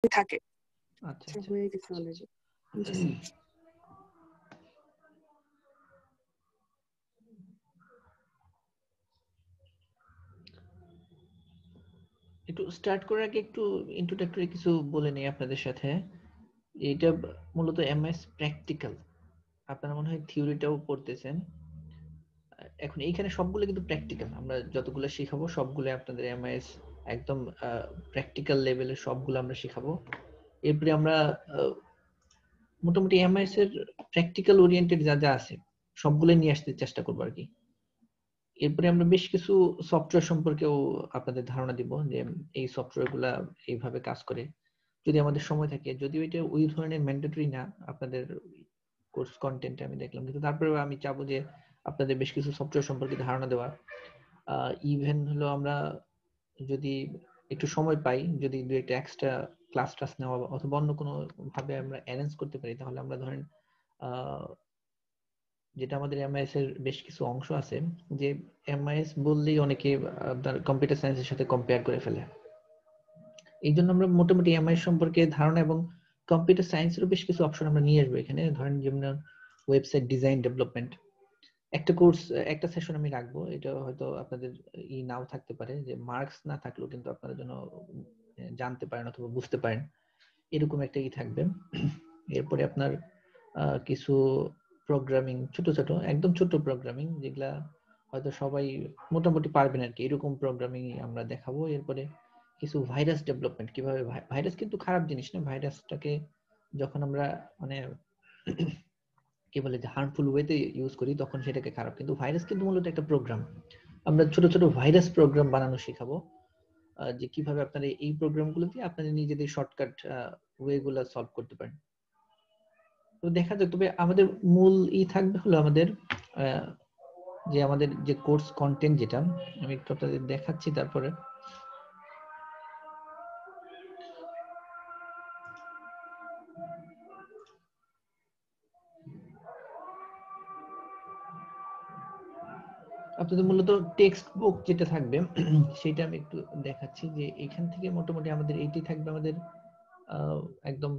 থাকে। আচ্ছা আচ্ছা হয়ে গেছে অলরেডি। একটু স্টার্ট করার আগে একটু ইন্ট্রোডাক্টরি কিছু বলে নেই আপনাদের সাথে। এটা মূলত এমএস প্র্যাকটিক্যাল, আপনারা মনে হয় থিওরিটাও পড়তেছেন। এখন এইখানে সবগুলো কিন্তু প্র্যাকটিক্যাল, আমরা যতগুলো শেখাবো সবগুলো আপনাদের এমএস একদম প্র্যাকটিক্যাল লেভেলের সবগুলো আমরা শেখাবো। এরপরে আমরা মোটামুটি এমএস এর প্র্যাকটিক্যাল ওরিয়েন্টেড যা যা আছে সবগুলো নিয়ে আসতে চেষ্টা করবো আর কি। এরপরে আমরা বেশ কিছু সফটওয়্যার সম্পর্কেও আপনাদের ধারণা দিব, যে এই সফটওয়্যার গুলা এইভাবে কাজ করে যদি আমাদের সময় থাকে। যদিও এটা ওই ধরনের ম্যান্ডেটরি না আপনাদের কোর্স কন্টেন্টে আমি দেখলাম, কিন্তু তারপরেও আমি চাবো যে আপনাদের বেশ কিছু সফটওয়্যার সম্পর্কে ধারণা দেওয়া। ইভেন হলো আমরা যদি একটু সময় পাই, যদি দু একটা এক্সট্রা ক্লাস টাস নেওয়া অথবা অন্য কোনো ভাবে আমরা অ্যারেঞ্জ করতে পারি, তাহলে আমরা ধরেন যেটা আমাদের এমআইএস এর বেশ কিছু অংশ আছে, যে এমআইএস বললেই অনেকে আপনার কম্পিউটার সায়েন্সের সাথে কম্পেয়ার করে ফেলে। এই জন্য আমরা মোটামুটি এমআইএস সম্পর্কে ধারণা এবং কম্পিউটার সায়েন্সেরও বেশ কিছু অপশন আমরা নিয়ে আসবো এখানে। ধরেন যেমন ওয়েবসাইট ডিজাইন ডেভেলপমেন্ট, একটা কোর্স একটা সেশন আমি রাখবো। এটা হয়তো আপনাদের নাও থাকতে পারে, যে মার্কস না থাকলেও কিন্তু আপনারা যেন জানতে পারেন অথবা বুঝতে পারেন, এরকম একটা থাকবে। এরপরে আপনার কিছু প্রোগ্রামিং, ছোট ছোট একদম ছোট প্রোগ্রামিং, যেগুলা হয়তো সবাই মোটামুটি পারবেন আর কি, এরকম প্রোগ্রামিং আমরা দেখাবো। এরপরে কিছু ভাইরাস ডেভেলপমেন্ট, কিভাবে ভাইরাস কিন্তু খারাপ জিনিস না, ভাইরাসটাকে যখন আমরা মানে কি বলে যে হার্মফুল ওয়েতে ইউজ করি তখন সেটাকে খারাপ, কিন্তু ভাইরাস কিন্তু মূলত একটা প্রোগ্রাম। আমরা ছোট ছোট ভাইরাস প্রোগ্রাম বানানো শেখাবো, যে কিভাবে আপনারা এই প্রোগ্রামগুলো দিয়ে আপনাদের নিজেদের শর্টকাট ওয়ে গুলা সলভ করতে পারেন। তো দেখা যাক, তবে আমাদের মূল থাকবে হলো আমাদের যে আমাদের যে কোর্স কন্টেন্ট, যেটা আমি একটু আপনাদের দেখাচ্ছি। তারপরে আপনাদের মূলত টেক্সট বুক যেটা থাকবে সেটা আমি একটু দেখাচ্ছি, যে এখান থেকে মোটামুটি আমাদের এইটি থাকবে আমাদের একদম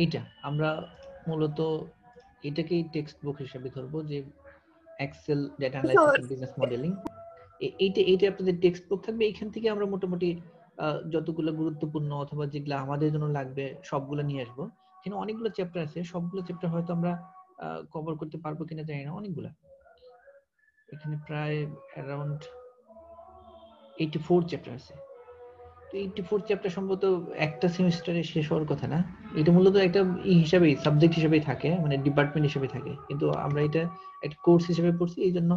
এইটা আমরা মূলত এটাকেই টেক্সট বুক হিসেবে ধরবো, যে Excel data analysis and business modeling. এইটা আপনাদের টেক্সট বুক থাকবে। এখান থেকে আমরা মোটামুটি যতগুলো গুরুত্বপূর্ণ অথবা যেগুলো আমাদের জন্য লাগবে সবগুলো নিয়ে আসবো। এখানে অনেকগুলো চ্যাপ্টার আছে, সবগুলো চ্যাপ্টার হয়তো আমরা কভার করতে পারবো কিনা জানি না, অনেকগুলো। এখানে প্রায় অ্যারাউন্ড 84 চ্যাপ্টার আছে। তো 84 চ্যাপ্টার সম্ভবত একটা সেমিস্টারে শেষ হওয়ার কথা না। এটা মূলত একটা হিসাবেই, সাবজেক্ট হিসেবেই থাকে, মানে ডিপার্টমেন্ট হিসেবে থাকে, কিন্তু আমরা এটা একটা কোর্স হিসেবে পড়ছি। এই জন্য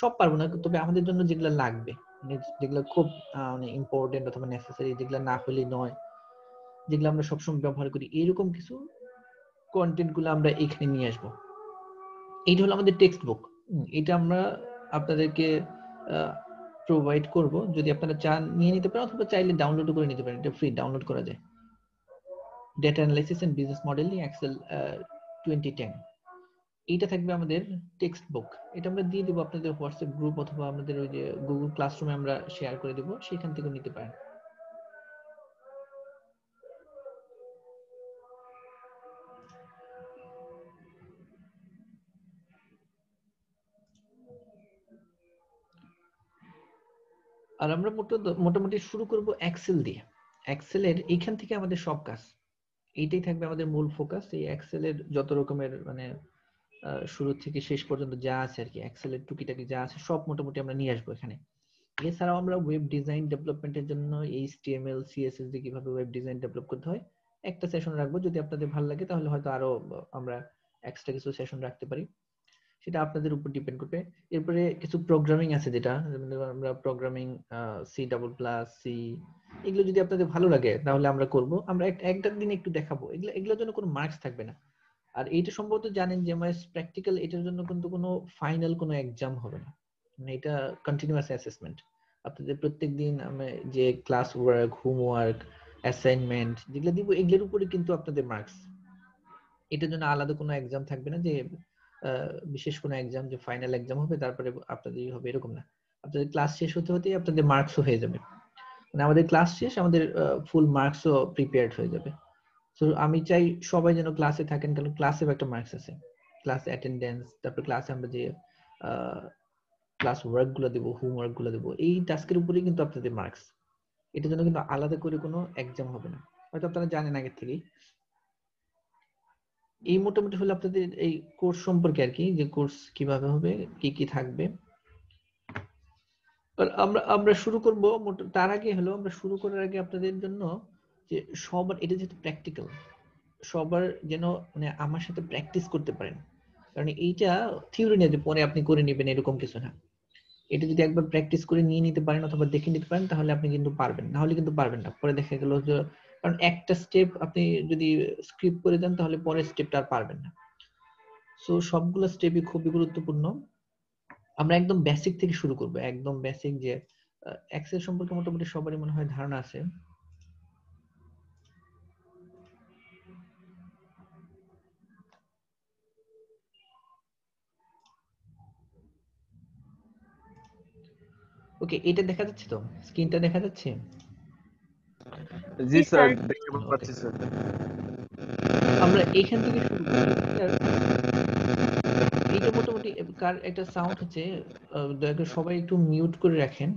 সব পারবো না, তবে আমাদের জন্য যেগুলো লাগবে, মানে যেগুলো খুব মানে ইম্পর্টেন্ট অথবা নেসেসারি, যেগুলো না হলেই নয়, যেগুলো আমরা সবসময় ব্যবহার করি, এইরকম কিছু কন্টেন্ট গুলো আমরা এখানে নিয়ে আসবো। এইটা হলো আমাদের টেক্সট বুক। এটা আমরা আপনাদেরকে প্রোভাইড করব, যদি আপনারা চান নিয়ে নিতে পারেন, অথবা চাইলে ডাউনলোড করে নিতে পারেন, এটা ফ্রি ডাউনলোড করা যায়। Data analysis and business modeling Excel 2010, এইটা থাকবে আমাদের টেক্সট বুক। এটা আমরা দিয়ে দেবো আপনাদের হোয়াটসঅ্যাপ গ্রুপ অথবা আমাদের ওই যে গুগল ক্লাসরুমে আমরা শেয়ার করে দেবো, সেখান থেকে নিতে পারেন। আর আমরা মোটামুটি শুরু করব এক্সেল দিয়ে। এক্সেলের এইখান থেকে আমাদের সব কাজ, এইটাই থাকবে আমাদের মূল ফোকাস। এই এক্সেলের যত রকমের মানে শুরু থেকে শেষ পর্যন্ত যা আছে আর কি, এক্সেলের টুকিটাকি যা আছে সব মোটামুটি আমরা নিয়ে আসবো এখানে। এছাড়াও আমরা ওয়েব ডিজাইন ডেভেলপমেন্টের জন্য HTML CSS দিয়ে কিভাবে ওয়েব ডিজাইন ডেভেলপ করতে হয় একটা সেশন রাখবো। যদি আপনাদের ভালো লাগে তাহলে হয়তো আরো আমরা এক্সট্রা কিছু সেশন রাখতে পারি, সেটা আপনাদের উপর ডিপেন্ড করবে। এরপরে কিছু প্রোগ্রামিং আছে, যেটা আমরা প্রোগ্রামিং C++, এগুলো যদি আপনাদের ভালো লাগে তাহলে আমরা করব। আমরা একটা দিন একটু দেখাবো, এগুলোর জন্য কোনো মার্কস থাকবে না। আর এইটা সম্ভবত জানেন যে এমআইএস প্র্যাকটিক্যাল, এটার জন্য কিন্তু কোনো ফাইনাল কোনো এক্সাম হবে না, মানে এটা কন্টিনিউয়াস অ্যাসেসমেন্ট। আপনাদের প্রত্যেকদিন আমি যে ক্লাস ওয়ার্ক, হোমওয়ার্ক, অ্যাসাইনমেন্ট যেগুলো দিব, এগুলোর উপরে কিন্তু আপনাদের মার্কস। এটার জন্য আলাদা কোনো এক্সাম থাকবে না, যে বিশেষ কোনো এক্সাম যে ফাইনাল এক্সাম হবে তারপরে আপনাদের হবে এরকম না, আপনাদের ক্লাস শেষ হতে হতেই আপনাদের মার্কসও হয়ে যাবে, মানে আমাদের ক্লাস শেষ আমাদের ফুল মার্কসও প্রিপেয়ার্ড হয়ে যাবে। তো আমি চাই সবাই যেন ক্লাসে থাকেন, কারণ ক্লাসেও একটা মার্কস আছে, ক্লাসে অ্যাটেন্ডেন্স, তারপর ক্লাসে আমরা যে ক্লাস ওয়ার্ক গুলো দেবো, হোমওয়ার্ক গুলো দেবো, এই টাস্কের উপরেই কিন্তু আপনাদের মার্কস। এটার জন্য কিন্তু আলাদা করে কোনো এক্সাম হবে না, হয়তো আপনারা জানেন আগে থেকেই। এই মোটামুটি হলো আপনাদের এই কোর্স সম্পর্কে আর কি, যে কোর্স কিভাবে হবে, কি কি থাকবে। আমরা আমরা শুরু করব, তার আগে হলো আমরা শুরু করার আগে আপনাদের জন্য যে সবার এটা যেহেতু প্র্যাকটিক্যাল, সবার যেন মানে আমার সাথে প্র্যাকটিস করতে পারেন, কারণ এইটা থিওরি নিয়ে যে পরে আপনি করে নেবেন এরকম কিছু না। এটা যদি একবার প্র্যাকটিস করে নিয়ে নিতে পারেন অথবা দেখে নিতে পারেন তাহলে আপনি কিন্তু পারবেন, না হলে কিন্তু পারবেন না। পরে দেখা গেল যে, কারণ একটা স্টেপ আপনি যদি স্কিপ করে দেন তাহলে পরের স্টেপটা আর পারবেন না। সো সবগুলো স্টেপই খুবই গুরুত্বপূর্ণ। আমরা একদম বেসিক থেকে শুরু করব, একদম বেসিক, যে এক্সেল সম্পর্কে মোটামুটি সবারই মনে হয় ধারণা আছে। ওকে, এটা দেখা যাচ্ছে তো, স্ক্রিনটা দেখা যাচ্ছে? জি স্যার, দেখতে পাচ্ছি স্যার। আমরা এখান থেকে শুরু করি। এটা মোটামুটি কার একটা সাউন্ড হচ্ছে, দয়া করে সবাই একটু মিউট করে রাখেন।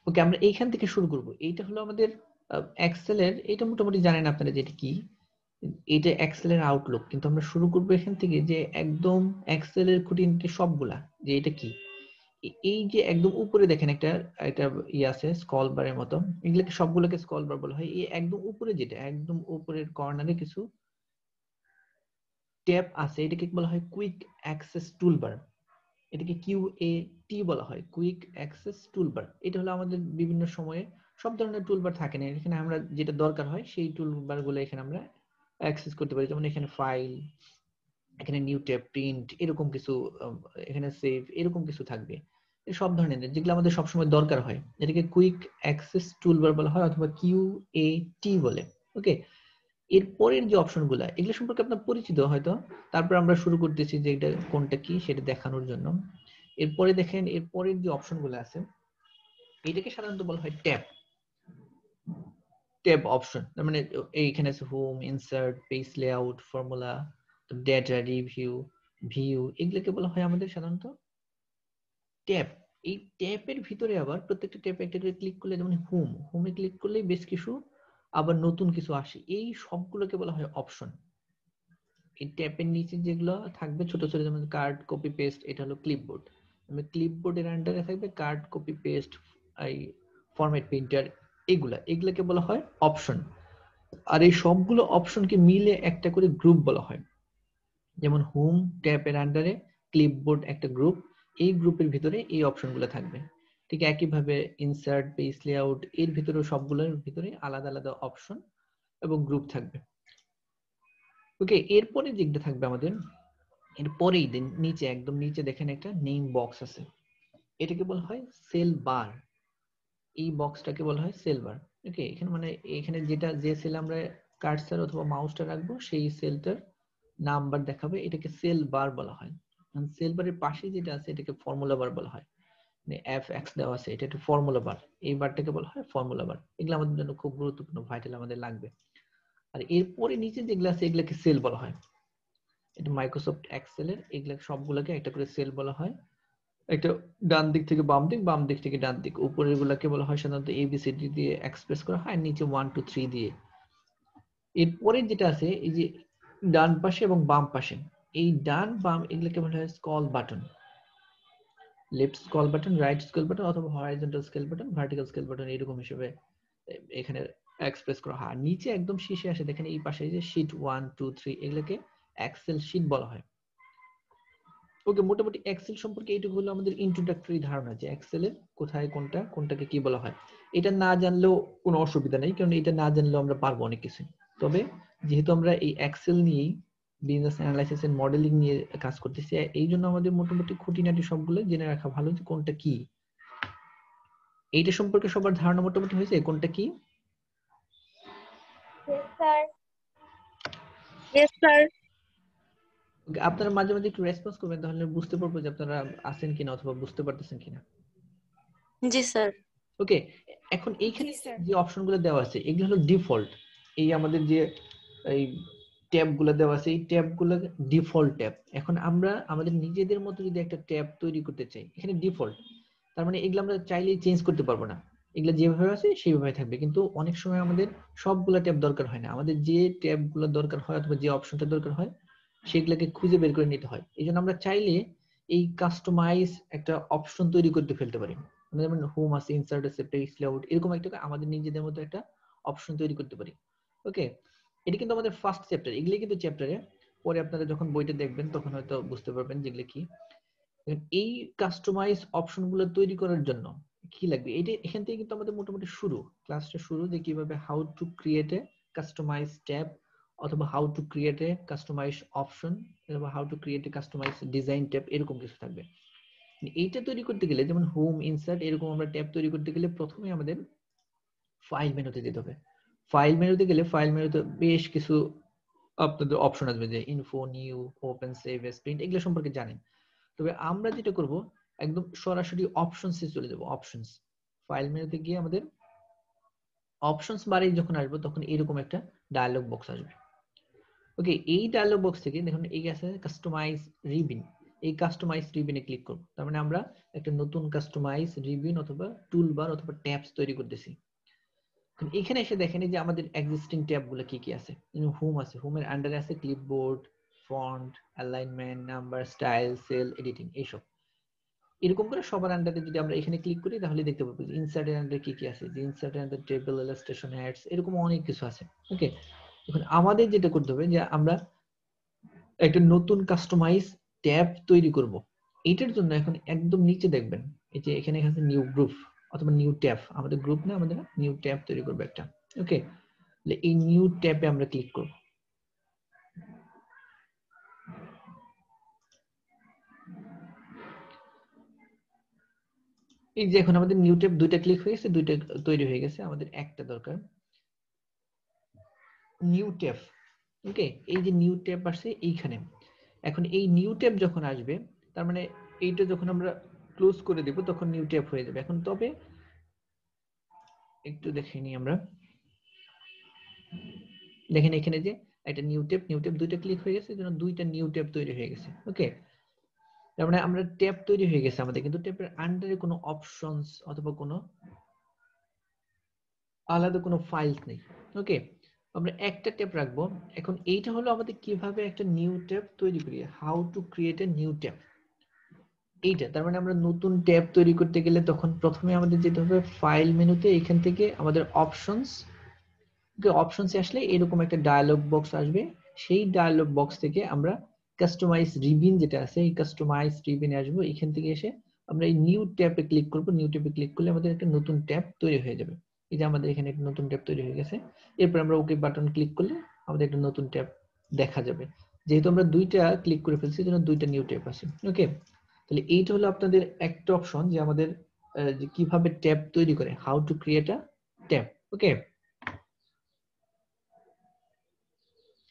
ওকে, আমরা এইখান থেকে শুরু করব। এইটা হলো আমাদের এক্সেলের, এটা মোটামুটি জানেন আপনারা যেটা কি, এটা এক্সেলের আউটলুক। কিন্তু আমরা শুরু করব এখান থেকে যে একদম এক্সেলের খুঁটিনাটি সবগুলা, যে এটা কি। এই যে একদম উপরে দেখেন একটা একটা আছে স্ক্রল বারের মতো, এগুলোকে সবগুলোকে স্ক্রল বার বলা হয়। এই একদম উপরে যেটা একদম উপরের কর্নারে কিছু ট্যাব আছে, এটাকে বলা হয় কুইক অ্যাক্সেস টুলবার। এটাকে QAT বলা হয়, কুইক অ্যাক্সেস টুলবার। এটা হলো আমাদের বিভিন্ন সময়ে সব ধরনের টুলবার থাকে না, এখানে আমরা যেটা দরকার হয় সেই টুলবার গুলো এখানে আমরা অ্যাক্সেস করতে পারি। যেমন এখানে ফাইল, এখানে নিউ ট্যাব, প্রিন্ট, এরকম কিছু, এখানে সেভ, এরকম কিছু থাকবে। সব ধরনের যেগুলো আমাদের সবসময় দরকার হয়, এটাকে কুইক অ্যাক্সেস টুলবার বলা হয় অথবা QAT বলে। ওকে, এরপরের যে অপশনগুলো এগুলো সম্পর্কে আপনার পরিচিত হয়তো, তারপর আমরা শুরু করতেছি যে এটা কোনটা কি সেটা দেখানোর জন্য। এরপরে দেখেন এরপরের যে অপশনগুলো আছে এটাকে সাধারণত বলা হয় ট্যাব, ট্যাব অপশন। তার মানে এইখানে আছে home, insert, page layout, formula, data, review, view, এগুলোকে বলা হয় আমাদের সাধারণত ট্যাব। এই ট্যাবের ভিতরে আবার প্রত্যেকটা ট্যাবে একটা করে ক্লিক করলে, যেমন হোমে ক্লিক করলেই বেশ কিছু আবার নতুন কিছু আসে, এই সবগুলোকে বলা হয় অপশন। এই ট্যাবের নিচে যেগুলো থাকবে ছোট ছোট, যেমন কার্ড, কপি, পেস্ট, এটা হলো ক্লিপবোর্ড। ক্লিপবোর্ডের আন্ডারে থাকবে কার্ড, কপি, পেস্ট, এই ফরম্যাট প্রিন্টার, এগুলাকে বলা হয় অপশন। আর এই সবগুলো অপশনকে মিলে একটা করে গ্রুপ বলা হয়। যেমন হোম ট্যাবের আন্ডারে ক্লিপবোর্ড একটা গ্রুপ, এই গ্রুপের ভিতরে এই অপশনগুলো থাকবে। ঠিক একইভাবে ইনসার্ট, পেজ লেআউট, এর ভিতরেও সবগুলোর ভিতরে আলাদা আলাদা অপশন এবং গ্রুপ থাকবে। ওকে, এরপরে যেটা থাকবে আমাদের, এরপরেই নিচে একদম নিচে দেখেন একটা নেম বক্স আছে, এটাকে বলা হয় সেল বার। এই বক্সটাকে বলা হয় সেল বার। ওকে, এখানে মানে এখানে যেটা যে সেল আমরা কার্সার অথবা মাউসটা রাখবো সেই সেলটার নাম্বার দেখাবে, এটাকে সেল বার বলা হয়। সেল বারের পাশে যেটা আছে এটাকে ফর্মুলা বার বলা হয়, মানে FX দেওয়া আছে, এটা একটা ফর্মুলা বার, এই বারটাকে বলা হয় ফর্মুলা বার। এগুলো আমাদের জন্য খুব গুরুত্বপূর্ণ, ভাইটাল, আমাদের লাগবে। আর এরপরে নিচে যেগুলো আছে এগুলোকে সেল বলা হয়, এটা মাইক্রোসফট এক্সেলের, এগুলা সবগুলোকে একটা করে সেল বলা হয়। একটা ডান দিক থেকে বাম দিক, বাম দিক থেকে ডান দিক, উপরের গুলাকে বলা হয় সাধারণত ABCD দিয়ে এক্সপ্রেস করা হয়, নিচে 1 2 3 দিয়ে। এরপরে যেটা আছে এই যে ডান পাশে এবং বাম পাশে, এই ডান বাম এগুলোকে বলা হয় scroll button. Left scroll button, right scroll button অথবা horizontal scroll button, vertical scroll button, এরকম হিসেবে এখানে এক্সপ্রেস করা হয়। নিচে একদম শীর্ষে আসে দেখেন এই পাশে যে শীট 1 2 3, এগুলোকে এক্সেল শীট বলা হয়। ওকে, মোটামুটি এক্সেল সম্পর্কে এইটুকু হলো আমাদের ইন্ট্রোডাক্টরি ধারণা, যে এক্সেলের কোথায় কোনটা, কোনটাকে কি বলা হয়। এটা না জানলেও কোনো অসুবিধা নেই, কারণ এটা না জানলেও আমরা পারবো অনেক কিছু। তবে যেহেতু আমরা এই এক্সেল নিয়েই বিজনেস অ্যানালাইসিস এন্ড মডেলিং নিয়ে কাজ করতেছি, এই জন্য আমাদের মোটামুটি খুঁটিনাটি সবগুলো জেনে রাখা ভালো যে কোনটা কি। এইটা সম্পর্কে সবার ধারণা মোটামুটি হয়েছে কোনটা কি? Yes sir. আপনারা মাঝে মাঝে একটু রেসপন্স করবেন, তাহলে বুঝতে পারবো যে আপনারা আছেন কিনা অথবা বুঝতে পারতেছেন কিনা। জি স্যার। ওকে, এখন এইখানে যে অপশনগুলো দেওয়া আছে এগুলো হলো ডিফল্ট। এই আমাদের যে এই ট্যাবগুলো দেওয়া আছে এই ট্যাবগুলো ডিফল্ট ট্যাব। এখন আমরা আমাদের নিজেদের মতো যদি একটা ট্যাব তৈরি করতে চাই, এখানে ডিফল্ট, তার মানে এগুলো আমরা চাইলেই চেঞ্জ করতে পারবো না, এগুলো যেভাবে আছে সেইভাবে থাকবে। কিন্তু অনেক সময় আমাদের সবগুলা ট্যাব দরকার হয় না, আমাদের যে ট্যাবগুলো দরকার হয় অথবা যে অপশনটা দরকার হয় সেগুলোকে খুঁজে বের করে নিতে হয়। এই জন্য আমরা চাইলে এই কাস্টমাইজ একটা অপশন তৈরি করতে ফেলতে পারি। যেমন হোম আছে, ইনসার্ট আছে, পেজ লেআউট, এরকম একটা আমাদের নিজেদের মতো একটা অপশন তৈরি করতে পারি। ওকে, এটা কিন্তু আমাদের ফার্স্ট চ্যাপ্টার, এগুলি কিন্তু চ্যাপ্টারে পরে আপনারা যখন বইটা দেখবেন তখন হয়তো বুঝতে পারবেন যেগুলো কি। এই কাস্টমাইজ অপশনগুলো তৈরি করার জন্য কি লাগবে, এটা এখান থেকে কিন্তু আমাদের মোটামুটি শুরু, ক্লাসটা শুরু যে কিভাবে how to create a customise tab অথবা how to create a customise option অথবা how to create a customise design tab, এরকম কিছু থাকবে। এইটা তৈরি করতে গেলে যেমন হোম, ইনসার্ট, এরকম আমরা ট্যাব তৈরি করতে গেলে প্রথমে আমাদের ফাইল মেনুতে যেতে হবে। ফাইল মেনুতে গেলে ফাইল মেনুতে বেশ কিছু আপনাদের অপশন আসবে, যে info, new, open, save, print, এগুলো সম্পর্কে জানেন। তবে আমরা যেটা করব একদম সরাসরি অপশনসে চলে যাব। অপশনস, ফাইল মেনুতে গিয়ে আমাদের অপশনস বারে যখন আসবো তখন এরকম একটা ডায়লগ বক্স আসবে। ওকে, এই ডায়লগ বক্স থেকে দেখুন এই আছে কাস্টমাইজ রিবিন, এই কাস্টমাইজ রিবিনে ক্লিক করব। তার মানে আমরা একটা নতুন কাস্টমাইজ রিবিন অথবা টুলবার অথবা ট্যাবস তৈরি করতেছি। এখানে এসে দেখেন যে আমাদের এক্সিস্টিং ট্যাবগুলো কি কি আছে। হোম আছে, হোমের আন্ডারে আছে clipboard, font, alignment, number, style, cell, editing, এইসব। এরকম করে সবার আন্ডারে যদি আমরা এখানে ক্লিক করি তাহলে দেখতে পাবো যে ইনসার্টের আন্ডারে কি কি আছে, যে ইনসার্টের আন্ডারে টেবল, ইলাস্ট্রেশন, অ্যাডস, এরকম অনেক কিছু আছে। ওকে, এখন আমাদের যেটা করতে হবে যে আমরা একটা নতুন কাস্টমাইজ ট্যাব তৈরি করব। এটার জন্য এখন একদম নিচে দেখবেন এই যে এখানে আছে নিউ গ্রুপ অথবা নিউ ট্যাব, আমাদের গ্রুপ না, আমাদের নিউ ট্যাব তৈরি করব একটা। ওকে, এই নিউ ট্যাবে আমরা ক্লিক করব। এই যে এখন আমাদের নিউ ট্যাব দুইটা ক্লিক হয়ে গেছে, দুইটা তৈরি হয়ে গেছে, আমাদের একটা দরকার নিউ ট্যাব। ওকে, এই যে নিউ ট্যাব আসছে এইখানে। এখন এই নিউ ট্যাব যখন আসবে তার মানে এইটা যখন আমরা ক্লোজ করে দেব তখন নিউ ট্যাব হয়ে যাবে। এখন তবে একটু দেখে নিই আমরা, দেখেন এখানে যে একটা নিউ ট্যাব দুইটা ক্লিক হয়ে গেছে, জন্য দুইটা নিউ ট্যাব তৈরি হয়ে গেছে। ওকে, তার মানে আমরা ট্যাব তৈরি হয়ে গেছে আমাদের, কিন্তু ট্যাবের আন্ডারে কোনো অপশনস অথবা কোনো আলাদা কোনো ফাইলস নেই। ওকে, আমরা একটা ট্যাব রাখবো। এখন এইটা হলো আমাদের কিভাবে একটা নিউ ট্যাব তৈরি করি, how to create a new tab. এইটা তার মানে আমরা নতুন ট্যাব তৈরি করতে গেলে তখন প্রথমে আমাদের যেতে হবে ফাইল মেনুতে, এখান থেকে আমাদের অপশনস, অপশনসে আসলে এরকম একটা ডায়লগ বক্স আসবে। সেই ডায়লগ বক্স থেকে আমরা কাস্টমাইজ রিবিন যেটা আছে, এই কাস্টমাইজ রিবিনে আসবো। এখান থেকে এসে আমরা এই নিউ ট্যাবে ক্লিক করব। নিউ ট্যাবে ক্লিক করলে আমাদের একটা নতুন ট্যাব তৈরি হয়ে যাবে। এই যে আমাদের এখানে একটা নতুন ট্যাব তৈরি হয়ে গেছে। এরপর আমরা ওকে বাটন ক্লিক করলে আমাদের একটা নতুন ট্যাব দেখা যাবে। যেহেতু আমরা দুইটা ক্লিক করে ফেলছি জন্য দুইটা নিউ ট্যাব আছে। ওকে, তাহলে এইটা হলো আপনাদের একটা অপশন যে আমাদের যে কিভাবে ট্যাব তৈরি করে, how to create a tab. Okay,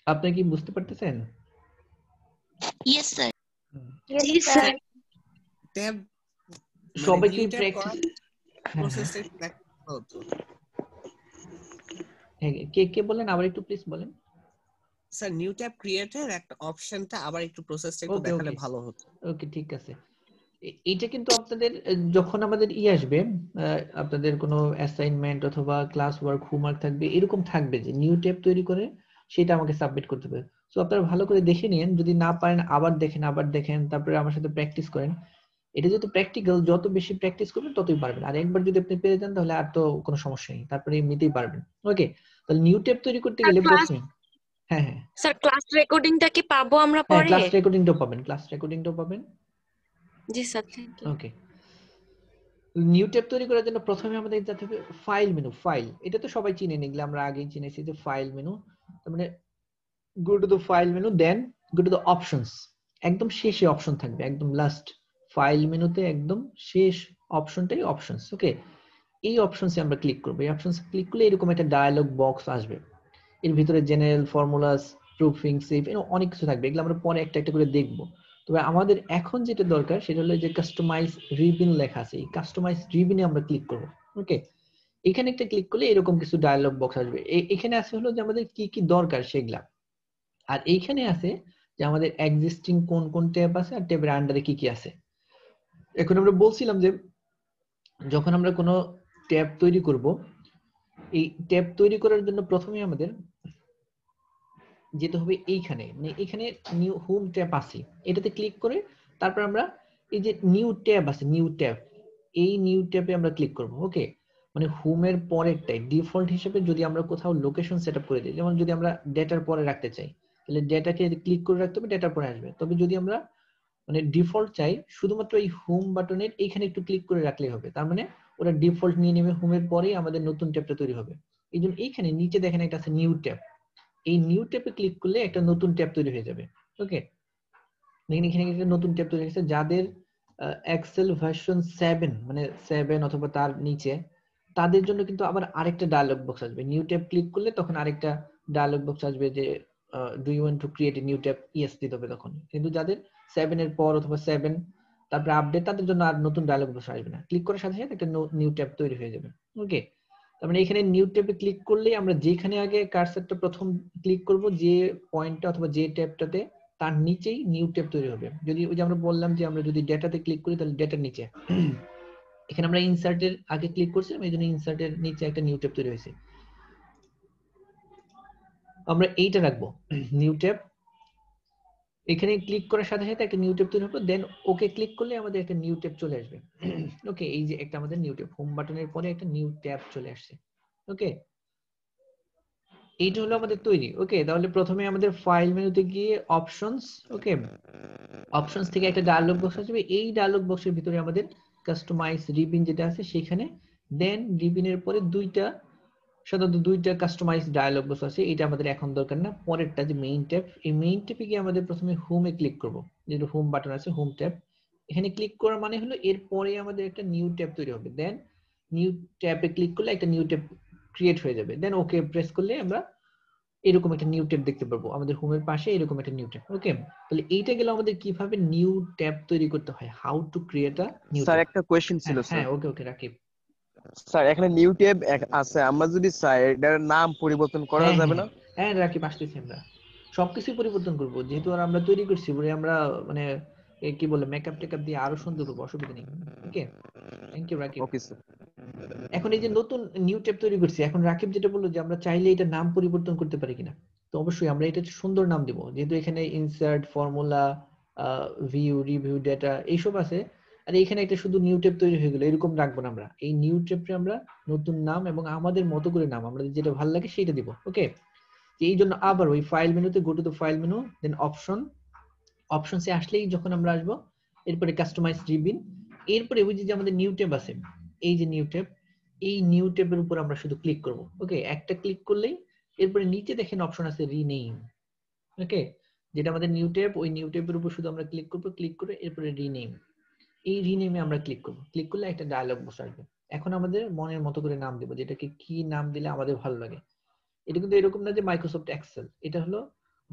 আপনি কি বুঝতে পারতেছেন? Yes sir. জি স্যার। ট্যাব সবাই কি নিউ ট্যাব প্র্যাকটিস? প্রসেসটা প্র্যাকটিস হতো। কে কে বলেন, আবার একটু প্লিজ বলেন। স্যার নিউ ট্যাব ক্রিয়েটের একটা অপশনটা আবার একটু প্রসেসটা একটু ওকে দেখালে ওকে ভালো হতো। ওকে, ঠিক আছে। এইটা কিন্তু আপনাদের যখন আমাদের আসবে, আপনাদের কোনো অ্যাসাইনমেন্ট অথবা ক্লাস ওয়ার্ক, হোমওয়ার্ক থাকবে, এরকম থাকবে যে নিউ ট্যাব তৈরি করে সেটা আমাকে সাবমিট করতে হবে। সো আপনারা ভালো করে দেখে নিন, যদি না পারেন আবার দেখেন, তারপরে আমার সাথে প্র্যাকটিস করেন। এটা যেহেতু প্র্যাকটিক্যাল, যত বেশি প্র্যাকটিস করবেন ততই পারবেন। আর একবার যদি আপনি পেরে যান তাহলে আর তো কোনো সমস্যা নেই, তারপরে এমনিতেই পারবেন। ওকে, তাহলে নিউ ট্যাব তৈরি করতে গেলে প্রথমে হ্যাঁ স্যার ক্লাস রেকর্ডিংটা কি পাবো আমরা হ্যাঁ, পরে? ক্লাস রেকর্ডিংটাও পাবেন। জি sir, thank you. Okay, new tab তৈরি করার জন্য প্রথমে আমাদের যেতে হবে ফাইল মেনু। ফাইল, এটা তো সবাই চিনেন, এগুলো আমরা আগেই চিনেছি যে ফাইল মেনু। তার মানে go to the file menu, then go to the options, একদম শেষে অপশন থাকবে, একদম লাস্ট ফাইল মেনুতে একদম শেষ অপশনটাই অপশনস। ওকে, এই অপশনসে আমরা ক্লিক করব। এই অপশনস ক্লিক করলে এরকম একটা ডায়ালগ বক্স আসবে, এর ভিতরে জেনারেল, ফর্মুলাস, প্রুফিং, সেভ, অনেক কিছু থাকবে, এগুলো আমরা পরে একটা একটা করে দেখব। তবে আমাদের এখন যেটা দরকার সেটা হলো যে কাস্টমাইজ রিবিন লেখা আছে, এই কাস্টমাইজ রিবিনে আমরা ক্লিক করব। ওকে, এখানে একটা ক্লিক করলে এরকম কিছু ডায়ালগ বক্স আসবে। এখানে আছে হলো যে আমাদের কি কি দরকার সেগুলা, আর এইখানে আছে যে আমাদের এক্সিস্টিং কোন কোন ট্যাব আছে আর ট্যাবের আন্ডারে কি কি আছে। এখন আমরা বলছিলাম যে যখন আমরা কোনো ট্যাব তৈরি করব, এই ট্যাব তৈরি করার জন্য প্রথমে আমাদের যেতে হবে এইখানে, মানে এখানে নিউ হোম ট্যাব আছে, এটাতে ক্লিক করে তারপর আমরা এই যে নিউ ট্যাব আছে, নিউ ট্যাব, এই নিউ ট্যাবে আমরা ক্লিক করব। ওকে, মানে হোমের পরেরটাই ডিফল্ট হিসেবে যদি আমরা কোথাও লোকেশন সেটআপ করে দিই, যেমন যদি আমরা ডেটার পরে রাখতে চাই তাহলে ডেটাকে ক্লিক করে রাখতে হবে, ডেটার পরে আসবে। তবে যদি আমরা মানে ডিফল্ট চাই, শুধুমাত্র এই হোম বাটনের এইখানে একটু ক্লিক করে রাখলেই হবে, তার মানে ওরা ডিফল্ট নিয়ে নেবে, হোমের পরেই আমাদের নতুন ট্যাবটা তৈরি হবে। এই জন্য এইখানে নিচে দেখেন একটা আছে নিউ ট্যাব, এই নিউ ট্যাবে ক্লিক করলে একটা নতুন ট্যাব তৈরি হয়ে যাবে। ওকে, দেখেন এখানে একটা নতুন ট্যাব তৈরি হয়েছে, যাদের এক্সেল ভার্সন 7 মানে 7 অথবা তার নিচে, তাদের জন্য কিন্তু আবার আরেকটা ডায়লগ বক্স আসবে। নিউ ট্যাব ক্লিক করলে তখন আরেকটা ডায়লগ বক্স আসবে যে do you want to create a new tab, yes দিতে হবে তখন। কিন্তু যাদের 7 এর পর অথবা 7 তারপরে আপডেট, তাদের জন্য আর নতুন ডায়লগ বক্স আসবে না, ক্লিক করার সাথে সাথে একটা নিউ ট্যাব তৈরি হয়ে যাবে। ওকে, তার মানে এখানে নিউ ট্যাবে ক্লিক করলে আমরা যেখানে আগে কার্সারটা প্রথম ক্লিক করব, যে পয়েন্টটা অথবা যে ট্যাবটাতে, তার নিচেই নিউ ট্যাব তৈরি হবে। যদি ওই যে আমরা বললাম যে আমরা যদি ডেটাতে ক্লিক করি তাহলে ডেটার নিচে, এখানে আমরা ইনসার্টের আগে ক্লিক করছিলাম, এই জন্য ইনসার্টের নিচে একটা নিউ ট্যাব তৈরি হয়েছে, আমরা এইটা রাখবো নিউ ট্যাব। এখানে ক্লিক করার সাথে সাথে একটা নিউ ট্যাব তৈরি হবে, দেন ওকে ক্লিক করলে আমাদের একটা নিউ ট্যাব চলে আসবে। ওকে, এই যে একটা আমাদের নিউ ট্যাব, হোম বাটনের পরে একটা নিউ ট্যাব চলে আসছে। ওকে, এইটা হলো আমাদের তৈরি। ওকে, তাহলে প্রথমে আমাদের ফাইল মেনুতে গিয়ে অপশনস, ওকে, অপশনস থেকে একটা ডায়লগ বক্স আসবে, এই ডায়লগ বক্সের ভিতরে আমাদের কাস্টমাইজ রিবিন যেটা আছে সেখানে, দেন রিবিনের পরে সাধারণত দুইটা কাস্টমাইজ ডায়লগ বক্স আছে, এটা আমাদের এখন দরকার না। পরেরটা যে মেইন ট্যাব, এই মেইন ট্যাবে গিয়ে আমাদের প্রথমে হোমে ক্লিক করব, যেটা হোম বাটন আছে, হোম ট্যাব, এখানে ক্লিক করা মানে হলো এরপরে আমাদের একটা নিউ ট্যাব তৈরি হবে, দেন নিউ ট্যাবে ক্লিক করলে একটা নিউ ট্যাব ক্রিয়েট হয়ে যাবে, দেন ওকে প্রেস করলে আমরা এরকম একটা নিউ ট্যাব দেখতে পারবো আমাদের হোমের পাশে, এরকম একটা নিউ ট্যাব। ওকে, তাহলে এইটা গেল আমাদের কিভাবে নিউ ট্যাব তৈরি করতে হয়, how to create a new sir tab. একটা কোশ্চেন ছিল স্যার। হ্যাঁ, ওকে ওকে রাকিব। স্যার এখানে নিউ ট্যাব আছে, আমরা যদি চাই এটার নাম পরিবর্তন করা হ্যাঁ যাবে হ্যাঁ না? হ্যাঁ রাকিব, আসতেছি, আমরা সবকিছুই পরিবর্তন করবো, যেহেতু আর আমরা তৈরি করছি বলে আমরা মানে কি বলে মেকআপ টেকআপ দিয়ে আরো সুন্দর করবো, অসুবিধা নেই। Okay, thank you Rakib. Okay sir. এখন এই যে নতুন নিউ ট্যাব তৈরি করছি, এখন রাকিব যেটা বললো যে আমরা চাইলে এটা নাম পরিবর্তন করতে পারি কিনা, তো অবশ্যই আমরা এটা সুন্দর নাম দিব, যেহেতু এখানে insert, formula, view, review, data এইসব আছে, আর এখানে একটা শুধু নিউ ট্যাব তৈরি হয়ে গেল, এরকম রাখবো না আমরা। এই নিউ ট্যাবটা আমরা নতুন নাম এবং আমাদের মতো করে নাম, আমাদের যেটা ভালো লাগে সেটা দিব। ওকে, এই জন্য আবার ওই ফাইল মেনুতে go to the file menu, then অপশনসে আসলেই যখন আমরা আসবো, এরপরে কাস্টমাইজ রিবিন, এরপরে ওই যে আমাদের নিউ ট্যাব আছে, এই যে নিউ ট্যাব, এই নিউ ট্যাবের উপর আমরা শুধু ক্লিক করব। ওকে, একটা ক্লিক করলেই এরপরে নিচে দেখেন অপশন আছে রিনেম। ওকে, যেটা আমাদের নিউ ট্যাব, ওই নিউ ট্যাবের উপর শুধু আমরা ক্লিক করব, ক্লিক করে এরপরে রিনেম, এই রিনেমে আমরা ক্লিক করব, ক্লিক করলে একটা ডায়লগ বক্স আসবে। এখন আমাদের মনের মতো করে নাম দেব, যেটাকে কি নাম দিলে আমাদের ভালো লাগে। এটা কিন্তু এরকম না যে মাইক্রোসফট এক্সেল, এটা হলো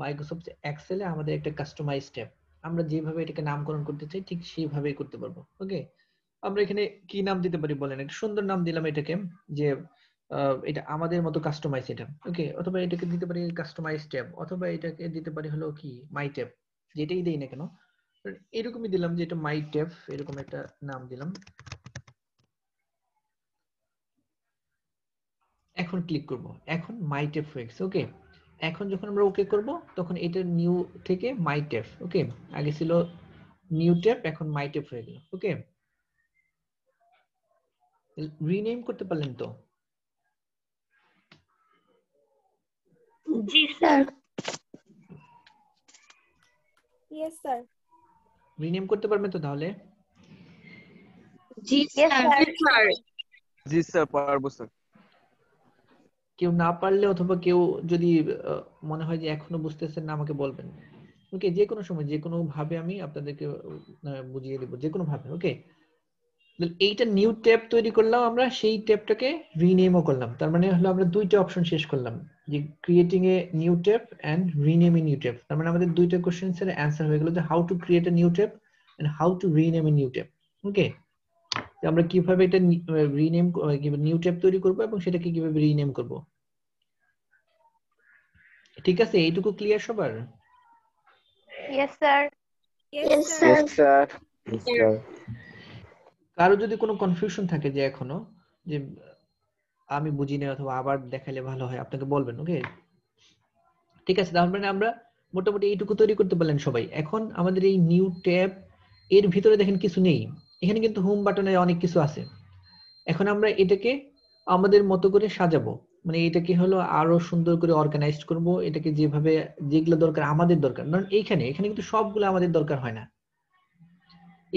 মাইক্রোসফট এক্সেলে আমাদের একটা কাস্টমাইজ ট্যাব, আমরা যেভাবে এটাকে নামকরণ করতে চাই ঠিক সেইভাবেই করতে পারবো। ওকে, আমরা এখানে কি নাম দিতে পারি বলেন, একটা সুন্দর নাম দিলাম এটাকে, যে এটা আমাদের মতো কাস্টমাইজ এটা। ওকে, অথবা এটাকে দিতে পারি কাস্টমাইজ ট্যাব, অথবা এটাকে দিতে পারি হলো কি মাই ট্যাব, যেটাই দেই না কেন এরকমই দিলাম যে এটা মাই ট্যাব, এরকম একটা নাম দিলাম। এখন ক্লিক করব, এখন মাই ট্যাব হয়ে গেছে। ওকে, এখন যখন আমরা ওকে করব তখন এটা নিউ থেকে মাই ট্যাব, ওকে, আগে ছিল নিউ ট্যাব, এখন মাই ট্যাব হয়ে গেল। ওকে, রিনেম করতে পারলেন তো? জি স্যার। Yes sir. রিনেম করতে পারবেন তো তাহলে? জি স্যার। জি স্যার, পারবো স্যার। কেউ না পারলে অথবা কেউ যদি মনে হয় যে এখনো বুঝতেছেন না, আমাকে বলবেন। ওকে, যে কোনো সময় যে কোনো ভাবে আমি আপনাদেরকে বুঝিয়ে দেব, যে কোনো ভাবে। ওকে, এইটা নিউ ট্যাব তৈরি করলাম আমরা, সেই ট্যাবটাকে রিনেমও করলাম। তার মানে হলো আমরা দুইটা অপশন শেষ করলাম, যে creating a new tab and rename a new tab. তার মানে আমাদের দুইটা কোশ্চেন্স এর অ্যানসার হয়ে গেল, যে how to create a new tab and how to rename a new tab. Okay, আমরা কিভাবে এটা রিনেম নিউ ট্যাব তৈরি করব এবং সেটাকে কিভাবে রিনেম করব। ঠিক আছে, এইটুকু ক্লিয়ার সবার? Yes, sir. Yes, sir. Sir কারো যদি কোনো কনফিউশন থাকে যে এখনো যে আমি বুঝি না অথবা আবার দেখাইলে ভালো হয়, আপনাকে বলবেন। ওকে, ঠিক আছে, তার মানে আমরা মোটামুটি এইটুকু তৈরি করতে পারলেন সবাই। এখন আমাদের এই নিউ ট্যাব এর ভিতরে দেখেন কিছু নেই, এখানে কিন্তু হোম বাটনে অনেক কিছু আছে। এখন আমরা এটাকে আমাদের মতো করে সাজাবো, মানে এটাকে হলো আরো সুন্দর করে অর্গানাইজড করব, এটাকে যেভাবে যেগুলো দরকার আমাদের দরকার। কারণ এখানে কিন্তু সবগুলো আমাদের দরকার হয় না।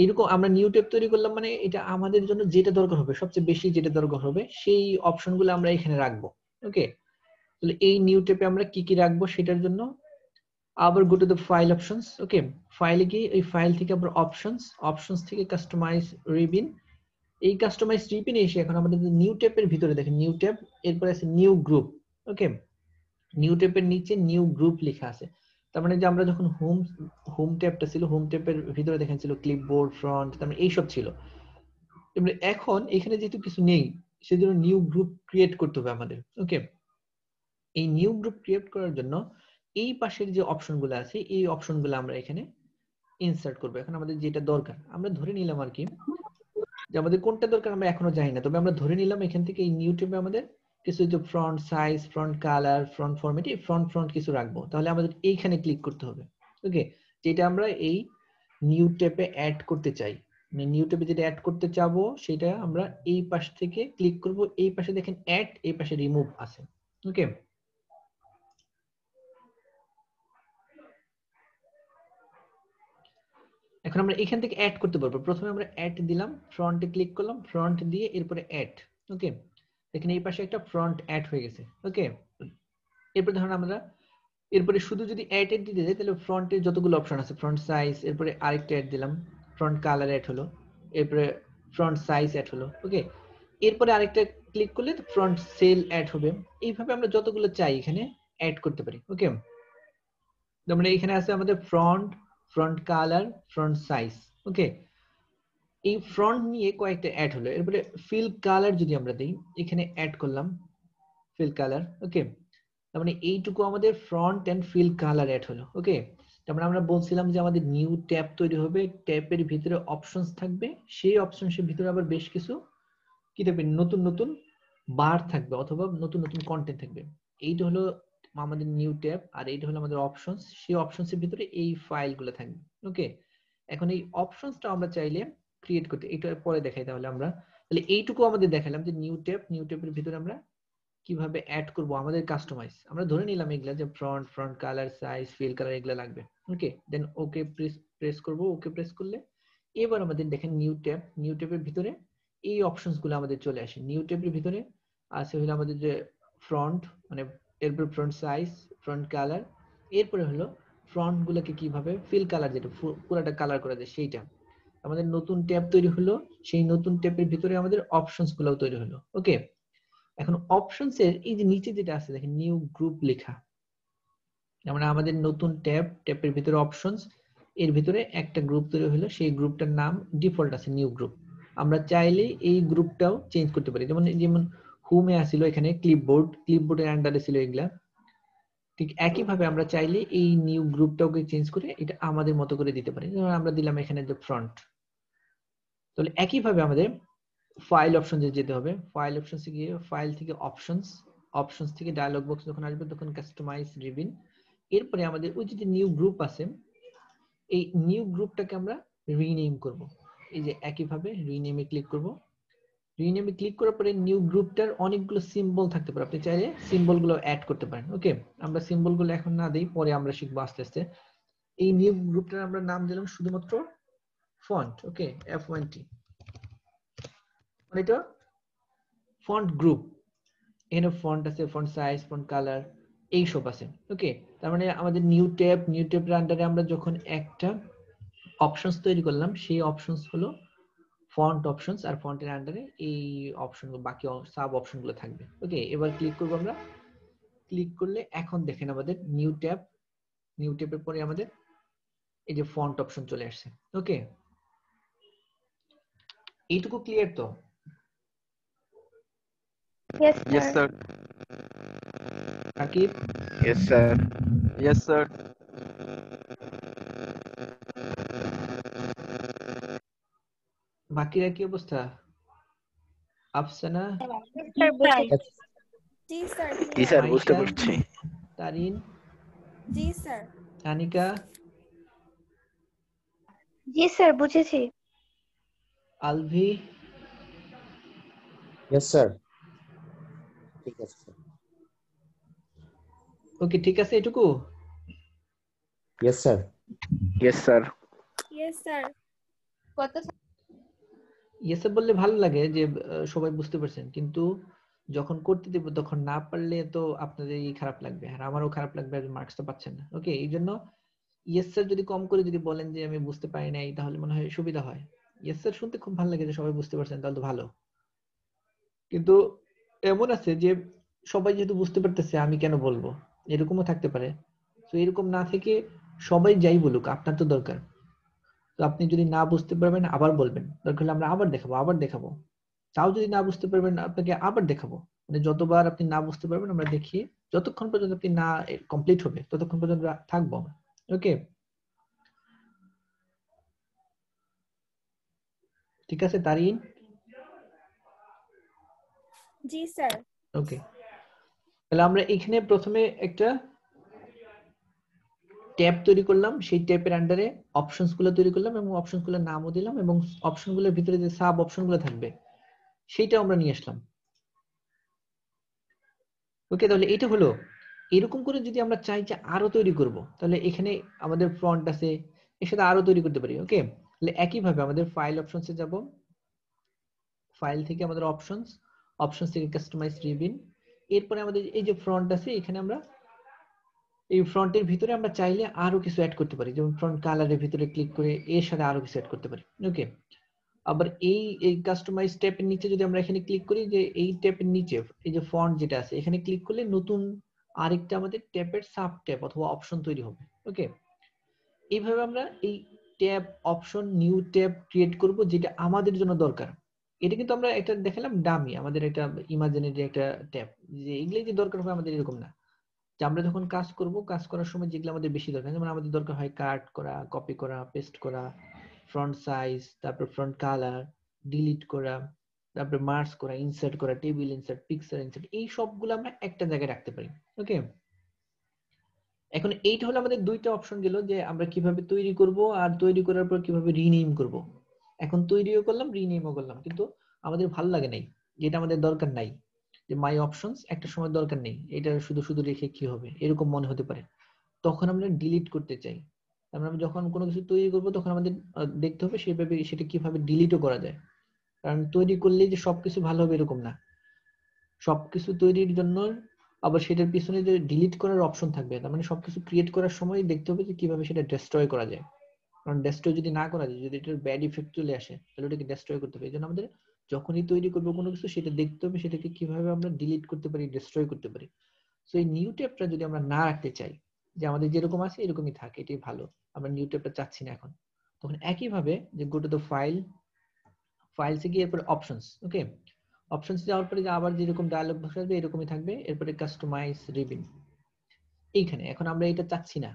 এইরকম আমরা নিউ ট্যাব তৈরি করলাম, মানে এটা আমাদের জন্য যেটা দরকার হবে, সবচেয়ে বেশি যেটা দরকার হবে সেই অপশনগুলো আমরা এখানে রাখবো। ওকে, তাহলে এই নিউ ট্যাবে আমরা কি কি রাখবো সেটার জন্য আবার go to the file options. Okay, ফাইলে গিয়ে এই ফাইল থেকে আমরা অপশনস থেকে কাস্টমাইজ রিবিন, এই কাস্টমাইজ রিবিনে এসে এখন আমাদের নিউ ট্যাবের ভিতরে দেখেন নিউ ট্যাব, এরপর আছে নিউ গ্রুপ। ওকে, নিউ ট্যাবের নিচে নিউ গ্রুপ লেখা আছে। তার মানে যে আমরা যখন হোম ট্যাবটা ছিল, হোম ট্যাবের ভিতরে দেখেন ছিল ক্লিপবোর্ড, ফ্রন্ট, তার মানে এইসব ছিল। এখন এখানে যেহেতু কিছু নেই, সেজন্য নিউ গ্রুপ ক্রিয়েট করতে হবে আমাদের। ওকে, এই নিউ গ্রুপ ক্রিয়েট করার জন্য এই পাশের যে অপশনগুলো আছে, এই অপশনগুলো আমরা এখানে ইনসার্ট করব। এখন আমাদের যেটা দরকার আমরা ধরে নিলাম আর কি, যে আমাদের কোনটা দরকার আমরা এখনো জানি না, তবে আমরা ধরে নিলাম এখান থেকে এই নিউ ট্যাবে আমাদের কিছু যে front size, front colour, front format, এই ফ্রন্ট কিছু রাখবো। তাহলে আমাদের এইখানে ক্লিক করতে হবে। ওকে, যেটা আমরা এই নিউ ট্যাবে অ্যাড করতে চাই, মানে নিউ ট্যাবে যেটা অ্যাড করতে চাবো সেটা আমরা এই পাশ থেকে ক্লিক করব। এই পাশে দেখেন অ্যাড, এই পাশে রিমুভ আছে। ওকে, এখন আমরা এখান থেকে অ্যাড করতে পারবো। প্রথমে আমরা অ্যাড দিলাম, ফ্রন্টে ক্লিক করলাম, ফ্রন্ট দিয়ে এরপরে অ্যাড। ওকে, এখানে এই পাশে একটা ফ্রন্ট অ্যাড হয়ে গেছে। ওকে, এরপর ধরুন আমরা এরপরে শুধু যদি অ্যাড দিতে যাই, তাহলে ফ্রন্টে যতগুলো অপশন আছে, ফ্রন্ট সাইজ, এরপরে আরেকটা অ্যাড দিলাম, ফ্রন্ট কালার অ্যাড হলো, এরপরে ফ্রন্ট সাইজ অ্যাড হলো। ওকে, এরপরে আরেকটা ক্লিক করলে ফ্রন্ট সেল অ্যাড হবে। এইভাবে আমরা যতগুলো চাই এখানে অ্যাড করতে পারি। ওকে, মানে এখানে আছে আমাদের ফ্রন্ট কালার, ফ্রন্ট সাইজ। ওকে, এই ফ্রন্ট নিয়ে কয়েকটা অ্যাড হলো। এরপরে ফিল কালার যদি আমরা দেই, এখানে অ্যাড করলাম ফিল কালার। ওকে, তার মানে এইটুকু আমাদের front end fill colour add হলো। ওকে, তার মানে আমরা বলছিলাম যে আমাদের নিউ ট্যাব তৈরি হবে, ট্যাবের ভিতরে অপশনস থাকবে, সেই অপশনসের ভিতরে আবার বেশ কিছু কি থাকবে, নতুন নতুন বার থাকবে অথবা নতুন নতুন কন্টেন্ট থাকবে। এইটা হলো আমাদের নিউ ট্যাব, আর এইটা হলো আমাদের অপশনস। সেই অপশনসের ভিতরে এই ফাইলগুলো থাকবে। ওকে, এখন এই অপশনসটা আমরা চাইলে ক্রিয়েট করতে, এটা পরে দেখাই। তাহলে আমরা তাহলে এইটুকু আমাদের দেখালাম যে নিউ ট্যাবের ভিতরে আমরা কিভাবে অ্যাড করব আমাদের কাস্টমাইজ। আমরা ধরে নিলাম এগুলা যে front colour, size, fill colour এগুলা লাগবে। ওকে, দেন ওকে প্রেস করব। ওকে প্রেস করলে এবার আমাদের দেখেন নিউ ট্যাবের ভিতরে এই অপশনস গুলো আমাদের চলে আসে। নিউ ট্যাবের ভিতরে আছে হলো আমাদের যে ফ্রন্ট, মানে এরপর ফ্রন্ট সাইজ, ফ্রন্ট কালার, এরপরে হলো ফ্রন্ট গুলোকে কিভাবে ফিল কালার, যেটা পুরোটা কালার করা যায় সেইটা। আমাদের নতুন ট্যাব তৈরি হলো, সেই নতুন ট্যাবের ভিতরে আমাদের অপশনস গুলো তৈরি হলো। ওকে, এখন অপশনস এর এই যে নিচে যেটা আছে দেখেন নিউ গ্রুপ লেখা, মানে আমাদের নতুন ট্যাবের ভিতরে অপশনস, এর ভিতরে একটা গ্রুপ তৈরি হলো, সেই গ্রুপটার নাম ডিফল্ট আছে নিউ গ্রুপ। আমরা চাইলে এই গ্রুপটাও চেঞ্জ করতে পারি। যেমন হোমে আসিল এখানে ক্লিপবোর্ডের আন্ডারে ছিল এগুলা, ঠিক একইভাবে আমরা চাইলে এই নিউ গ্রুপটাকে চেঞ্জ করে এটা আমাদের মতো করে দিতে পারি। যেমন আমরা দিলাম এখানে যে ফ্রন্ট। তাহলে একইভাবে আমাদের ফাইল অপশনসে যেতে হবে। ফাইল অপশনসে গিয়ে ফাইল থেকে অপশনস থেকে ডায়লগ বক্স যখন আসবে তখন কাস্টমাইজ রিবিন, এরপরে আমাদের ওই যে নিউ গ্রুপ আছে, এই নিউ গ্রুপটাকে আমরা রিনেম করব। এই যে একইভাবে রিনেমে ক্লিক করব। রিনেমে ক্লিক করার পরে নিউ গ্রুপটার অনেকগুলো সিম্বল থাকতে পারে, আপনি চাইলে সিম্বল গুলো অ্যাড করতে পারেন। ওকে, আমরা সিম্বল গুলো এখন না দেই, পরে আমরা শিখবো আস্তে আস্তে। এই নিউ গ্রুপটার আমরা নাম দিলাম শুধুমাত্র ফন্ট। ওকে, F1T, এটা ফন্ট গ্রুপ। এখানে ফন্ট আছে, ফন্ট সাইজ, ফন্ট কালার, এইসব আছে। ওকে, তার মানে আমাদের নিউ ট্যাবের আন্ডারে আমরা যখন একটা অপশনস তৈরি করলাম, সেই অপশনস হলো ফন্ট অপশনস, আর ফন্টের আন্ডারে এই অপশনগুলো, বাকি সাব অপশনগুলো থাকবে। ওকে, এবার ক্লিক করব আমরা। ক্লিক করলে এখন দেখেন আমাদের নিউ ট্যাবের পরে আমাদের এই যে ফন্ট অপশন চলে আসছে। ওকে, এইটুকু ক্লিয়ার তো? Yes, Yes, sir. sir. Shakib, Yes, sir. Yes, sir. বাকিরা কি অবস্থা? আফসানা, Sir, বুঝেছি। জি স্যার জি স্যার, বুঝতে মাইশা, পারছি। তারিন, জি স্যার আনিকা, জি স্যার, বুঝেছি। Alvi, Yes, sir. ঠিক আছে স্যার। ওকে ঠিক আছে এটুকু? Yes, sir. Yes, sir. Yes sir ইয়েসে বললে ভালো লাগে যে সবাই বুঝতে পারছেন, কিন্তু যখন করতে দেব তখন না পারলে তো আপনাদেরই খারাপ লাগবে, আর আমারও খারাপ লাগবে, আর মার্কস তো পাচ্ছেন না। ওকে, এই জন্য ইয়েস স্যার যদি কম করে যদি বলেন যে আমি বুঝতে পারি নাই, তাহলে মনে হয় সুবিধা হয়। ইয়েস স্যার শুনতে খুব ভালো লাগে যে সবাই বুঝতে পারছেন, তাহলে তো ভালো। কিন্তু এমন আছে যে সবাই যেহেতু বুঝতে পারতেছে, আমি কেন বলবো, এরকমও থাকতে পারে। তো এরকম না থেকে সবাই যাই বলুক, আপনার তো দরকার। তো আপনি যদি না বুঝতে পারবেন আবার বলবেন, দরকার হলে আমরা আবার দেখাবো। তাও যদি না বুঝতে পারবেন, আপনাকে আবার দেখাবো। মানে যতবার আপনি না বুঝতে পারবেন আমরা দেখিয়ে, যতক্ষণ পর্যন্ত আপনি না কমপ্লিট হবে ততক্ষণ পর্যন্ত থাকবো আমরা। ওকে, ঠিক আছে তারিন? জি স্যার ওকে, তাহলে আমরা এখানে প্রথমে একটা ট্যাব তৈরি করলাম, সেই ট্যাবের আন্ডারে অপশনস গুলো তৈরি করলাম এবং অপশনস গুলোর নামও দিলাম, এবং অপশন গুলোর ভিতরে যে সাব অপশন গুলো থাকবে সেইটা আমরা নিয়ে আসলাম। ওকে, তাহলে এটা হলো। এরকম করে যদি আমরা চাই যে আরো তৈরি করব, তাহলে এখানে আমাদের ফ্রন্ট আছে, এর সাথে আরো তৈরি করতে পারি। ওকে, তাহলে একই ভাবে আমাদের ফাইল অপশনসে যাব, ফাইল থেকে আমাদের অপশনস থেকে কাস্টমাইজ রিবিন, এরপরে আমাদের এই যে ফ্রন্ট আছে, এখানে আমরা এই ফ্রন্টের ভিতরে আমরা চাইলে আরো কিছু অ্যাড করতে পারি, যেমন ফ্রন্ট কালারের ভিতরে ক্লিক করে এর সাথে আরো কিছু অ্যাড করতে পারি। ওকে, আবার এই কাস্টমাইজ ট্যাবের নিচে যদি আমরা এখানে ক্লিক করি, যে এই ট্যাবের নিচে এই যে ফন্ট যেটা আছে, এখানে ক্লিক করলে নতুন আরেকটা আমাদের ট্যাবের সাব ট্যাব অথবা অপশন তৈরি হবে। ওকে, এইভাবে আমরা এই tab option new tab create করব, যেটা আমাদের জন্য দরকার। এটা কিন্তু আমরা একটা দেখালাম ডামি, আমাদের একটা ইমাজিনারি একটা ট্যাব, যে এগুলো যে দরকার হবে আমাদের এরকম না। যে আমরা যখন কাজ করব, কাজ করার সময় যেগুলো আমাদের বেশি দরকার, যেমন আমাদের দরকার হয় কাট করা, কপি করা, পেস্ট করা, ফ্রন্ট সাইজ, তারপর ফ্রন্ট কালার, ডিলিট করা, তারপর মার্জ করা, ইনসার্ট করা, টেবিল ইনসার্ট, পিকচার ইনসার্ট, এই সবগুলো আমরা একটা জায়গায় রাখতে পারি। ওকে, এখন এইটা হলো আমাদের দুইটা অপশন গেল, যে আমরা কিভাবে তৈরি করব আর তৈরি করার পর কিভাবে রিনেম করব। এখন তৈরিও করলাম, রিনেমও করলাম, কিন্তু আমাদের ভালো লাগে নাই, যেটা আমাদের দরকার নাই, যে মাই অপশনস একটা সময় দরকার নেই, এটা শুধু শুধু রেখে কি হবে, এরকম মনে হতে পারে। তখন আমরা ডিলিট করতে চাই। আমরা যখন কোনো কিছু তৈরি করব, তখন আমাদের দেখতে হবে সেভাবে সেটা কিভাবে ডিলিটও করা যায়। কারণ তৈরি করলেই যে সবকিছু ভালো হবে এরকম না, সবকিছু তৈরির জন্য আবার সেটার পিছনে যে ডিলিট করার অপশন থাকবে, তার মানে সবকিছু ক্রিয়েট করার সময় দেখতে হবে যে কিভাবে সেটা ডেস্ট্রয় করা যায়। কারণ ডেস্ট্রয় যদি না করা যায়, যদি এটার ব্যাড ইফেক্ট চলে আসে, তাহলে ওটাকে ডেস্ট্রয় করতে হবে। এই জন্য আমাদের যখনই তৈরি করবো কোনো কিছু, সেটা দেখতে হবে সেটাকে কিভাবে আমরা ডিলিট করতে পারি, ডেস্ট্রয় করতে পারি। সো এই নিউ ট্যাবটা যদি আমরা না রাখতে চাই, যে আমাদের যেরকম আছে এরকমই থাকে, এটাই ভালো, আমরা নিউ ট্যাবটা চাচ্ছি না এখন, তখন একই ভাবে যে গো টু দ্য ফাইলসে গিয়ে এরপর অপশনস। ওকে, অপশনস যাওয়ার পরে যে আবার যেরকম ডায়লগ বক্স আসবে এরকমই থাকবে, এরপরে কাস্টমাইজ রিবিন। এইখানে এখন আমরা এটা চাচ্ছি না,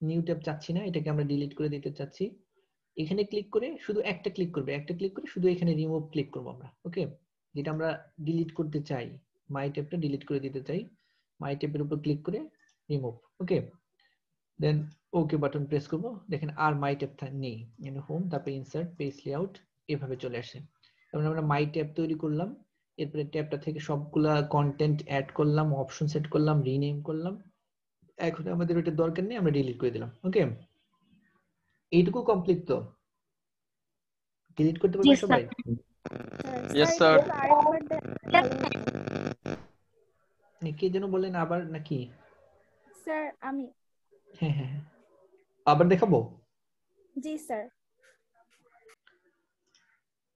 নিউ ট্যাব চাচ্ছি না, এটাকে আমরা ডিলিট করে দিতে চাচ্ছি। এখানে ক্লিক করে শুধু একটা ক্লিক করবে, একটা ক্লিক করে শুধু এখানে রিমুভ ক্লিক করব আমরা। ওকে, যেটা আমরা ডিলিট করতে চাই, মাই ট্যাবটা ডিলিট করে দিতে চাই, মাই ট্যাবের উপর ক্লিক করে রিমুভ। ওকে, দেন ওকে বাটন প্রেস করব, দেখেন আর মাই ট্যাব নেই, হোম, তারপর ইনসার্ট, পেজ লেআউট, এভাবে চলে আসে। তারপরে আমরা মাই ট্যাব তৈরি করলাম, এরপরে ট্যাবটা থেকে সবগুলা কন্টেন্ট অ্যাড করলাম, অপশন সেট করলাম, রিনেম করলাম। এখন আমাদের ওটা দরকার নেই, আমরা ডিলিট করে দিলাম। ওকে, এইটুকু কমপ্লিট তো? ডিলিট করতে পারবেন সবাই? Yes, sir. আরেকবার কে যেন বললেন আবার নাকি? স্যার আমি হ্যাঁ হ্যাঁ হ্যাঁ। আবার দেখাবো? জি স্যার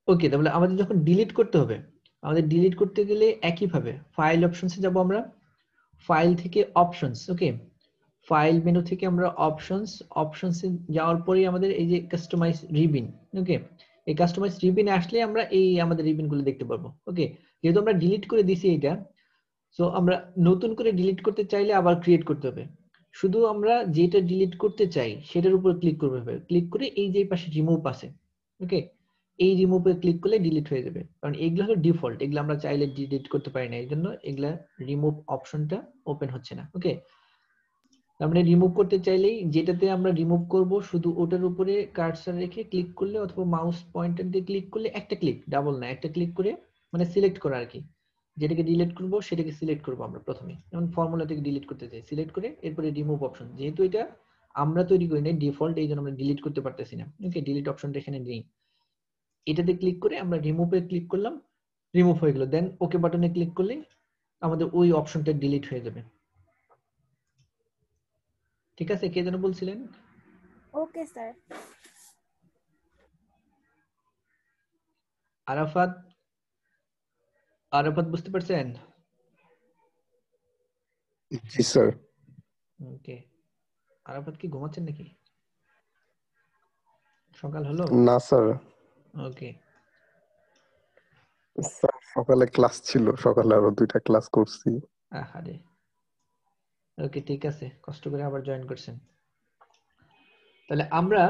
ওকে, তাহলে আমাদের যখন ডিলিট করতে হবে, আমাদের ডিলিট করতে গেলে একইভাবে ফাইল অপশনসে যাব আমরা, ফাইল থেকে অপশনস, ওকে, ফাইল মেনু থেকে আমরা অপশনসে যাওয়ার পরেই আমাদের এই যে কাস্টমাইজ রিবিন, ওকে, এই কাস্টমাইজ রিবিনে আসলে আমরা এই আমাদের রিবিন গুলো দেখতে পারবো। ওকে, যেহেতু আমরা ডিলিট করে দিছি এটা, সো আমরা নতুন করে ডিলিট করতে চাইলে আবার ক্রিয়েট করতে হবে। শুধু আমরা যেটা ডিলিট করতে চাই সেটার উপর ক্লিক করব, ক্লিক করে এই যে পাশে রিমুভ আছে, ওকে, এই রিমুভে ক্লিক করলে ডিলিট হয়ে যাবে, কারণ এগুলো হলো ডিফল্ট, এগুলো আমরা চাইলে ডিলিট করতে পারি না, এই জন্য এগুলা রিমুভ অপশনটা ওপেন হচ্ছে না। ওকে, আমরা রিমুভ করতে চাইলেই যেটাতে আমরা রিমুভ করব শুধু ওটার উপরে কার্সার রেখে ক্লিক করলে অথবা মাউস পয়েন্টার দিয়ে ক্লিক করলে, একটা ক্লিক, ডাবল না, একটা ক্লিক করে মানে সিলেক্ট করা আর কি, যেটাকে ডিলিট করব সেটাকে সিলেক্ট করব আমরা প্রথমে, যেমন ফর্মুলা থেকে ডিলিট করতে চাই, সিলেক্ট করে এরপরে রিমুভ অপশন, যেহেতু এটা আমরা তৈরি করি না ডিফল্ট, এই জন্য আমরা ডিলিট করতে পারতেছি না। ওকে, ডিলিট অপশনটা এখানে নেই, এটাতে ক্লিক করে আমরা রিমুভে ক্লিক করলাম, রিমুভ হয়ে গেল, দেন ওকে বাটনে ক্লিক করলে আমাদের ওই অপশনটা ডিলিট হয়ে যাবে। ঠিক আছে, কে যেন বলছিলেন? ওকে স্যার আরাফাত, আরাফাত বুঝতে পারছেন? জি স্যার। ওকে, আরাফাত কি ঘুমাচ্ছেন নাকি? সকাল হলো? না স্যার, ওকে, স্যার সকালে ক্লাস ছিল, সকালে আরো 2টা ক্লাস করছি। আহারে, ওকে ঠিক আছে, কষ্ট করে আবার জয়েন করছেন। তাহলে আমরা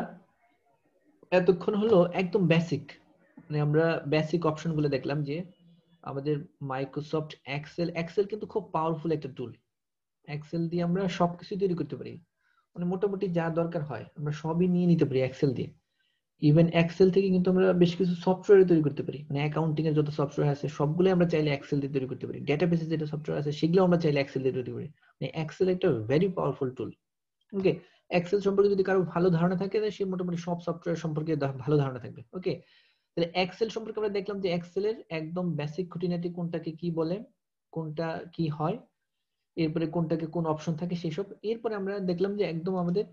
এতক্ষণ হলো একদম বেসিক, মানে আমরা বেসিক অপশনগুলো দেখলাম যে আমাদের মাইক্রোসফট এক্সেল কিন্তু খুব পাওয়ারফুল একটা টুল। এক্সেল দিয়ে আমরা সবকিছু তৈরি করতে পারি, মানে মোটামুটি যা দরকার হয় আমরা সবই নিয়ে নিতে পারি এক্সেল দিয়ে। ইভেন এক্সেল থেকে কিন্তু আমরা বেশ কিছু সফটওয়্যার তৈরি করতে পারি, মানে অ্যাকাউন্টিং এর যত সফটওয়্যার আছে সবগুলো আমরা চাইলে এক্সেল দিয়ে তৈরি করতে পারি, ডেটাবেসে যেটা সফটওয়্যার আছে সেগুলো আমরা চাইলে এক্সেল দিয়ে তৈরি করি। মানে এক্সেল একটা ভেরি পাওয়ারফুল টুল। ওকে, এক্সেল সম্পর্কে যদি কারো ভালো ধারণা থাকে তাহলে সে মোটামুটি সব সফটওয়্যার সম্পর্কে ভালো ধারণা থাকবে। ওকে, তাহলে এক্সেল সম্পর্কে আমরা দেখলাম যে এক্সেলের একদম বেসিক খুঁটিনাটি, কোনটাকে কি বলে, কোনটা কি হয়, এরপরে কোনটাকে কোন অপশন থাকে সেসব। এরপরে আমরা দেখলাম যে একদম আমাদের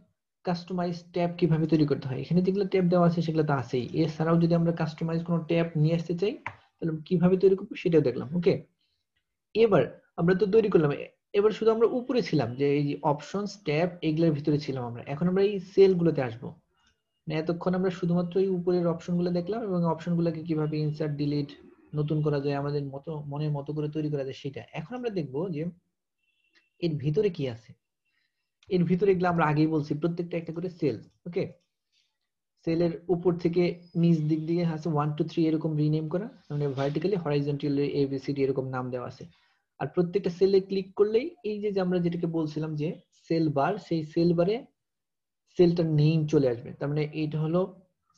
কাস্টমাইজ ট্যাব কিভাবে তৈরি করতে হয়, এখানে যেগুলো ট্যাব দেওয়া আছে সেগুলো তো আছেই, এছাড়াও যদি আমরা কাস্টমাইজ কোনো ট্যাব নিয়ে আসতে চাই তাহলে কিভাবে তৈরি করবো সেটাও দেখলাম। ওকে, এবার আমরা তো তৈরি করলাম, এবার শুধু আমরা উপরে ছিলাম যে এই অপশনস ট্যাব এগুলোর ভিতরে ছিলাম আমরা, এখন আমরা এই সেল গুলোতে আসবো। এতক্ষণ আমরা শুধুমাত্র এই উপরের অপশনগুলো দেখলাম এবং অপশনগুলোকে কিভাবে ইনসার্ট ডিলিট নতুন করা যায়, আমাদের মতো মনের মতো করে তৈরি করা যায় সেটা। এখন আমরা দেখবো যে এর ভিতরে কি আছে। এর ভিতরে এগুলো আমরা আগেই বলছি প্রত্যেকটা একটা করে সেল। ওকে, সেলের উপর থেকে নিচ দিক দিয়ে আছে 1 2 3 এরকম রিনেম করা, মানে ভার্টিক্যালি হরাইজন্টালি এবিসিডি এরকম নাম দেওয়া আছে। আর প্রত্যেকটা সেলে ক্লিক করলেই এই যে আমরা যেটাকে বলছিলাম যে সেল বার, সেই সেল বারে সেলটার নেম চলে আসবে। তার মানে এইটা হলো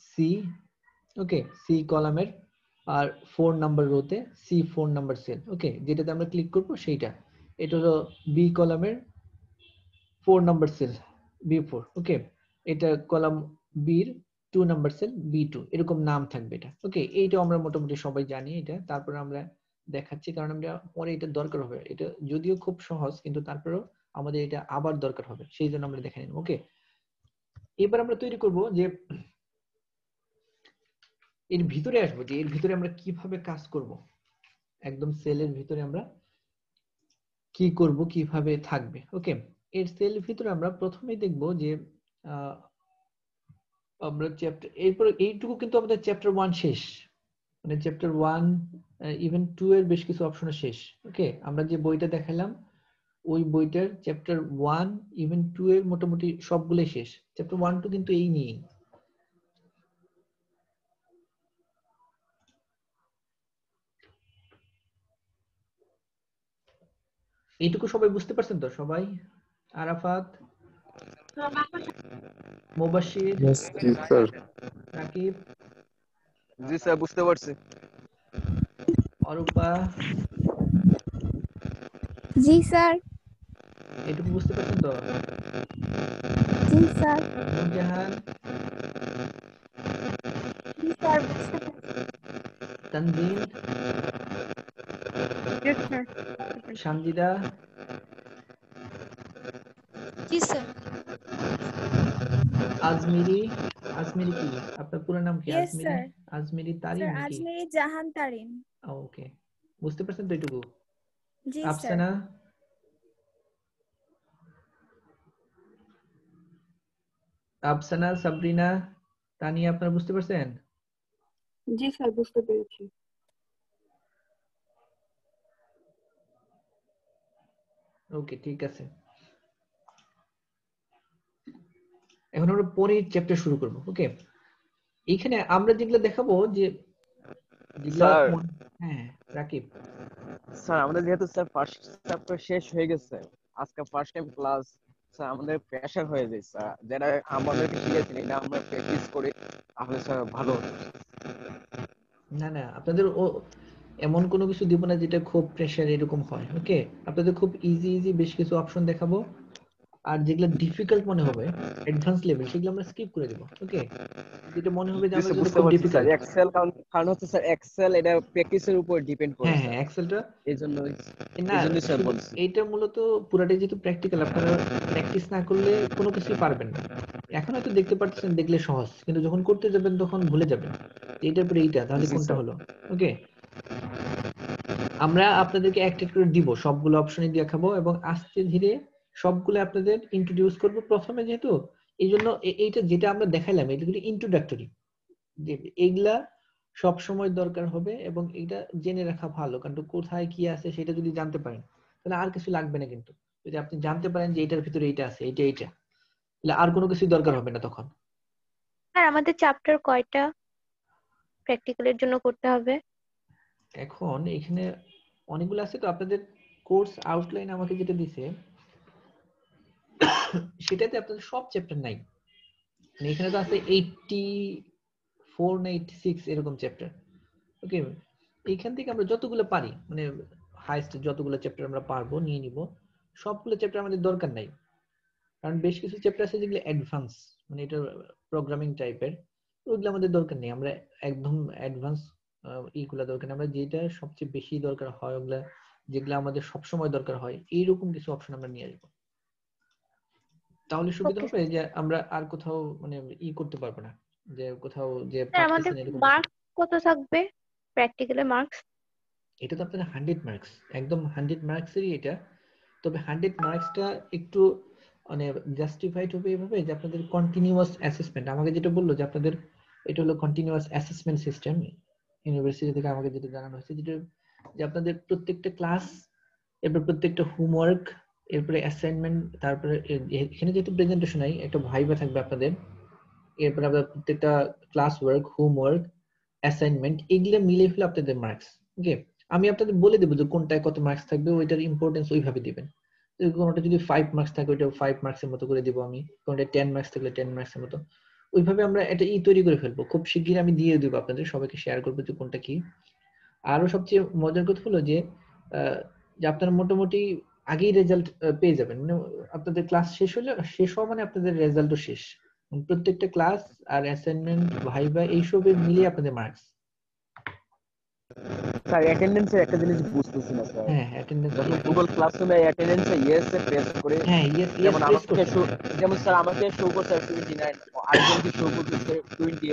সি, ওকে, সি কলামের আর 4 নাম্বার রোতে সি 4 নাম্বার সেল। ওকে, যেটাতে আমরা ক্লিক করব সেইটা, এটা হলো বি কলামের 4 নাম্বার সেল B4। ওকে, এটা কলাম বির 2 নাম্বার সেল B2, এরকম নাম থাকবে এটা। ওকে, এইটা আমরা মোটামুটি সবাই জানি এটা, তারপরে আমরা দেখাচ্ছি কারণ আমরা পরে এটা দরকার হবে, এটা যদিও খুব সহজ কিন্তু তারপরেও আমাদের এটা আবার দরকার হবে, সেই জন্য আমরা দেখে নিব। ওকে, এবার আমরা তৈরি করব যে এর ভিতরে আসবো, যে এর ভিতরে আমরা কিভাবে কাজ করব, একদম সেলের ভিতরে আমরা কি করব, কিভাবে থাকবে। ওকে, এর সেলের ভিতরে আমরা প্রথমেই দেখব যে আমরা চ্যাপ্টার, এরপর এইটুকু কিন্তু আমাদের চ্যাপ্টার 1 শেষ, মানে চ্যাপ্টার 1 ইভেন 2 এর বেশ কিছু অপশন শেষ। ওকে, আমরা যে বইটা দেখালাম ওই বইটার চ্যাপ্টার 1 ইভেন 2 এর মোটামুটি সবগুলোই শেষ, চ্যাপ্টার 1 2 কিন্তু এই নিয়েই। এইটুকু সবাই বুঝতে পারছেন তো সবাই? আরাফাত, মুবাশশির, জি স্যার। রাকিব, জি স্যার বুঝতে পারছি। অরূপা, জি স্যার এইটুকু বুঝতে পারছেন তো? জি স্যার নূরজাহান, জি স্যার বুঝতে পারছি। Tanzil, Yes, sir. সানজিদা, জি স্যার। আজমিরি, আজমিরি কি আপনার পুরো নাম কি? Yes Ajmeri, sir. Ajmeri Tarin sir নাকি? আজমেরি জাহান তারিন। ওকে, বুঝতে পারছেন তো এটুকু? জি স্যার। আফসানা, আফসানা, সাবরিনা, তানিয়া, আপনারা বুঝতে পারছেন? জি স্যার, বুঝতে পেরেছি। ওকে, ঠিক আছে। এখন আমরা পরের চ্যাপ্টার শুরু করব। ওকে, এইখানে আমরা যেগুলো দেখাবো যে যেগুলা স্যার হ্যাঁ রাকিব, স্যার আমাদের যেহেতু স্যার ফার্স্ট চ্যাপ্টার শেষ হয়ে গেছে, আজকে ফার্স্ট টাইম ক্লাস, স্যার আমাদের প্রেশার হয়ে যায় স্যার, যেটা আমাদেরকে শিখেছেন এটা আমরা প্র্যাকটিস করি তাহলে স্যার ভালো হতো। না না আপনাদের এমন কোনো কিছু দিব না যেটা খুব প্রেশার এরকম হয়। ওকে, আপনাদের খুব ইজি ইজি বেশ কিছু অপশন দেখাবো, আর যেগুলো ডিফিকাল্ট মনে হবে অ্যাডভান্স লেভেল সেগুলো আমরা স্কিপ করে দেব। ওকে, যেটা মনে হবে যে জি আমার স্যার, জন্য বুঝতে খুব পারছি স্যার। ডিফিকাল্ট, এক্সেল কারণ হচ্ছে স্যার এক্সেল এটা প্র্যাকটিসের উপর ডিপেন্ড করে হ্যাঁ হ্যাঁ স্যার, এক্সেলটা এইজন্যই না, এইজন্যই স্যার শুধু বলছি। এইটা মূলত পুরাটাই যেহেতু প্র্যাকটিক্যাল, আপনারা প্র্যাকটিস না করলে কোনো কিছুই পারবেন না। এখন হয়তো দেখতে পাচ্ছেন, দেখলে সহজ, কিন্তু যখন করতে যাবেন তখন ভুলে যাবেন এইটার পরে এইটা, তাহলে জি কোনটা স্যার। হলো। ওকে, আমরা আপনাদেরকে একটা করে দিব, সবগুলো অপশনই দেখাবো এবং আস্তে ধীরে সবগুলো আপনাদের ইন্ট্রোডিউস করব প্রথমে, যেহেতু এই জন্য এইটা যেটা আমরা দেখাইলাম এটা কিন্তু ইন্ট্রোডাক্টরি, যে এইগুলা সব সময় দরকার হবে এবং এটা জেনে রাখা ভালো, কারণ কোথায় কি আছে সেটা যদি জানতে পারেন তাহলে আর কিছু লাগবে না। কিন্তু যদি আপনি জানতে পারেন যে এটার ভিতরে এইটা আছে, এইটা তাহলে আর কোনো কিছু দরকার হবে না তখন। স্যার আমাদের চ্যাপ্টার কয়টা প্র্যাকটিক্যালের জন্য করতে হবে? এখন এখানে অনেকগুলো আছে, তো আপনাদের কোর্স আউটলাইন আমাকে যেটা দিছে সেটাতে আপনাদের সব চ্যাপ্টার নাই, মানে এখানে তো আছে 84 না 86 এরকম চ্যাপ্টার। ওকে, এইখান থেকে আমরা যতগুলো পারি, মানে হাইস্ট যতগুলো চ্যাপ্টার আমরা পারবো নিয়ে নিব। সবগুলো চ্যাপ্টার আমাদের দরকার নাই, কারণ বেশ কিছু চ্যাপ্টার আছে যেগুলো অ্যাডভান্স, মানে এটা প্রোগ্রামিং টাইপের, ওইগুলো আমাদের দরকার নেই। আমরা একদম অ্যাডভান্স এইগুলা দরকার নেই, আমরা যেটা সবচেয়ে বেশি দরকার হয় ওগুলা, যেগুলো আমাদের সবসময় দরকার হয় এইরকম কিছু অপশন আমরা নিয়ে আসবো, তাহলে সুবিধা হবে যে আমরা আর কোথাও মানে করতে পারবো না, যে কোথাও যে স্যার আমাদের পারতেছেন এরকম। মার্কস কত থাকবে প্র্যাকটিক্যালের মার্কস? এটা তো আপনাদের 100 মার্কস, একদম 100 মার্কসেরই এটা। তবে 100 মার্কসটা একটু মানে জাস্টিফাইড হবে এভাবে যে আপনাদের কন্টিনিউয়াস অ্যাসেসমেন্ট, আমাকে যেটা বললো যে আপনাদের এটা হলো কন্টিনিউয়াস অ্যাসেসমেন্ট সিস্টেম, ইউনিভার্সিটি থেকে আমাকে যেটা জানানো হয়েছে, যেটা যে আপনাদের প্রত্যেকটা ক্লাস, এরপর প্রত্যেকটা হোমওয়ার্ক, এরপরে অ্যাসাইনমেন্ট, তারপরে এখানে যেহেতু প্রেজেন্টেশন নাই, একটা ভাইবা থাকবে আপনাদের, এরপরে আপনাদের প্রত্যেকটা ক্লাস ওয়ার্ক, হোমওয়ার্ক, অ্যাসাইনমেন্ট, এগুলো মিলে ফেলে আপনাদের মার্কস। ওকে, আমি আপনাদের বলে দেবো যে কোনটায় কত মার্কস থাকবে, ওইটার ইম্পর্টেন্স ওইভাবে দিবেন। কোনটা যদি 5 মার্কস থাকে ওইটা 5 মার্কসের মতো করে দিব আমি, কোনটা 10 মার্কস থাকলে 10 মার্কসের মতো, ওইভাবে আমরা এটা তৈরি করে ফেলবো। খুব শিগগিরই আমি দিয়ে দেবো আপনাদের, সবাইকে শেয়ার করবো যে কোনটা কি। আরো সবচেয়ে মজার কথা হলো যে যে আপনারা মোটামুটি আগেই রেজাল্ট পেয়ে যাবেন, মানে আপনাদের ক্লাস শেষ হওয়া মানে আপনাদের রেজাল্টও শেষ, প্রত্যেকটা ক্লাস আর অ্যাসাইনমেন্ট, ভাইবা এইসবের মিলে আপনাদের মার্কস। স্যার অ্যাটেন্ডেন্সের একটা জিনিস বুঝতেছি না স্যার, হ্যাঁ অ্যাটেন্ডেন্স যখন গুগল ক্লাসরুমে অ্যাটেন্ডেন্সে ইয়েস এ প্রেস করে, হ্যাঁ ইয়েস যেমন প্রেস আমাকে করতে হবে। যেমন স্যার আমাকে শো করছে 29, আরেকজনকে শো করতেছে 20,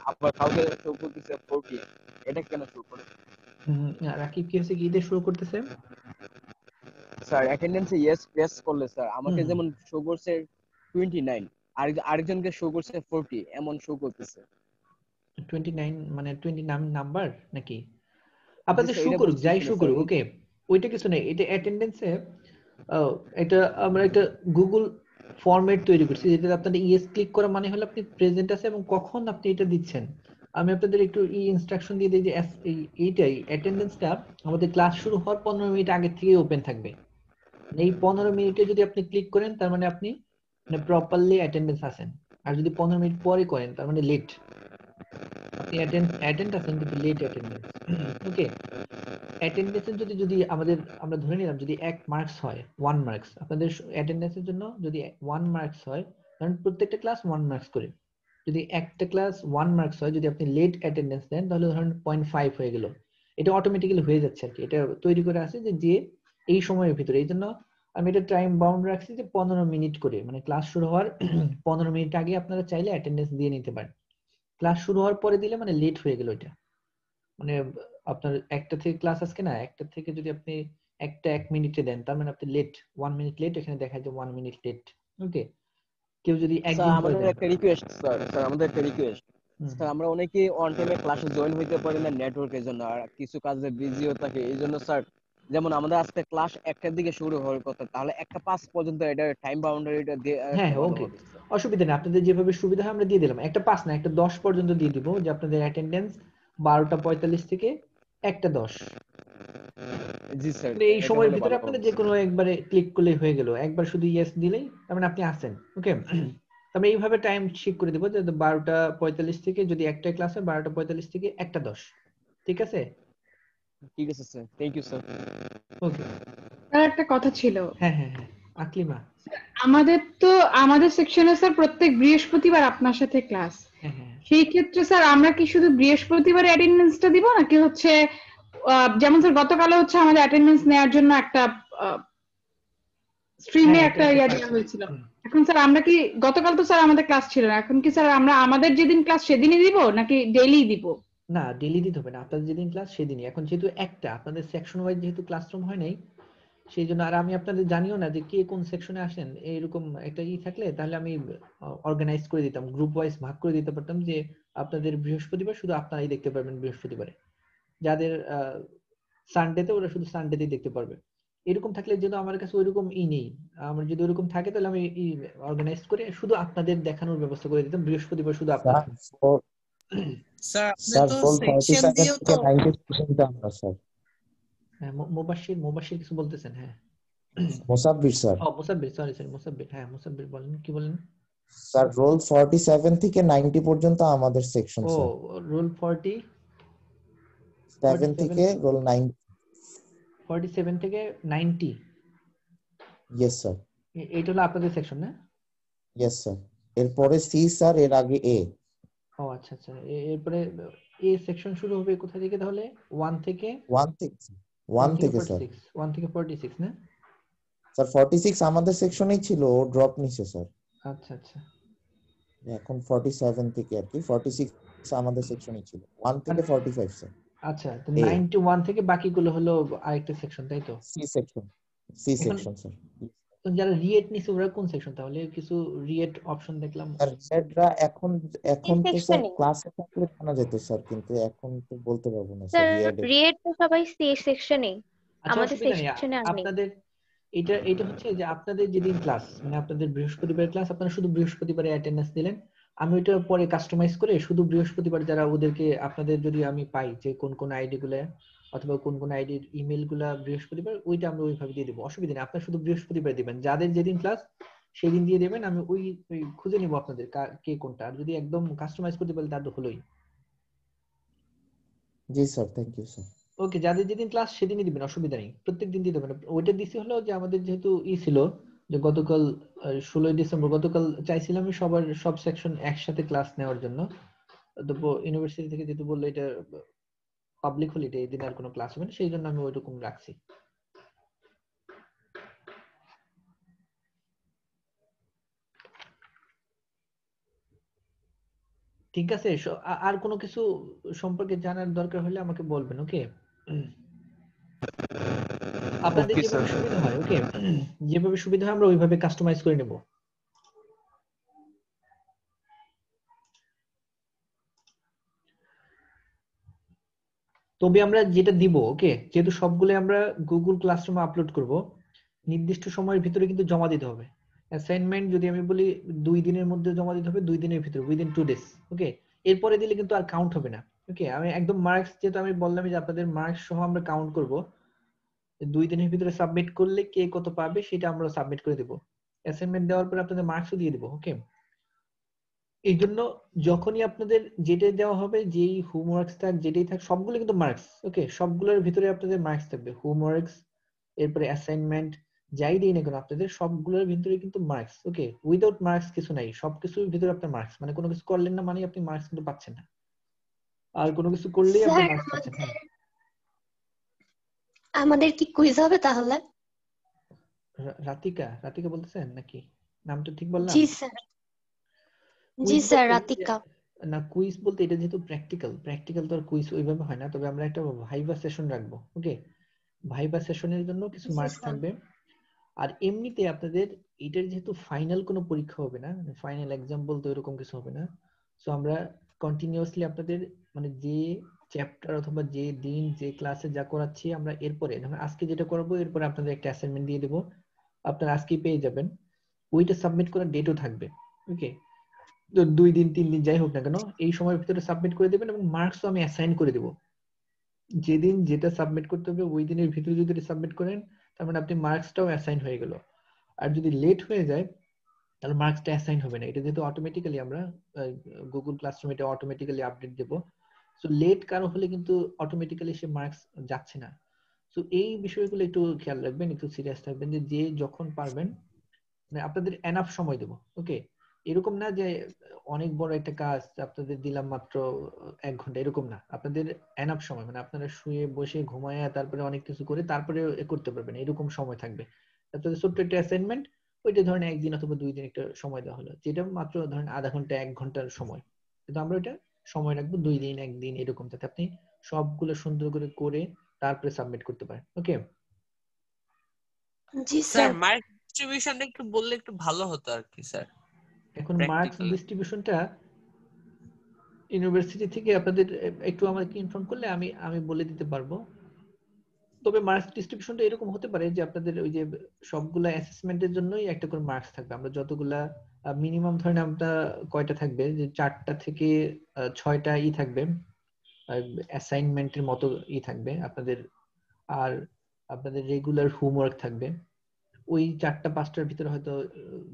আবার কাউকে শো করতেছে 40, এটা কেন শো করে? রাকিব কি হচ্ছে, কি দিয়ে শুরু করতেছে? স্যার অ্যাটেন্ডেন্সে ইয়েস প্রেস করলে স্যার আমাকে যেমন শো করছে 29, আরেকজনকে শো করছে 40, এমন শো করতেছে। 29 মানে 29 নাম্বার নাকি? আপনাদের স্যার শো এটা করুক, যাই বুঝতেছি না শো স্যার। করুক, ওকে, ওইটা কিছু নেই। এটা অ্যাটেন্ডেন্সে এটা আমরা একটা গুগল ফরম্যাট তৈরি করছি, যেটা আপনাদের ইয়েস ক্লিক করা মানে হলো আপনি প্রেজেন্ট আছে এবং কখন আপনি এটা দিচ্ছেন। আমি আপনাদের একটু ইনস্ট্রাকশন দিয়ে দিই যে এইটাই অ্যাটেন্ডেন্সটা আমাদের ক্লাস শুরু হওয়ার 15 মিনিট আগে থেকে ওপেন থাকবে। এই 15 মিনিটে যদি আপনি ক্লিক করেন তার মানে আপনি মানে প্রপারলি অ্যাটেন্ডেন্স আছেন, আর যদি 15 মিনিট পরে করেন তার মানে লেট, আপনি অ্যাটেন্ড আছেন কিন্তু লেট অ্যাটেন্ডেন্স। ওকে, অ্যাটেন্ডেন্সের যদি আমরা ধরে নিলাম যদি 1 মার্কস হয়, 1 মার্কস আপনাদের অ্যাটেন্ডেন্সের জন্য, যদি 1 মার্কস হয়, কারণ প্রত্যেকটা ক্লাস 1 মার্কস করে, যদি একটা ক্লাস 1 মার্কস হয়, যদি আপনি লেট অ্যাটেন্ডেন্স দেন তাহলে ধরেন 0.5 হয়ে গেল। এটা অটোমেটিক্যালি হয়ে যাচ্ছে আর কি, এটা তৈরি করে আছে যে এই সময়ের ভিতরে। এই জন্য আমি এটা টাইম বাউন্ড রাখছি যে 15 মিনিট করে, মানে ক্লাস শুরু হওয়ার 15 মিনিট আগে আপনারা চাইলে অ্যাটেন্ডেন্স দিয়ে নিতে পারেন। ক্লাস শুরু হওয়ার পরে দিলে মানে লেট হয়ে গেল এটা, মানে আপনার একটা থেকে ক্লাস আজকে না, একটা থেকে যদি আপনি একটা 1 মিনিটে দেন তার মানে আপনি লেট 1 মিনিট লেট, এখানে দেখায় যে 1 মিনিট লেট। ওকে, কেউ যদি স্যার একদিন পরে আমাদের দেন। একটা রিকোয়েস্ট স্যার আমাদের একটা রিকোয়েস্ট স্যার, আমরা অনেকেই অন টাইমে ক্লাসে জয়েন হইতে পারি না নেটওয়ার্কের জন্য, আর কিছু কাজে বিজিও থাকে। এই জন্য স্যার, যেমন আমাদের আজকে ক্লাস 1টার দিকে শুরু হওয়ার কথা, তাহলে 1:05 পর্যন্ত এটা টাইম বাউন্ডারিটা দিয়ে হ্যাঁ ভালো ওকে, হবে স্যার। অসুবিধা নেই, আপনাদের যেভাবে সুবিধা হয় আমরা দিয়ে দিলাম। একটা 5 না, একটা 10 পর্যন্ত দিয়ে দিব, যে আপনাদের অ্যাটেন্ডেন্স 12:45 থেকে 1:10। জি স্যার, মানে এই এটা সময়ের হলে ভিতরে ভালো আপনাদের হবে যে স্যার। কোনো একবারে ক্লিক করলেই হয়ে গেল, একবার শুধু ইয়েস দিলেই তার মানে আপনি আসেন। ওকে, তবে এইভাবে টাইম ঠিক করে দেবো যে 12:45 থেকে, যদি একটা ক্লাস হয় 12:45 থেকে 1:10, ঠিক আছে? ঠিক আছে স্যার, থ্যাংক ইউ স্যার। ওকে, আর একটা কথা ছিল, হ্যাঁ হ্যাঁ হ্যাঁ আকলিমা। আমাদের সেকশনে স্যার প্রত্যেক বৃহস্পতিবার আপনার সাথে ক্লাস। হ্যাঁ হ্যাঁ সেই ক্ষেত্রে স্যার আমরা কি শুধু বৃহস্পতিবার অ্যাটেন্ডেন্সটা দিব, নাকি হচ্ছে যেমন স্যার গতকাল হচ্ছে আমাদের অ্যাটেন্ডেন্স নেওয়ার জন্য একটা স্ট্রিমে হ্যাঁ, একটা এটা ইয়া দেওয়া পারছেন। হয়েছিল। এখন স্যার আমরা কি, গতকাল তো স্যার আমাদের ক্লাস ছিল না, এখন কি স্যার আমরা আমাদের যেদিন ক্লাস সেদিনই দিব নাকি ডেইলি দিব? না, ডেইলি দিতে হবে না, আপনাদের যেদিন ক্লাস সেদিনই। এখন যেহেতু একটা আপনাদের সেকশন ওয়াইজ যেহেতু ক্লাসরুম হয় নাই, সেই জন্য। আর আমি আপনাদের জানিও না যে কে কোন সেকশনে আসেন, এরকম একটা থাকলে তাহলে আমি অর্গানাইজ করে দিতাম, গ্রুপ ওয়াইজ ভাগ করে দিতে পারতাম, যে আপনাদের বৃহস্পতিবার শুধু আপনারাই দেখতে পারবেন বৃহস্পতিবারে, যাদের সানডেতে ওরা শুধু সানডেতেই দেখতে পারবে। এরকম থাকলে, যেহেতু আমার কাছে ওইরকম নেই, আমার যদি ওইরকম থাকে তাহলে আমি অর্গানাইজ করে শুধু আপনাদের দেখানোর ব্যবস্থা করে দিতাম, বৃহস্পতিবার শুধু আপনারা। স্যার স্যার তো রোল সেকশন 47 দিয়েও থেকে তো 90% আমরা স্যার। হ্যাঁ, মুবাশশির কিছু বলতেছেন? হ্যাঁ, মোসাব্বির স্যার। ও মুসাব্বির, সরি মুসাব্বির, হ্যাঁ মুসাব্বির বলেন, কি বলেন? স্যার রোল 47 থেকে 90 পর্যন্ত আমাদের সেকশন ও, স্যার। রোল 47 থেকে রোল 90। 47 থেকে 90, ইয়েস স্যার। এইটা হলো আপনাদের সেকশন না? Yes sir. এরপরে সি স্যার, এর আগে এ। ও আচ্ছা আচ্ছা, এরপরে এ সেকশন শুরু হবে কোথা থেকে তাহলে? 1 থেকে 1 থেকে স্যার। 46, 1 থেকে 46 না? স্যার 46 আমাদের সেকশনেই ছিল, ও ড্রপ নিছে স্যার। আচ্ছা আচ্ছা, এখন 47 থেকে আর কি, 46 আমাদের সেকশনেই ছিল, 1 থেকে 45 স্যার। আচ্ছা, তো এ 91 থেকে বাকিগুলো হলো আরেকটা সেকশন, তাই তো? C section. C section sir. তো যারা রিয়েট নিছে ওরা কোন সেকশন তাহলে? কিছু রিয়েট অপশন দেখলাম। স্যার রিয়েটরা এখন তো স্যার সেকশনে ক্লাসে থাকলে জানা যেত স্যার, কিন্তু এখন তো বলতে পারবো না স্যার স্যার, রিয়েট। রিয়েট তো সবাই সি সেকশনে, আচ্ছা, আমাদের অসুবিধা নেই। সেকশনে আর নেই। আপনাদের এটা হচ্ছে যে আপনাদের যেদিন ক্লাস, মানে আপনাদের বৃহস্পতিবার ক্লাস, আপনারা শুধু বৃহস্পতিবারে অ্যাটেন্ডেন্স দিলেন। আমি ওইটা পরে কাস্টমাইজ করে শুধু বৃহস্পতিবার যারা, ওদেরকে আপনাদের যদি আমি পাই যে কোন কোন আইডি গুলা অথবা কোন কোন আইডির ইমেল গুলা বৃহস্পতিবার, ওইটা আমরা ওইভাবে দিয়ে দেবো, অসুবিধা নেই। আপনারা শুধু বৃহস্পতিবার দিবেন, যাদের যেদিন ক্লাস সেদিন দিয়ে দেবেন। আমি ওই খুঁজে নিব আপনাদের কে কোনটা। আর যদি একদম কাস্টমাইজ করতে পারলে তার তো হলোই। জি স্যার, থ্যাংক ইউ স্যার। ওকে, যাদের যেদিন ক্লাস সেদিনই দিবেন, অসুবিধা নেই, প্রত্যেকদিন দিতে পারেন। ওইটা দিছি হলো যে আমাদের যেহেতু ছিল যে গতকাল 16ই ডিসেম্বর, গতকাল চাইছিলাম আমি সব সেকশন একসাথে ক্লাস নেওয়ার জন্য। তো ইউনিভার্সিটি থেকে যেহেতু বললো এটা পাবলিক হলিডে, এই দিন আর কোনো ক্লাস হবে না, সেই জন্য আমি ওইরকম রাখছি। ঠিক আছে, আর কোনো কিছু সম্পর্কে জানার দরকার হলে আমাকে বলবেন। ওকে, আপনাদের ওকে যেভাবে স্যার। সুবিধা হয়, ওকে, যেভাবে সুবিধা হয় আমরা ওইভাবে কাস্টমাইজ করে নেব। তবে আমরা যেটা দিব, ওকে, যেহেতু সবগুলো আমরা গুগল ক্লাসরুমে আপলোড করব, নির্দিষ্ট সময়ের ভিতরে কিন্তু জমা দিতে হবে। অ্যাসাইনমেন্ট যদি আমি বলি 2 দিনের মধ্যে জমা দিতে হবে, 2 দিনের ভিতরে, উইদিন 2 ডেজ। ওকে, এরপরে দিলে কিন্তু আর কাউন্ট হবে না। ওকে, আমি একদম মার্কস, যেহেতু আমি বললাম যে আপনাদের মার্কস সহ আমরা কাউন্ট করব, 2 দিনের ভিতরে সাবমিট করলে কে কত পাবে সেটা আমরা সাবমিট করে দেব। অ্যাসাইনমেন্ট দেওয়ার পরে আপনাদের মার্কসও দিয়ে দেব। ওকে, এই জন্য যখনই আপনাদের যেটাই দেওয়া হবে, যেই হোমওয়ার্কস থাক, যেটাই থাক, সবগুলো কিন্তু মার্কস। ওকে, সবগুলোর ভিতরে আপনাদের মার্কস থাকবে, হোমওয়ার্কস, এরপরে অ্যাসাইনমেন্ট, যাই দিই না কেন আপনাদের সবগুলোর ভিতরে কিন্তু মার্কস। ওকে, উইদাউট মার্কস কিছু নাই, সবকিছুর ভিতরে আপনার মার্কস, মানে কোনো কিছু করলেন না মানে আপনি মার্কস কিন্তু পাচ্ছেন না, আর কোনো কিছু করলেই আপনি স্যার মার্কস পাচ্ছেন। হ্যাঁ, আমাদের কি কুইজ হবে তাহলে? রাতিকা রাতিকা বলতেছেন নাকি? নামটা ঠিক বললাম? জি স্যার, জি কুইজ স্যার, বলতে রাতিকা। না, কুইজ বলতে এটা যেহেতু প্র্যাকটিক্যাল তো আর কুইজ ওইভাবে হয় না, তবে আমরা একটা ভাইভা সেশন রাখবো। ওকে, ভাইভা সেশনের জন্য কিছু জি মার্কস স্যার। থাকবে। আর এমনিতে আপনাদের এটার যেহেতু ফাইনাল কোনো পরীক্ষা হবে না, ফাইনাল এক্সাম বলতে এরকম কিছু হবে না, সো আমরা কন্টিনিউয়াসলি আপনাদের মানে যে চ্যাপ্টার অথবা যে দিন যে ক্লাসে যা করাচ্ছি আমরা এরপরে ধরুন আজকে যেটা করবো এরপরে আপনাদের একটা অ্যাসাইনমেন্ট দিয়ে দেবো, আপনারা আজকেই পেয়ে যাবেন, ওইটা সাবমিট করার ডেটও থাকবে। ওকে, তো 2 দিন 3 দিন যাই হোক না কেন এই সময়ের ভিতরে সাবমিট করে দেবেন এবং মার্কসও আমি অ্যাসাইন করে দেবো। যেদিন যেটা সাবমিট করতে হবে ওই দিনের ভিতরে যদি সাবমিট করেন তার মানে আপনি মার্কসটাও অ্যাসাইন হয়ে গেল। আর যদি লেট হয়ে যায় তাহলে মার্কসটা অ্যাসাইন হবে না। এটা যেহেতু অটোমেটিক্যালি আমরা গুগল ক্লাসরুমে এটা অটোমেটিক্যালি আপডেট দেব, সো লেট কারো হলে কিন্তু অটোমেটিক্যালি সে মার্কস যাচ্ছে না। সো এই বিষয়গুলো একটু খেয়াল রাখবেন, একটু সিরিয়াস থাকবেন যে যে যখন পারবেন মানে আপনাদের এনাফ সময় দেব। ওকে, এরকম না যে অনেক বড় একটা কাজ আপনাদের দিলাম মাত্র 1 ঘন্টা, এরকম না, আপনাদের এনাফ সময় মানে আপনারা শুয়ে বসে ঘুমায়া তারপরে অনেক কিছু করে তারপরে করতে পারবেন এরকম সময় থাকবে। আপনাদের ছোট্ট একটা অ্যাসাইনমেন্ট, ওইটা ধরেন 1 দিন অথবা 2 দিন একটা সময় দেওয়া হলো, যেটা মাত্র ধরেন আধা ঘন্টা 1 ঘন্টার সময়, কিন্তু আমরা ওইটা সময় রাখবো 2 দিন 1 দিন এরকম, যাতে আপনি সবগুলো সুন্দর করে করে তারপরে সাবমিট করতে পারেন। ওকে জি স্যার স্যার। মার্ক ডিস্ট্রিবিউশনটা একটু বললে একটু ভালো হতো আর কি স্যার। এখন মার্কস ডিস্ট্রিবিউশনটা ইউনিভার্সিটি থেকে আপনাদের একটু আমাকে ইনফর্ম করলে আমি আমি বলে দিতে পারবো। তবে মার্কস ডিস্ট্রিবিউশনটা এরকম হতে পারে যে আপনাদের ওই যে সবগুলা অ্যাসেসমেন্টের জন্যই একটা করে মার্কস থাকবে। আমরা যতগুলা মিনিমাম ধরেন আমরা কয়টা থাকবে যে 4টা থেকে 6টা থাকবে অ্যাসাইনমেন্টের মতো থাকবে আপনাদের, আর আপনাদের রেগুলার হোমওয়ার্ক থাকবে। ওই 4টা 5টার ভিতরে হয়তো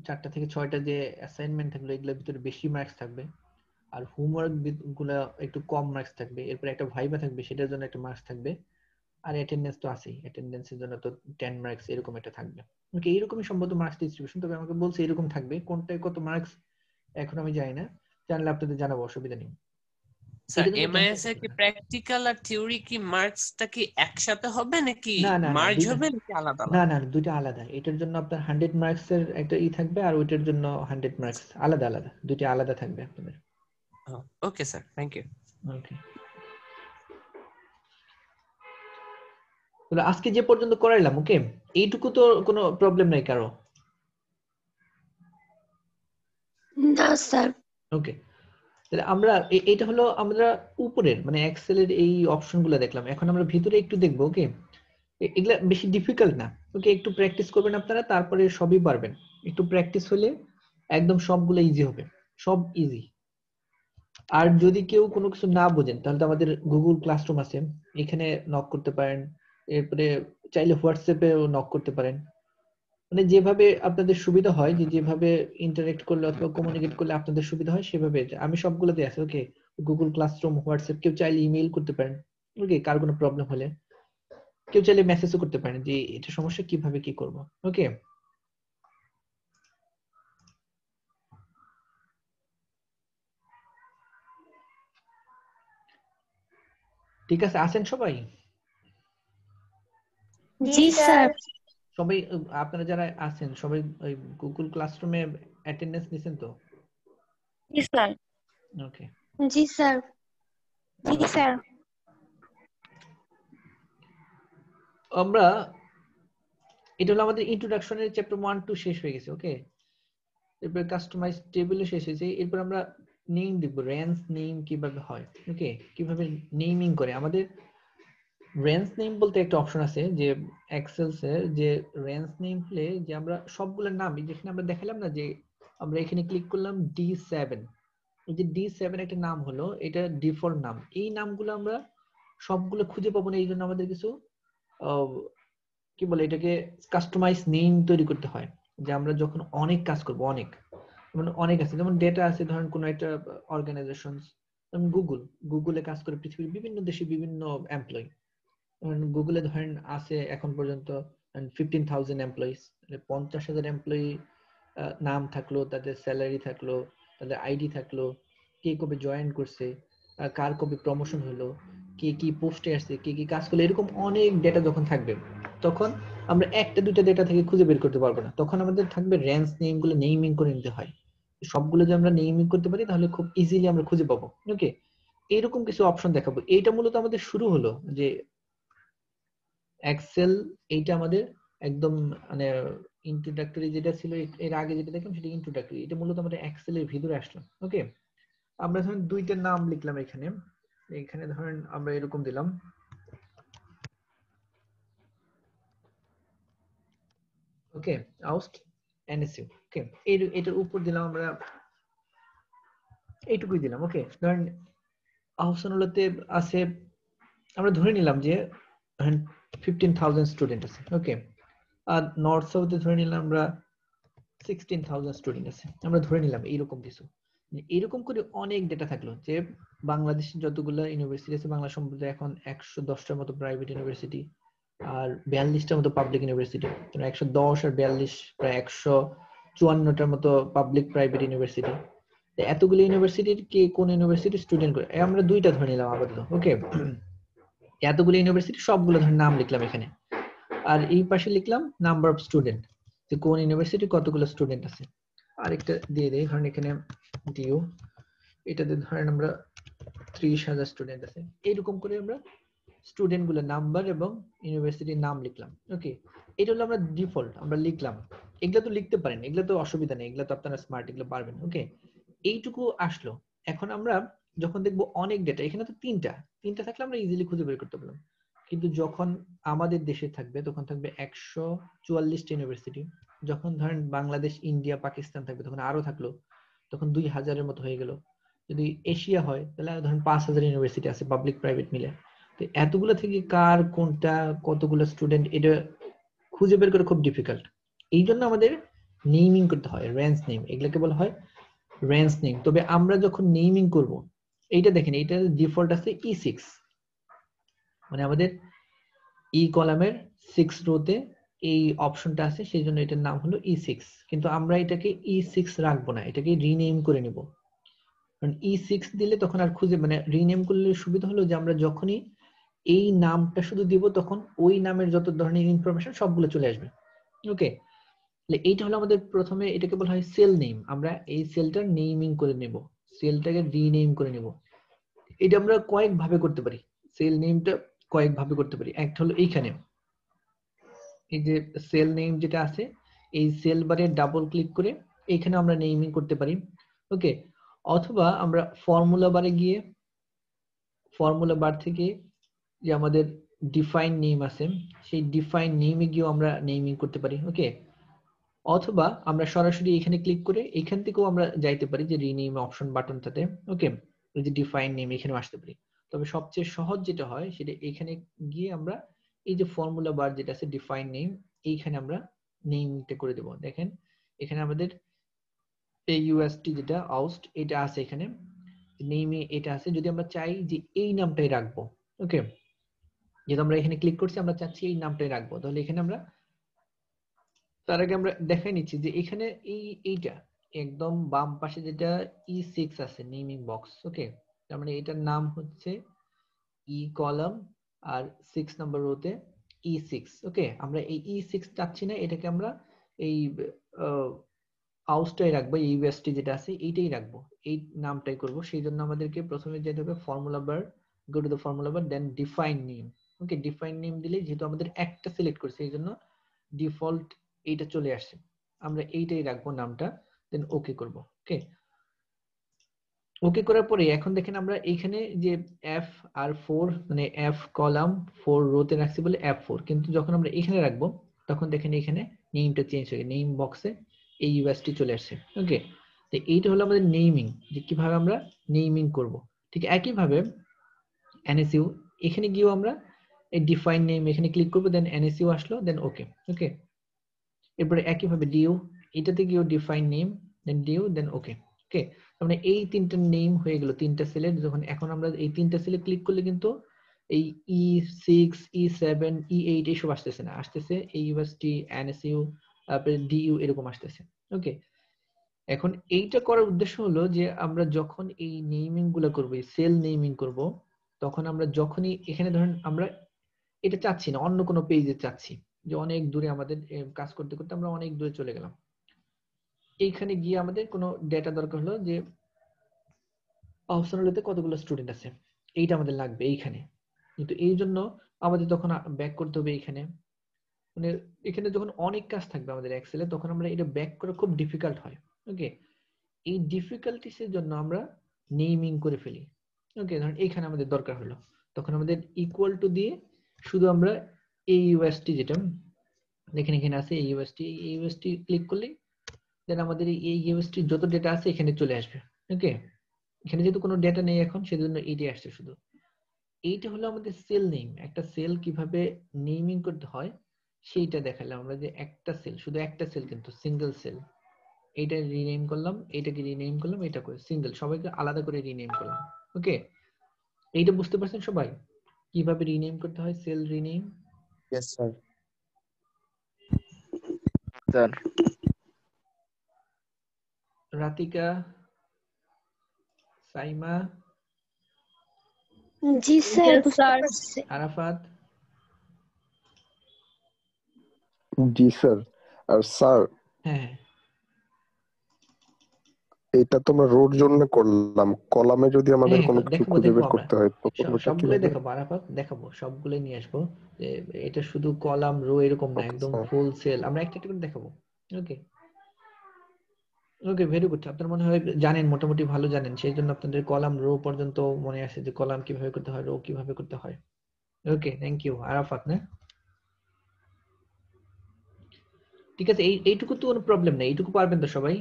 4টা থেকে 6টা যে অ্যাসাইনমেন্ট থাকবে এগুলোর ভিতরে বেশি মার্কস থাকবে, আর হোমওয়ার্ক গুলা একটু কম মার্কস থাকবে। এরপর একটা ভাইবা থাকবে, সেটার জন্য একটা মার্কস থাকবে। আর অ্যাটেন্ডেন্স তো আছেই, অ্যাটেন্ডেন্সের জন্য তো 10 মার্কস এরকম একটা থাকবে। ওকে, এইরকমই সম্ভবত মার্কস ডিস্ট্রিবিউশন, তবে আমাকে বলছে এরকম থাকবে, কোনটায় কত মার্কস এখন আমি জানি না, জানলে আপনাদের জানাবো, অসুবিধা নেই। স্যার এটা জন্য টেনশন এমআইএস এর কি প্র্যাকটিক্যাল আর থিওরি কি মার্কসটা কি একসাথে হবে নাকি না না না মার্জ দুইটা, হবে নাকি আলাদা না আলাদা? না দুইটা আলাদা। এটার জন্য আপনার 100 মার্কস এর একটা থাকবে, আর ওইটার জন্য 100 মার্কস, আলাদা আলাদা, দুইটা আলাদা থাকবে আপনাদের। Okay sir, thank you. Okay, তাহলে আজকে যে পর্যন্ত করাইলাম, ওকে, এইটুকু তো কোনো প্রবলেম নাই কারো? না স্যার। ওকে, তাহলে আমরা এটা হলো আমরা উপরের মানে এক্সেলের এই অপশনগুলো দেখলাম, এখন আমরা ভিতরে একটু দেখবো। ওকে, এগুলা বেশি ডিফিকাল্ট না। ওকে, একটু প্র্যাকটিস করবেন আপনারা, তারপরে সবই পারবেন। একটু প্র্যাকটিস হলে একদম সবগুলো ইজি হবে, সব ইজি। আর যদি কেউ কোনো কিছু না বোঝেন তাহলে তো আমাদের গুগল ক্লাসরুম আছে, এখানে নক করতে পারেন। এরপরে চাইলে হোয়াটসঅ্যাপেও নক করতে পারেন, মানে যেভাবে আপনাদের সুবিধা হয়, যে যেভাবে ইন্টারেক্ট করলে অথবা কমিউনিকেট করলে আপনাদের সুবিধা হয় সেভাবে। আমি সবগুলোতে আছি। ওকে, গুগল ক্লাসরুম, হোয়াটসঅ্যাপ, কেউ চাইলে ইমেইল করতে পারেন। ওকে, কার কোনো প্রবলেম হলে কেউ চাইলে মেসেজও করতে পারেন যে এটা সমস্যা কিভাবে কি করব। ওকে, ঠিক আছে, আছেন সবাই? জি স্যার। সবাই আপনারা যারা আছেন সবাই ওই গুগল ক্লাসরুমে অ্যাটেন্ডেন্স নিছেন তো? জি স্যার। ওকে, জি স্যার। জি স্যার। আমরা এটা হলো আমাদের ইন্ট্রোডাকশনের চ্যাপ্টার 1 2 শেষ হয়ে গেছে। ওকে, এরপর কাস্টমাইজ টেবিল শেষ হয়েছে। এরপর আমরা নেম দেখব, রেঞ্জ নেম কিভাবে হয়। ওকে, কিভাবে নেমিং করে। আমাদের রেঞ্জ নেম বলতে একটা অপশন আছে যে এক্সেলস এর, যে রেঞ্জ নেম হলে যে আমরা সবগুলোর নাম যেখানে আমরা দেখালাম না, যে আমরা এখানে ক্লিক করলাম D7, এই যে D7 একটা নাম হলো, এটা ডিফল্ট নাম। এই নামগুলো আমরা সবগুলো খুঁজে পাবো না, এই জন্য আমাদের কিছু কি বলে এটাকে কাস্টমাইজ নেম তৈরি করতে হয়। যে আমরা যখন অনেক কাজ করব, অনেক মানে অনেক আছে, যেমন ডেটা আছে ধরেন কোন একটা অর্গানাইজেশন, যেমন গুগলে কাজ করে পৃথিবীর বিভিন্ন দেশে বিভিন্ন এমপ্লয়ি। গুগলে ধরেন আছে এখন পর্যন্ত 15,000 এমপ্লয়িজ, 50,000 এমপ্লয়ি নাম থাকলো, তাদের স্যালারি থাকলো, তাদের আইডি থাকলো, কে কবে জয়েন করছে, কার কবে প্রমোশন হলো, কে কি পোস্টে আসছে, কে কি কাজ করলো, এরকম অনেক ডেটা যখন থাকবে তখন আমরা একটা দুইটা ডেটা থেকে খুঁজে বের করতে পারবো না, তখন আমাদের থাকবে রেঞ্জ নেম গুলো নেমিং করে নিতে হয়। সবগুলো যে আমরা নেমিং করতে পারি তাহলে খুব ইজিলি আমরা খুঁজে পাবো। ওকে, এরকম কিছু অপশন দেখাবো। এইটা মূলত আমাদের শুরু হলো যে এক্সেল, এইটা আমাদের একদম মানে ইন্ট্রোডাক্টরি যেটা ছিল, এর আগে যেটা দেখলাম সেটা ইন্ট্রোডাক্টরি, এটা মূলত আমাদের এক্সেলের ভিতরে আসলো। ওকে, আমরা ধরেন দুইটা নাম লিখলাম এখানে, এখানে ধরেন আমরা এরকম দিলাম ওকে আউস্ট এনএসইউ। ওকে, এটার উপর দিলাম আমরা এইটুকুই দিলাম। ওকে, ধরেন আহসানুল্লাহতে আছে, আমরা ধরে নিলাম যে 15,000 স্টুডেন্ট আছে। ওকে, আর নর্থ সাউথে ধরে নিলাম আমরা 16,000 স্টুডেন্ট আছে, আমরা ধরে নিলাম এইরকম কিছু। এরকম করে অনেক ডেটা থাকলো যে বাংলাদেশের যতগুলো ইউনিভার্সিটি আছে, বাংলা সম্প্রদায় এখন 110টার মতো প্রাইভেট ইউনিভার্সিটি আর 42টার মতো পাবলিক ইউনিভার্সিটি। 110 আর 42 প্রায় 154টার মতো পাবলিক প্রাইভেট ইউনিভার্সিটি। এতগুলো ইউনিভার্সিটির কে কোন ইউনিভার্সিটির স্টুডেন্ট করে আমরা দুইটা ধরে নিলাম আপাতত। ওকে, এতগুলো ইউনিভার্সিটি সবগুলো ধরে নাম লিখলাম এখানে, আর এই পাশে লিখলাম নাম্বার অফ স্টুডেন্ট, যে কোন ইউনিভার্সিটি কতগুলো স্টুডেন্ট আছে। আরেকটা দিয়ে দেই, ধরেন এখানে ডিউ, এটাতে ধরেন আমরা 30,000 স্টুডেন্ট আছে। এরকম করে আমরা স্টুডেন্ট গুলো নাম্বার এবং ইউনিভার্সিটির নাম লিখলাম। ওকে, এটা হলো আমরা ডিফল্ট আমরা লিখলাম। এগুলা তো লিখতে পারেন, এগুলা তো অসুবিধা নেই, এগুলা তো আপনারা স্মার্ট, এগুলো পারবেন। ওকে, এইটুকু আসলো। এখন আমরা যখন দেখবো অনেক ডেটা, এখানে তো তিনটা থাকলে আমরা ইজিলি খুঁজে বের করতে পারলাম, কিন্তু যখন আমাদের দেশে থাকবে তখন থাকবে 144টা ইউনিভার্সিটি। যখন ধরেন বাংলাদেশ, ইন্ডিয়া, পাকিস্তান থাকবে তখন আরো থাকলো, তখন 2000-এর মতো হয়ে গেল। যদি এশিয়া হয় তাহলে ধরেন 5000 ইউনিভার্সিটি আছে পাবলিক প্রাইভেট মিলে। তো এতগুলো থেকে কার কোনটা কতগুলো স্টুডেন্ট এটা খুঁজে বের করা খুব ডিফিকাল্ট। এই জন্য আমাদের নেমিং করতে হয়, রেঞ্জ নেম, এগুলোকে বলা হয় রেঞ্জ নেম। তবে আমরা যখন নেমিং করব, এইটা দেখেন, এইটা ডিফল্ট আছে E6, মানে আমাদের ই কলামের 6 রোতে এই অপশনটা আছে, সেই জন্য এটার নাম হলো E6। কিন্তু আমরা এটাকে E6 রাখবো না, এটাকে রিনেম করে নিব। কারণ E6 দিলে তখন আর খুঁজে, মানে রিনেম করলে সুবিধা হলো যে আমরা যখনই এই নামটা শুধু দিব তখন ওই নামের যত ধরনের ইনফরমেশন সবগুলো চলে আসবে। ওকে, তাহলে এইটা হলো আমাদের প্রথমে, এটাকে বলা হয় সেল নেম। আমরা এই সেলটার নেমিং করে নেব, সেলটাকে রিনেম করে নেব। এটা আমরা কয়েক ভাবে করতে পারি, সেল নেমটা কয়েক ভাবে করতে পারি। একটা হলো এইখানে এই যে সেল নেম যেটা আছে, এই সেল বারে ডাবল ক্লিক করে এখানে আমরা নেমিং করতে পারি। ওকে, অথবা আমরা ফর্মুলা বারে গিয়ে ফর্মুলা বার থেকে যে আমাদের ডিফাইন নেম আছে, সেই ডিফাইন নেমে গিয়েও আমরা নেমিং করতে পারি। ওকে, অথবা আমরা সরাসরি এখানে ক্লিক করে এখান থেকেও আমরা যাইতে পারি যে রিনেম অপশন বাটনটাতে। ওকে, এই যে ডিফাইন নেম এখানেও আসতে পারি। তবে সবচেয়ে সহজ যেটা হয় সেটা এখানে গিয়ে আমরা এই যে ফর্মুলা বার যেটা আছে ডিফাইন নেম, এইখানে আমরা নেমটা করে দেব। দেখেন এখানে আমাদের AUST যেটা আউস্ট এটা আছে, এখানে নেমে এটা আছে। যদি আমরা চাই যে এই নামটাই রাখবো, ওকে, যেহেতু আমরা এখানে ক্লিক করছি আমরা চাচ্ছি এই নামটাই রাখবো, তাহলে এখানে আমরা তার আগে আমরা দেখাই নিচ্ছি যে এখানে এইটা একদম বাম পাশে যেটা E6 আছে নেমিং বক্স। ওকে, তার মানে এটার নাম হচ্ছে ই কলাম আর 6 নম্বর রোতে E6। ওকে, আমরা এই E6 চাচ্ছি না, এটাকে আমরা এই আউসটাই রাখবো, ইউএসটি যেটা আছে এইটাই রাখবো, এই নামটাই করব। সেই জন্য আমাদেরকে প্রথমে যেতে হবে formula bar, go to the formula bar, then define name. Okay, define name দিলে যেহেতু আমাদের একটা সিলেক্ট করছে এই জন্য ডিফল্ট এইটা চলে আসছে, আমরা এইটাই রাখবো নামটা, দেন ওকে করব। ওকে, ওকে করার পরে এখন দেখেন আমরা এইখানে যে F4 মানে F কলাম 4 রোতে রাখছি বলে F4, কিন্তু যখন আমরা এখানে রাখবো তখন দেখেন এখানে নেমটা চেঞ্জ হয়ে নেম বক্সে এই ইউএসটি চলে আসছে। ওকে, তো এইটা হলো আমাদের নেমিং, যে কিভাবে আমরা নেমিং করব। ঠিক একইভাবে NSU, এখানে গিয়েও আমরা এই ডিফাইন নেম এখানে ক্লিক করব, দেন NSU আসলো, দেন ওকে। ওকে, এরপরে একইভাবে ডিউ, এটাতে গিয়েও ডিফাইন নেম, দেন ডিউ, দেন ওকে। ওকে, মানে এই তিনটা নেম হয়ে গেল তিনটা সেলে। যখন এখন আমরা এই তিনটা সেলে ক্লিক করলে কিন্তু এই E6, E7, E8 এসব আসতেছে না, আসতেছে AUST, NSU, তারপরে DU এরকম আসতেছে। ওকে, এখন এইটা করার উদ্দেশ্য হলো যে আমরা যখন এই নেমিং গুলো করবো, সেল নেমিং করব, তখন আমরা যখনই এখানে ধরেন আমরা এটা চাচ্ছি না, অন্য কোনো পেজে চাচ্ছি, যে অনেক দূরে আমাদের কাজ করতে করতে আমরা অনেক দূরে চলে গেলাম। এইখানে গিয়ে আমাদের কোনো ডেটা দরকার হলো যে অপশনালিতে কতগুলো স্টুডেন্ট আছে, এইটা আমাদের লাগবে এইখানে। কিন্তু এই জন্য আমাদের তখন ব্যাক করতে হবে এইখানে, মানে এখানে যখন অনেক কাজ থাকবে আমাদের এক্সেলে তখন আমরা এটা ব্যাক করা খুব ডিফিকাল্ট হয়। ওকে, এই ডিফিকাল্টিস এর জন্য আমরা নেমিং করে ফেলি। ওকে, ধরুন এইখানে আমাদের দরকার হলো, তখন আমাদের ইকুয়াল টু দিয়ে শুধু আমরা AUST যেটা দেখেন এখানে আছে AUST ক্লিক করলে দেন আমাদের এই AUST যত ডেটা আছে এখানে চলে আসবে। ওকে, এখানে যেহেতু কোনো ডেটা নেই এখন সেজন্য এইটাই আসছে শুধু। এইটা হলো আমাদের সেল নেম। একটা সেল কিভাবে নেমিং করতে হয় সেইটা দেখালাম আমরা, যে একটা সেল, শুধু একটা সেল কিন্তু সিঙ্গেল সেল, এইটা রিনেম করলাম, এইটাকে রিনেম করলাম, এটা করে সিঙ্গেল, সবাইকে আলাদা করে রিনেম করলাম। ওকে, এইটা বুঝতে পারছেন সবাই কিভাবে রিনেম করতে হয়, cell rename? Yes sir. Sir Ratika, Saima, জি স্যার বুঝতে পারছি। আরাফাত? জি স্যার। আর স্যার হ্যাঁ, এটা তোমরা রোর জন্য করলাম, কলামে যদি আমাদের হ্যাঁ কোনো কিছু দেখাবো খুঁজে দেখবো বের আমরা করতে হয় তখন ওটা সবগুলোই কিভাবে? দেখাবো আরাফাত, দেখাবো সবগুলোই নিয়ে আসবো। যে এটা শুধু কলাম রো এরকম না, ওকে একদম স্যার। ফুল সেল আমরা একটা একটা করে দেখাবো। ওকে ওকে, ভেরি গুড। আপনার মনে হয় জানেন, মোটামুটি ভালো জানেন, সেই জন্য আপনাদের কলাম রো পর্যন্ত মনে আছে যে কলাম কিভাবে করতে হয়, রো কিভাবে করতে হয়। ওকে, থ্যাংক ইউ আরাফাত। না ঠিক আছে, এইটুকু তো কোনো প্রবলেম নেই, এইটুকু পারবেন তো সবাই?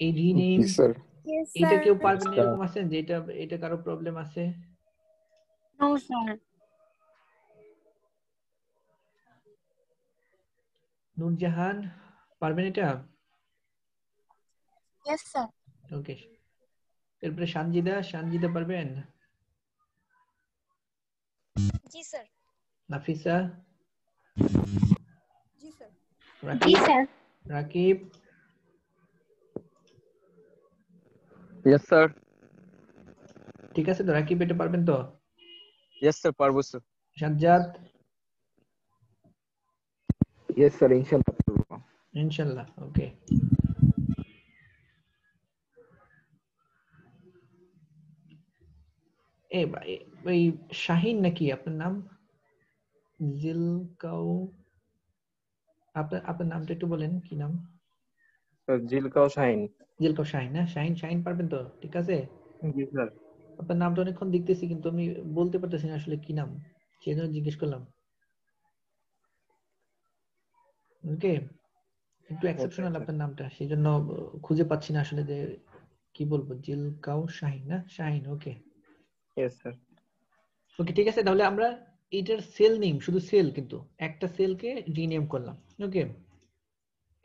এই রিনেম জি স্যার। Yes, এটা sir. কেউ পারবেন না এরকম আছেন যে এটা এটা কারো প্রবলেম আছে? No sir. নূরজাহান পারবেন এটা? Yes sir. ওকে, এরপরে সানজিদা পারবেন? জি স্যার। নাফিসা? Ji, sir. জি Rakib? Sir. Rakib? Yes sir. ঠিক আছে তো, রাকিব এটা পারবেন তো? ইয়েস স্যার, পারবো স্যার। সাজ্জাদ? ইয়েস স্যার, ইনশাআল্লাহ পারবো। ইনশাল্লাহ। ওকে, এই শাহিন নাকি আপনার নাম? জিলকাও, আপনার নামটা একটু বলেন, কি নাম? স্যার জিলকাও শাহিন। জিলকাও শাহিন। না শাহিন পারবেন তো? ঠিক আছে, জি স্যার। আপনার নামটা অনেকক্ষণ দেখতেছি কিন্তু আমি বলতে পারতেছি না আসলে কি নাম, সেই জন্য জিজ্ঞেস করলাম। ওকে, একটু এক্সেপশনাল আপনার নামটা, সেই জন্য খুঁজে পাচ্ছি না আসলে যে কি বলবো। জিলকাও শাহিন। না Shahin, okay. Yes sir. Okay ঠিক আছে, তাহলে আমরা এটার সেল নেম, শুধু সেল কিন্তু একটা সেলকে রিনেম করলাম। ওকে,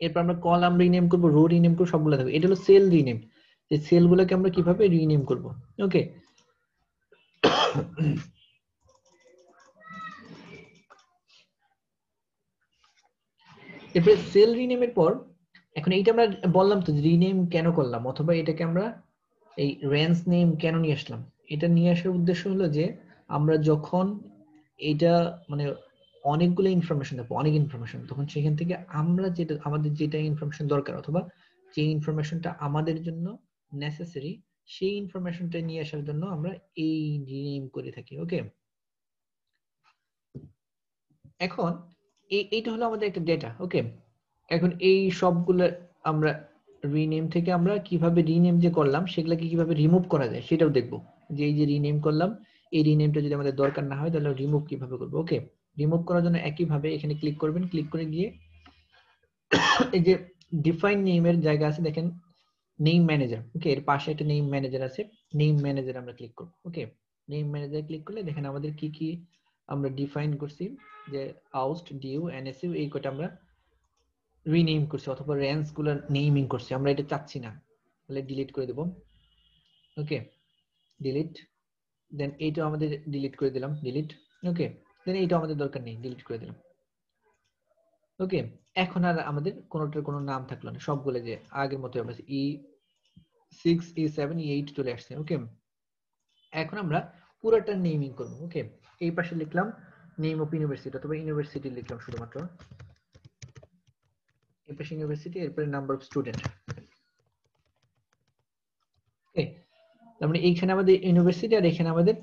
এরপর আমরা কলাম রিনেম করব, রো রিনেম করব, সবগুলো থাকবে। এটা হলো সেল রিনেম, যে সেলগুলোকে আমরা কিভাবে রিনেম করব। ওকে, এরপরে সেল রিনেমের পর এখন এইটা আমরা বললাম তো রিনেম কেন করলাম, অথবা এটাকে আমরা এই রেঞ্জ নেম কেন নিয়ে আসলাম। এটা নিয়ে আসার উদ্দেশ্য হলো যে আমরা যখন এটা মানে অনেকগুলো ইনফরমেশন দেবো, অনেক ইনফরমেশন, তখন সেখান থেকে আমরা যেটা আমাদের যেটা ইনফরমেশন দরকার অথবা যে ইনফরমেশনটা আমাদের জন্য নেসেসারি, সেই ইনফরমেশনটা নিয়ে আসার জন্য আমরা এই রিনেম করে থাকি। ওকে, এখন এইটা হলো আমাদের একটা ডেটা। ওকে, এখন এই সবগুলো আমরা রিনেম থেকে আমরা কিভাবে রিনেম যে করলাম সেগুলোকে কিভাবে রিমুভ করা যায় সেটাও দেখবো। যে এই যে রিনেম করলাম, এই রিনেমটা যদি আমাদের দরকার না হয় তাহলে রিমুভ কিভাবে করবো। ওকে, রিমুভ করার জন্য একইভাবে এখানে ক্লিক করবেন, ক্লিক করে গিয়ে এই যে ডিফাইন নেমের জায়গা আছে দেখেন, নেম ম্যানেজার। ওকে, এর পাশে একটা নেম ম্যানেজার আছে, নেম ম্যানেজার আমরা ক্লিক করব। ওকে, নেম ম্যানেজার ক্লিক করলে দেখেন আমাদের কি কি আমরা ডিফাইন করছি, যে আউস্ট, ডিউ, এনএসইউ, এই কটা আমরা রিনেম করছি অথবা রেঞ্জ গুলো নেমিং করছি। আমরা এটা চাচ্ছি না, তাহলে ডিলিট করে দেব। ওকে, ডিলিট, দেন এইটা আমাদের ডিলিট করে দিলাম, ডিলিট। ওকে, দেন এইটা আমাদের দরকার নেই, ডিলিট করে দিলাম। ওকে, এখন আর আমাদের কোনোটার কোনো নাম থাকলো না, সবগুলো যে আগের মতো আমরা E6, E7, E8 চলে আসছে। ওকে, এখন আমরা পুরোটা নেমিং করব। ওকে, এই পাশে লিখলাম নেম অফ ইউনিভার্সিটি অথবা ইউনিভার্সিটি লিখলাম শুধুমাত্র, এরপর ইউনিভার্সিটি, এরপরে নাম্বার অফ স্টুডেন্ট। ওকে, তার মানে এইখানে আমাদের ইউনিভার্সিটি আর এখানে আমাদের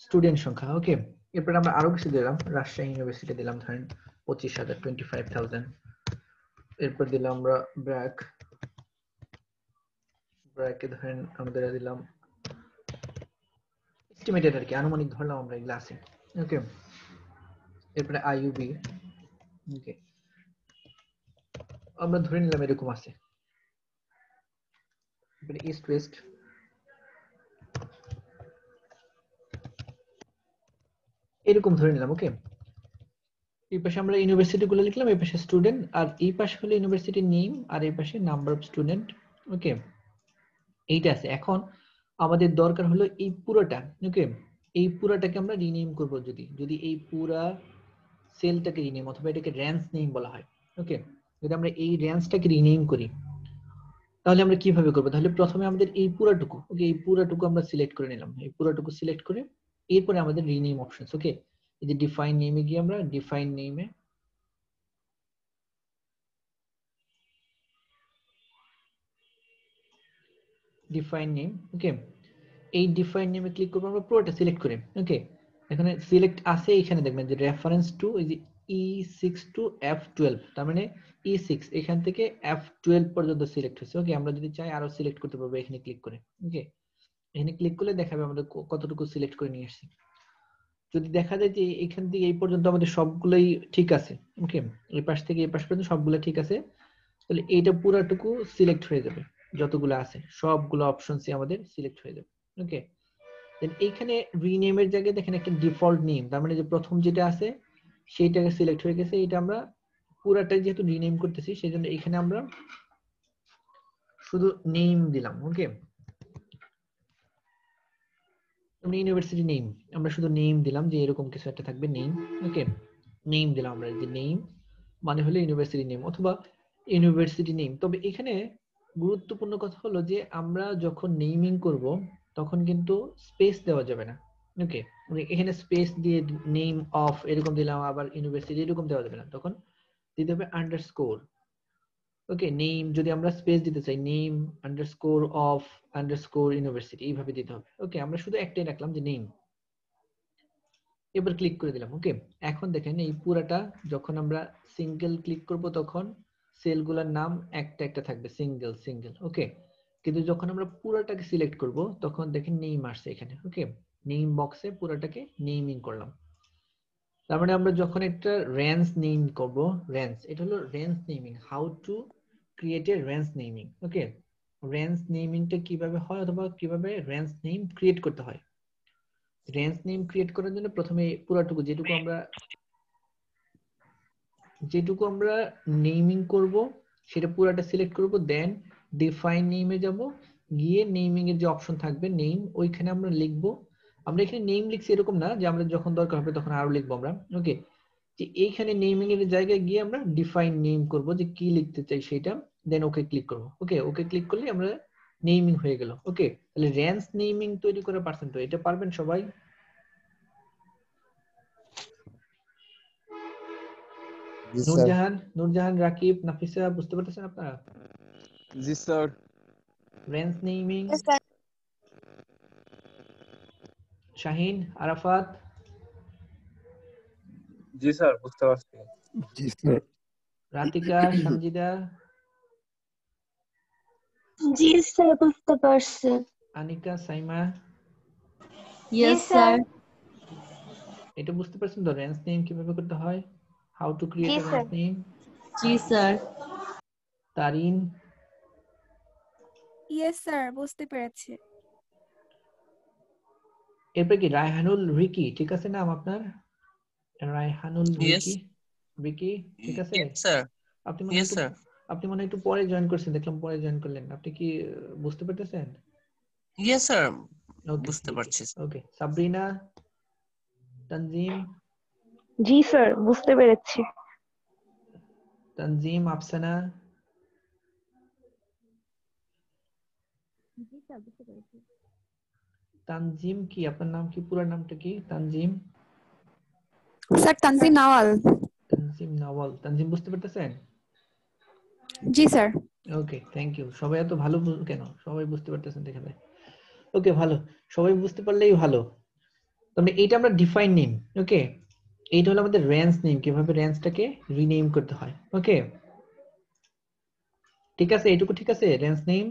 স্টুডেন্ট সংখ্যা। ওকে, এরপর আমরা আরো কিছু দিলাম, রাজশাহী ইউনিভার্সিটি দিলাম ধরেন 25,000, 25,000। এরপর দিলাম আমরা ব্র্যাকে ধরেন আমাদের দিলাম এস্টিমেটেড আর কি, আনুমানিক ধরলাম আমরা এগুলো আছে। ওকে, এরপরে আইইউবি, ওকে আমরা ধরে নিলাম এরকম আছে। এরপরে ইস্ট ওয়েস্ট, এরকম ধরে নিলাম। ওকে, এই পাশে আমরা ইউনিভার্সিটি গুলো লিখলাম, এই পাশে স্টুডেন্ট, আর এই পাশে হলো ইউনিভার্সিটি নেম, আর এই পাশে নাম্বার অফ স্টুডেন্ট। ওকে, এইটা আছে। এখন আমাদের দরকার হলো এই পুরোটা। ওকে, এই পুরোটাকে আমরা রিনেম করব, যদি এই পুরা সেলটাকে রিনেম অথবা এটাকে রেঞ্জ নেম বলা হয়। ওকে, যদি আমরা এই রেঞ্জটাকে রিনেম করি তাহলে আমরা কিভাবে করব? তাহলে প্রথমে আমাদের এই পুরাটুকু, ওকে এই পুরাটুকু আমরা সিলেক্ট করে নিলাম, এই পুরাটুকু সিলেক্ট করে এরপরে আমাদের রিনেম অপশনস। ওকে, এই যে ডিফাইন নেমে গিয়ে আমরা ডিফাইন নেমে ডিফাইন নেম, ওকে এই ডিফাইন নেমে ক্লিক করব আমরা পুরোটা সিলেক্ট করে। ওকে, এখানে সিলেক্ট আছে, এখানে দেখবেন যে রেফারেন্স টু এই যে E6 টু F12, তার মানে E6 এখান থেকে F12 পর্যন্ত সিলেক্ট হয়েছে। ওকে, আমরা যদি চাই আরো সিলেক্ট করতে পারবো এখানে ক্লিক করে। ওকে, এখানে ক্লিক করলে দেখাবে আমাদের কতটুকু সিলেক্ট করে নিয়ে আসছি। যদি দেখা যায় যে এখান থেকে এই পর্যন্ত আমাদের সবগুলোই ঠিক আছে, ওকে এই পাশ থেকে এই পাশ পর্যন্ত সবগুলো ঠিক আছে, তাহলে এইটা পুরাটুকু সিলেক্ট হয়ে যাবে, যতগুলো আছে সবগুলো অপশনসই আমাদের সিলেক্ট হয়ে যাবে। ওকে, দেন এইখানে রিনেমের জায়গায় দেখেন একটা ডিফল্ট নেম, তার মানে যে প্রথম যেটা আছে সেইটাকে সিলেক্ট হয়ে গেছে। এটা আমরা পুরাটাই যেহেতু রিনেম করতেছি সেজন্য এখানে আমরা শুধু নেম দিলাম। ওকে, ইউনিভার্সিটি নেম আমরা শুধু নেম দিলাম, যে এরকম কিছু একটা থাকবে নেম। ওকে, নেম দিলাম আমরা, যে নেম মানে হলো ইউনিভার্সিটি নেম অথবা ইউনিভার্সিটি নেম। তবে এখানে গুরুত্বপূর্ণ কথা হলো যে আমরা যখন নেমিং করব তখন কিন্তু স্পেস দেওয়া যাবে না। ওকে, এখানে স্পেস দিয়ে নেম অফ এরকম দিলাম, আবার ইউনিভার্সিটি এরকম দেওয়া যাবে না, তখন দিতে হবে আন্ডারস্কোর। ওকে, নেম যদি আমরা স্পেস দিতে চাই, name underscore of underscore university এইভাবে দিতে হবে। ওকে, আমরা শুধু একটাই রাখলাম যে নেম, এবার ক্লিক করে দিলাম। ওকে, এখন দেখেন এই পুরাটা যখন আমরা সিঙ্গেল ক্লিক করব তখন সেলগুলোর নাম একটা একটা থাকবে, সিঙ্গেল সিঙ্গেল। ওকে, কিন্তু যখন আমরা পুরাটাকে সিলেক্ট করব তখন দেখেন নেম আসছে এখানে। ওকে, নেম বক্সে পুরাটাকে নেমিং করলাম। তার মানে আমরা যখন একটা রেঞ্জ নেম করব, রেঞ্জ এটা হলো range naming, how to create a range naming. Okay, range নেমিংটা কিভাবে হয় অথবা কিভাবে রেঞ্জ নেম ক্রিয়েট করতে হয়। রেঞ্জ নেম ক্রিয়েট করার জন্য প্রথমে পুরাটুকু যেটুকু আমরা নেমিং করব সেটা পুরাটা সিলেক্ট করব, দেন ডিফাইন নেমে যাব, গিয়ে নেমিং এর যে অপশন থাকবে নেম, ওইখানে আমরা লিখব। আমরা এখানে নেম লিখছি এরকম না যে আমরা যখন দরকার হবে তখন আরো লিখবো আমরা। ওকে, যে এইখানে নেমিং এর জায়গায় গিয়ে আমরা ডিফাইন নেম করব, যে কি লিখতে চাই সেটা, দেন ওকে ক্লিক করব। ওকে, ওকে ক্লিক করলে আমরা নেমিং হয়ে গেল। ওকে, তাহলে রেঞ্জ নেমিং তৈরি করার পার্সেন্ট এটা পারবেন সবাই? নূরজাহান, রাকিব, নাফিসা, বুঝতে পারতেছেন আপনারা? জি sir. Range naming, Shahin, Arafat? জি স্যার, বুঝতে পারছি। জি স্যার। রাতিকা, সঞ্জিদা? জি স্যার, বুঝতে পারছি। আনিকা, সাইমা? Yes sir. এটা বুঝতে পারছেন তো রেঞ্জ নেম কিভাবে করতে হয়, হাউ টু ক্রিয়েট জি আ স্যার। Range name? জি স্যার। তারিন? ইয়েস স্যার, বুঝতে পেরেছি। এরপর কি রায়হানুল রিকি, ঠিক আছে নাম আপনার? রায়হানুল ইয়েস রিকি ঠিক আছে? Yes sir. আপনি মনে হয় ইয়েস স্যার। আপনি মনে হয় একটু পরে জয়েন করছেন, দেখলাম পরে জয়েন করলেন। আপনি কি বুঝতে পারতেছেন? ইয়েস স্যার, ওকে, বুঝতে পারছি। ওকে। সাবরিনা, তানজিম? জি স্যার, বুঝতে পেরেছি। তানজিম, আফসানা? জি স্যার, বুঝতে পেরেছি। তানজিম কি আপনার নাম, কি পুরো নামটা কি? তানজিম? স্যার তানজিম নাওয়াল। তানজিম নাওয়াল, তানজিম বুঝতে পারতেছেন? জি স্যার। Okay, thank you. সবাই এত ভালো কেন? সবাই বুঝতে পারতেছেন দেখা যায়। ওকে, ভালো, সবাই বুঝতে পারলেই ভালো। তবে এইটা আমরা ডিফাইন নেম। ওকে, এইটা হলো আমাদের রেঞ্জ নেম, কিভাবে রেঞ্জটাকে রিনেম করতে হয়। ওকে, ঠিক আছে, এইটুকু ঠিক আছে। রেঞ্জ নেম,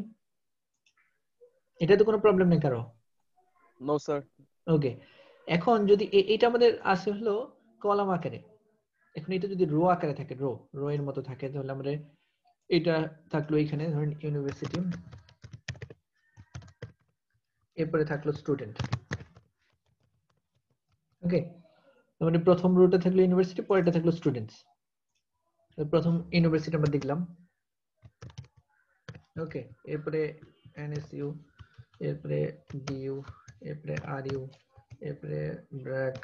এটা তো কোনো প্রবলেম নেই কারো? No sir. ওকে, এখন যদি এটা আমাদের আসে হলো কলাম আকারে, এখন এটা যদি রো আকারে থাকে, রো এর মতো থাকে, তাহলে আমাদের এটা থাকলো এখানে ধরেন ইউনিভার্সিটি, এরপরে থাকলো স্টুডেন্ট। ওকে, মানে প্রথম রোটা থাকলো ইউনিভার্সিটি, পরেরটা থাকলো স্টুডেন্টস। প্রথম ইউনিভার্সিটি আমরা দেখলাম। ওকে, এরপরে এনএসইউ, এরপরে ডিইউ, এরপরে আরইউ, এরপরে ব্র্যাক,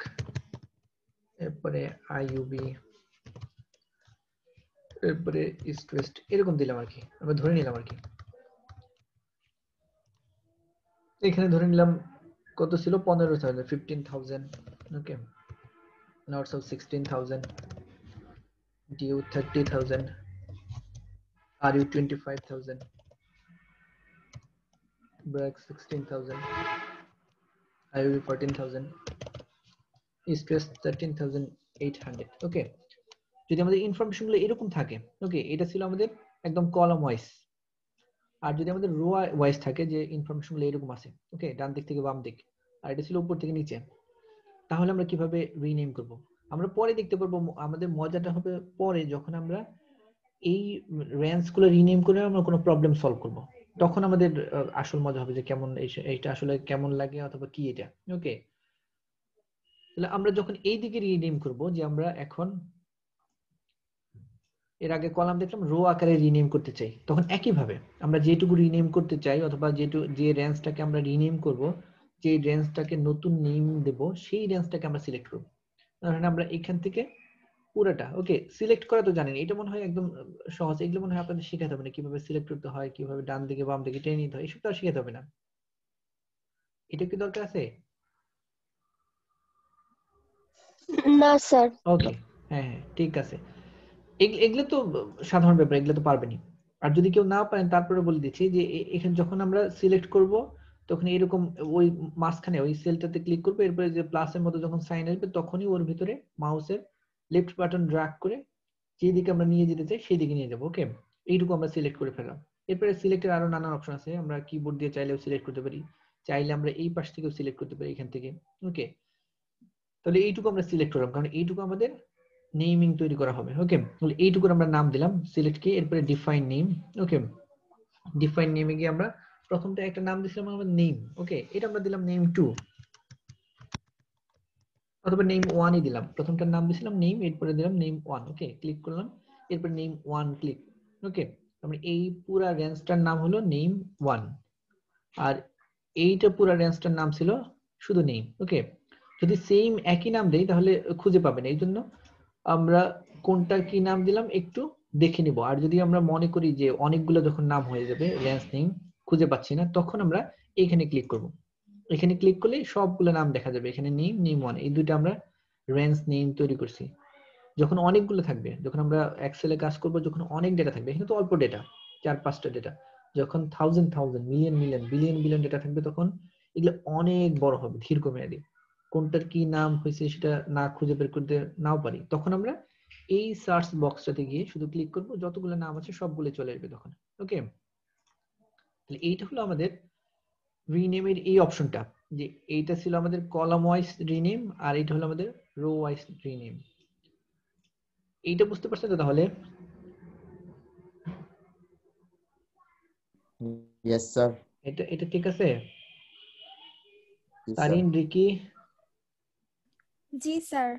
এরপরে আইইউবি, এরপরে ইস্ট ওয়েস্ট, এরকম দিলাম আর কি, আমরা ধরে নিলাম আর কি। এখানে ধরে নিলাম কত ছিল, 15,000, 15,000। Okay, North South 16,000, DU 30,000, RU 25,000, BRAC 16,000, IUB 14,000, East West 13,800। Okay, যদি আমাদের ইনফরমেশন গুলো এরকম থাকে, ওকে, এটা ছিল আমাদের একদম কলাম ওয়াইজ। আর যদি আমাদের রো ওয়াইজ থাকে, যে ইনফরমেশন গুলো এরকম আছে, ওকে, ডান দিক থেকে বাম দিক, আর এটা ছিল উপর থেকে নিচে, তাহলে আমরা কিভাবে রিনেম করব আমরা পরে দেখতে পারবো। আমাদের মজাটা হবে পরে, যখন আমরা এই রেঞ্জ গুলো রিনেম করে আমরা কোনো প্রবলেম সলভ করব, তখন আমাদের আসল মজা হবে যে কেমন এইটা আসলে কেমন লাগে, অথবা কি এটা। ওকে, তাহলে আমরা যখন এই দিকে রিনেম করব, যে আমরা এখন এর আগে কলাম দেখলাম, রো আকারে রিনেম করতে চাই, তখন একইভাবে আমরা যেটুকু রিনেম করতে চাই, অথবা যে রেঞ্জটাকে আমরা রিনেম করব, যে রেঞ্জটাকে নতুন নেম দেব, সেই রেঞ্জটাকে আমরা সিলেক্ট করব। ধরেন আমরা এখান থেকে পুরোটা, ওকে, সিলেক্ট করা তো জানেন, এটা মনে হয় একদম সহজ। এগুলো মনে হয় আপনাদের শেখাতে হবে না, কিভাবে সিলেক্ট করতে হয়, কিভাবে ডান দিকে বাম দিকে টেনে নিতে হয়, এসব তো আর শেখাতে হবে না। এটা কি দরকার আছে? না স্যার। ওকে, হ্যাঁ হ্যাঁ, ঠিক আছে। এগুলো তো সাধারণ ব্যাপার, এগুলো তো পারবেনই। আর যদি কেউ না পারেন, তারপরে বলে দিচ্ছি যে এখানে যখন আমরা সিলেক্ট করব, তখন এরকম ওই মাঝখানে ওই সেলটাতে ক্লিক করবো, এরপরে যে প্লাসের মতো যখন সাইন আসবে, তখনই ওর ভিতরে মাউসের লেফট বাটন ড্র্যাগ করে যেদিকে আমরা নিয়ে যেতে চাই সেই দিকে নিয়ে যাবো। ওকে, এইটুকু আমরা সিলেক্ট করে ফেললাম। এরপরে সিলেক্টের আরো নানান অপশন আছে, আমরা কিবোর্ড দিয়ে চাইলেও সিলেক্ট করতে পারি, চাইলে আমরা এই পাশ থেকেও সিলেক্ট করতে পারি, এখান থেকে। ওকে, তাহলে এইটুকু আমরা সিলেক্ট করলাম, কারণ এইটুকু আমাদের নেমিং তৈরি করা হবে। ওকে, তাহলে এইটুকু আমরা নাম দিলাম সিলেক্ট কি, এরপরে ডিফাইন নেম। ওকে, ডিফাইন নেমে গিয়ে আমরা প্রথমটা একটা নাম দিছিলাম আমরা নেম। ওকে, এটা আমরা দিলাম নেম 2 অথবা নেম 1 ই দিলাম। প্রথমটার নাম দিছিলাম নেম, এরপরে দিলাম নেম 1। ওকে, ক্লিক করলাম, এরপর নেম 1 ক্লিক। ওকে, আমরা এই পুরো রেঞ্জটার নাম হলো নেম 1, আর এইটা পুরো রেঞ্জটার নাম ছিল শুধু নেম। ওকে, যদি সেম একই নাম দেই তাহলে খুঁজে পাবেন, এই জন্য আমরা কোনটা কি নাম দিলাম একটু দেখে নিব। আর যদি আমরা মনে করি যে অনেকগুলো যখন নাম হয়ে যাবে, রেঞ্জ নেম খুঁজে পাচ্ছি না, তখন আমরা এখানে ক্লিক করব। এখানে ক্লিক করলে সবগুলো নাম দেখা যাবে। এখানে নেম, নেম 1, এই দুটো আমরা রেঞ্জ নেম তৈরি করছি। যখন অনেকগুলো থাকবে, যখন আমরা এক্সেলে কাজ করব, যখন অনেক ডেটা থাকবে, এখানে তো অল্প ডেটা, 4-5টা ডেটা, যখন thousand million billion billion data থাকবে, তখন এগুলো অনেক বড় হবে, দীর্ঘমেয়াদী। কোনটার কি নাম হয়েছে সেটা না খুঁজে বের করতে নাও পারি, তখন আমরা এই সার্চ বক্সটাতে গিয়ে শুধু ক্লিক করব, যতগুলো নাম আছে সবগুলো চলে আসবে তখন। ওকে, তাহলে এইটা হলো আমাদের রিনেমের এই অপশনটা, যে এইটা ছিল আমাদের কলাম ওয়াইজ রিনেম, আর এটা হলো আমাদের রো ওয়াইজ রিনেম। এইটা বুঝতে পারছেন তো তাহলে? Yes sir. এটা ঠিক আছে? তারিন, রিকি? জি স্যার।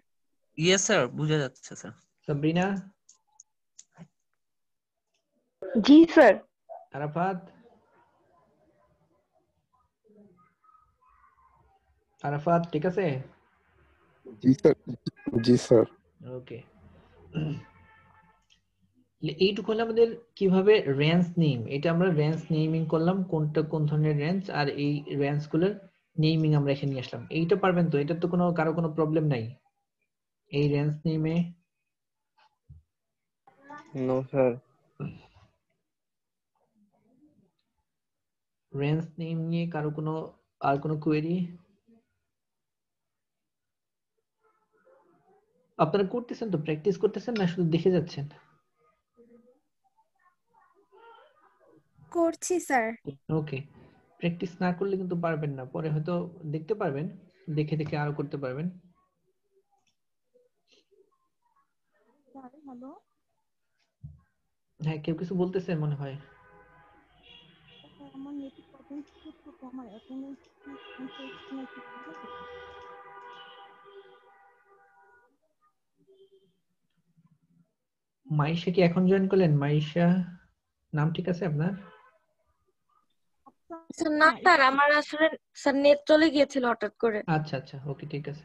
ইয়েস স্যার, বুঝা যাচ্ছে স্যার। সাবরিনা? জি স্যার। আরাফাত? আরাফাত ঠিক আছে? জি স্যার। জি স্যার। ওকে, এইটুকু হলো আমাদের কিভাবে রেঞ্জ নেম। এটা আমরা রেঞ্জ নেমিং করলাম, কোনটা কোন ধরনের রেঞ্জ, আর এই রেঞ্জ গুলোর নেমিং আমরা এখানে নিয়ে আসলাম। এইটা পারবেন তো? এটা তো কারো কোনো প্রবলেম নাই? এই রেঞ্জ নেমে নো স্যার। রেঞ্জ নেম নিয়ে কারো আর কোনো কোয়েরি? আপনারা করতেছেন তো, প্র্যাকটিস করতেছেন না শুধু দেখে যাচ্ছেন? করছি স্যার। ওকে, প্র্যাকটিস না করলে কিন্তু পারবেন না, পরে হয়তো দেখতে পারবেন, দেখে দেখে আরো করতে পারবেন। হ্যাঁ, কেউ কিছু বলতেছেন মনে হয়। মাইশা কি এখন জয়েন করলেন? মাইশা নাম ঠিক আছে আপনার? স্যার না স্যার, আমার আসলে স্যার নেট চলে গিয়েছিল হঠাৎ করে। আচ্ছা আচ্ছা, ওকে, ঠিক আছে।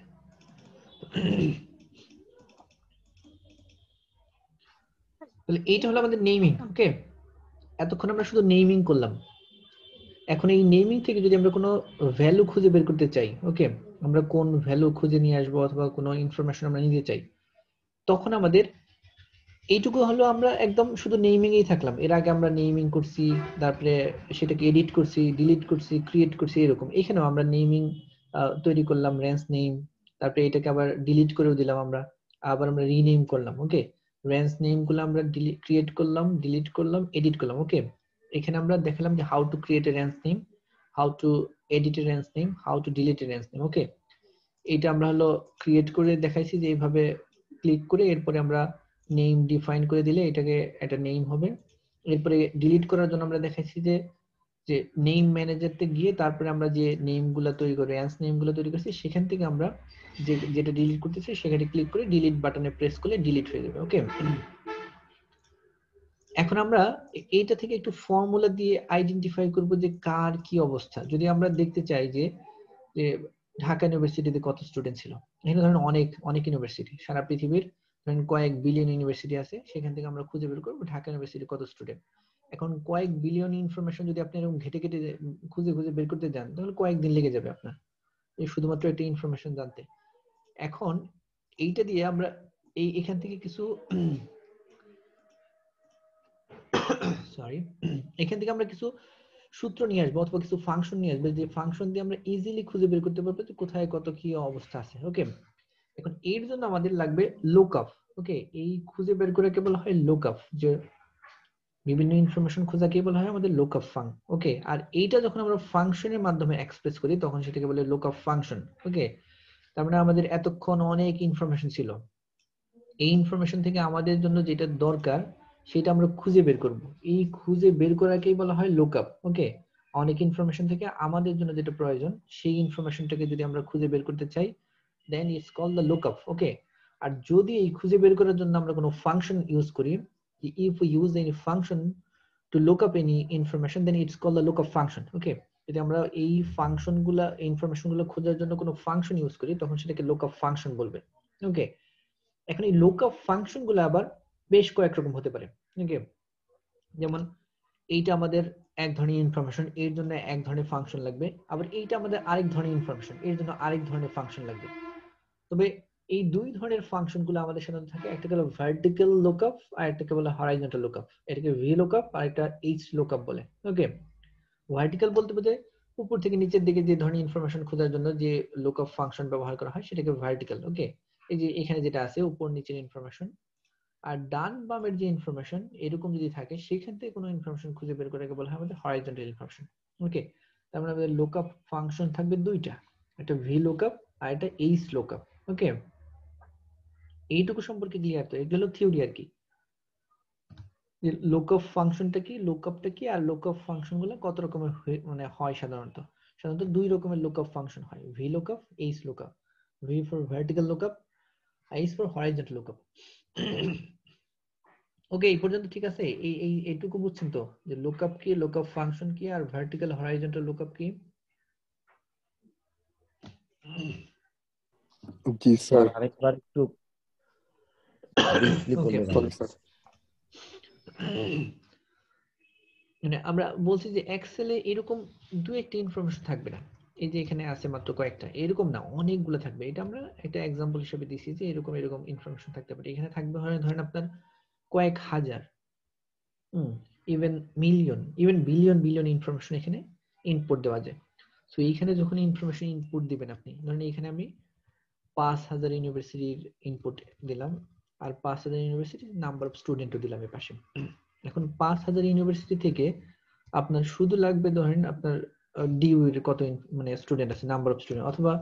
তাহলে এইটা হলো আমাদের নেমিং। ওকে, এতক্ষণ আমরা শুধু নেমিং করলাম। এখন এই নেমিং থেকে যদি আমরা কোনো ভ্যালু খুঁজে বের করতে চাই, ওকে, আমরা কোন ভ্যালু খুঁজে নিয়ে আসবো অথবা কোনো ইনফরমেশন আমরা নিতে চাই, তখন আমাদের এইটুকু হলো আমরা একদম শুধু নেমিং এই থাকলাম। এর আগে আমরা নেমিং করছি, তারপরে সেটাকে এডিট করছি, ডিলিট করছি, ক্রিয়েট করছি, এরকম। এখানেও আমরা নেমিং তৈরি করলাম, রেঞ্জ নেম, তারপরে এটাকে আবার ডিলিট করেও দিলাম আমরা, আবার আমরা রিনেম করলাম। ওকে, রেঞ্জ নেম গুলো আমরা ক্রিয়েট করলাম, ডিলিট করলাম, এডিট করলাম। ওকে, এখানে আমরা দেখালাম যে how to create a range name, how to edit a range name, how to delete a range name. Okay, এটা আমরা হলো ক্রিয়েট করে দেখাইছি যে এইভাবে ক্লিক করে এরপরে আমরা নেম ডিফাইন করে দিলে এটাকে একটা নেম হবে। এরপরে ডিলিট করার জন্য আমরা দেখাইছি যে নেম ম্যানেজারতে গিয়ে তারপরে আমরা যে নেমগুলো তৈরি করে রেঞ্জ নেমগুলো তৈরি করছি সেখান থেকে আমরা যেটা ডিলিট করতেছি সেখানে ক্লিক করে ডিলিট বাটনে প্রেস করলে ডিলিট হয়ে যাবে। ওকে, এখন আমরা এইটা থেকে একটু ফর্মুলা দিয়ে আইডেন্টিফাই করব যে কার কি অবস্থা। যদি আমরা দেখতে চাই যে ঢাকা ইউনিভার্সিটিতে কত স্টুডেন্ট ছিল, এখানে ধরেন অনেক ইউনিভার্সিটি, সারা পৃথিবীর ধরেন কয়েক বিলিয়ন ইউনিভার্সিটি আছে, সেখান থেকে আমরা খুঁজে বের করবো ঢাকা ইউনিভার্সিটি কত স্টুডেন্ট। এখন কয়েক বিলিয়ন ইনফরমেশন যদি আপনি এরকম ঘেটে ঘেটে খুঁজে খুঁজে বের করতে যান, তাহলে কয়েকদিন লেগে যাবে আপনার এই শুধুমাত্র একটা ইনফরমেশন জানতে। এখন এইটা দিয়ে আমরা এখান থেকে কিছু এখান থেকে আমরা কিছু সূত্র নিয়ে আসবো অথবা কিছু ফাংশন নিয়ে আসবো, যে ফাংশন দিয়ে আমরা ইজিলি খুঁজে বের করতে পারবো যে কোথায় কত কি অবস্থা আছে। ওকে, এখন এর জন্য আমাদের লাগবে লুকআপ। ওকে, এই খুঁজে বের করে কে বলা হয় লুকআপ, যে বিভিন্ন ইনফরমেশন খোঁজা কে বলা হয় আমাদের লুকআপ ফাংশন। ওকে, আর এইটা যখন আমরা ফাংশনের মাধ্যমে এক্সপ্রেস করি তখন সেটাকে বলে লুকআপ ফাংশন। ওকে, তার মানে আমাদের এতক্ষণ অনেক ইনফরমেশন ছিল, এই ইনফরমেশন থেকে আমাদের জন্য যেটা দরকার সেটা আমরা খুঁজে বের করব। এই খুঁজে বের করাকেই বলা হয় লুকআপ। ওকে, অনেক ইনফরমেশন থেকে আমাদের জন্য যেটা প্রয়োজন সেই ইনফরমেশনটাকে যদি আমরা খুঁজে বের করতে চাই দেন ইটস কল্ড দ্য লুকআপ। ওকে, আর যদি এই খুঁজে বের করার জন্য আমরা কোনো ফাংশন ইউজ করি, if we use any function to look up any information then it's called the lookup function. ওকে, যদি আমরা এই ফাংশনগুলো ইনফরমেশনগুলো খোঁজার জন্য কোনো ফাংশন ইউজ করি তখন সেটাকে লুকআপ ফাংশন বলবে। ওকে, এখন এই লুকআপ ফাংশন গুলো আবার বেশ কয়েক রকম হতে পারে। ওকে, যেমন এইটা আমাদের এক ধরনের ইনফরমেশন, এর জন্য এক ধরনের ফাংশন লাগবে, আবার এইটা আমাদের আরেক ধরনের ইনফরমেশন, এর জন্য আরেক ধরনের ফাংশন লাগবে। তবে এই দুই ধরনের ফাংশন গুলো আমাদের সাধারণত থাকে, একটা হলো ভার্টিক্যাল লুকআপ আর একটা বলে হরাইজন্টাল লুকআপ। এটাকে ভি লুকআপ আর একটা এইচ লুকআপ বলে। ওকে, ভার্টিক্যাল বলতে বোঝায় উপর থেকে নিচের দিকে যে ধরনের ইনফরমেশন খোঁজার জন্য যে লুকআপ ফাংশন ব্যবহার করা হয় সেটাকে ভার্টিক্যাল। ওকে, এই যে এখানে যেটা আছে উপর নিচের ইনফরমেশন, আর ডান বামের যে ইনফরমেশন এরকম যদি থাকে সেখান থেকে কোনো ইনফরমেশন খুঁজে বের করাকে বলা হয় আমাদের হরাইজন্টাল ইনফরমেশন। ওকে, তার মানে আমাদের লুকআপ ফাংশন থাকবে দুইটা, একটা ভি লুকআপ আর একটা এইচ লুকআপ। ওকে, এইটুকু সম্পর্কে ক্লিয়ার তো? এগুলো হলো থিওরি আর কি, যে লুকআপ ফাংশনটা কি, লুকআপটা কি, আর লুকআপ ফাংশনগুলো কত রকমের মানে হয়। সাধারণত দুই রকমের লুকআপ ফাংশন হয়, V lookup, H lookup. V for vertical lookup, H for horizontal lookup. Okay, এই পর্যন্ত ঠিক আছে? এইটুকু বুঝছেন তো যে লুকআপ কি, লুকআপ ফাংশন কি, আর ভার্টিক্যাল হরাইজন্টাল লুকআপ কি? জি স্যার। আরেকবার একটু ব্রিফলি বললে ভালো। মানে আমরা বলছি যে এক্সেলে এরকম দু একটা ইনফরমেশন থাকবে না, এই যে এখানে আছে মাত্র কয়েকটা, এরকম না, অনেকগুলো থাকবে। এটা আমরা একটা এক্সাম্পল হিসেবে দিছি যে এরকম এরকম ইনফরমেশন থাকতে পারে। এখানে থাকবে ধরেন আপনার কয়েক হাজার, even million, even billion billion information এখানে ইনপুট দেওয়া যায়। সো এইখানে যখন ইনফরমেশন ইনপুট দিবেন আপনি, ধরেন এখানে আমি 5000 ইউনিভার্সিটির ইনপুট দিলাম, আর 5000 ইউনিভার্সিটির নাম্বার অফ স্টুডেন্টও দিলাম এর পাশে। এখন 5000 ইউনিভার্সিটি থেকে আপনার শুধু লাগবে ধরেন আপনার ডিইউ এর কত মানে স্টুডেন্ট আছে, নাম্বার অফ স্টুডেন্ট, অথবা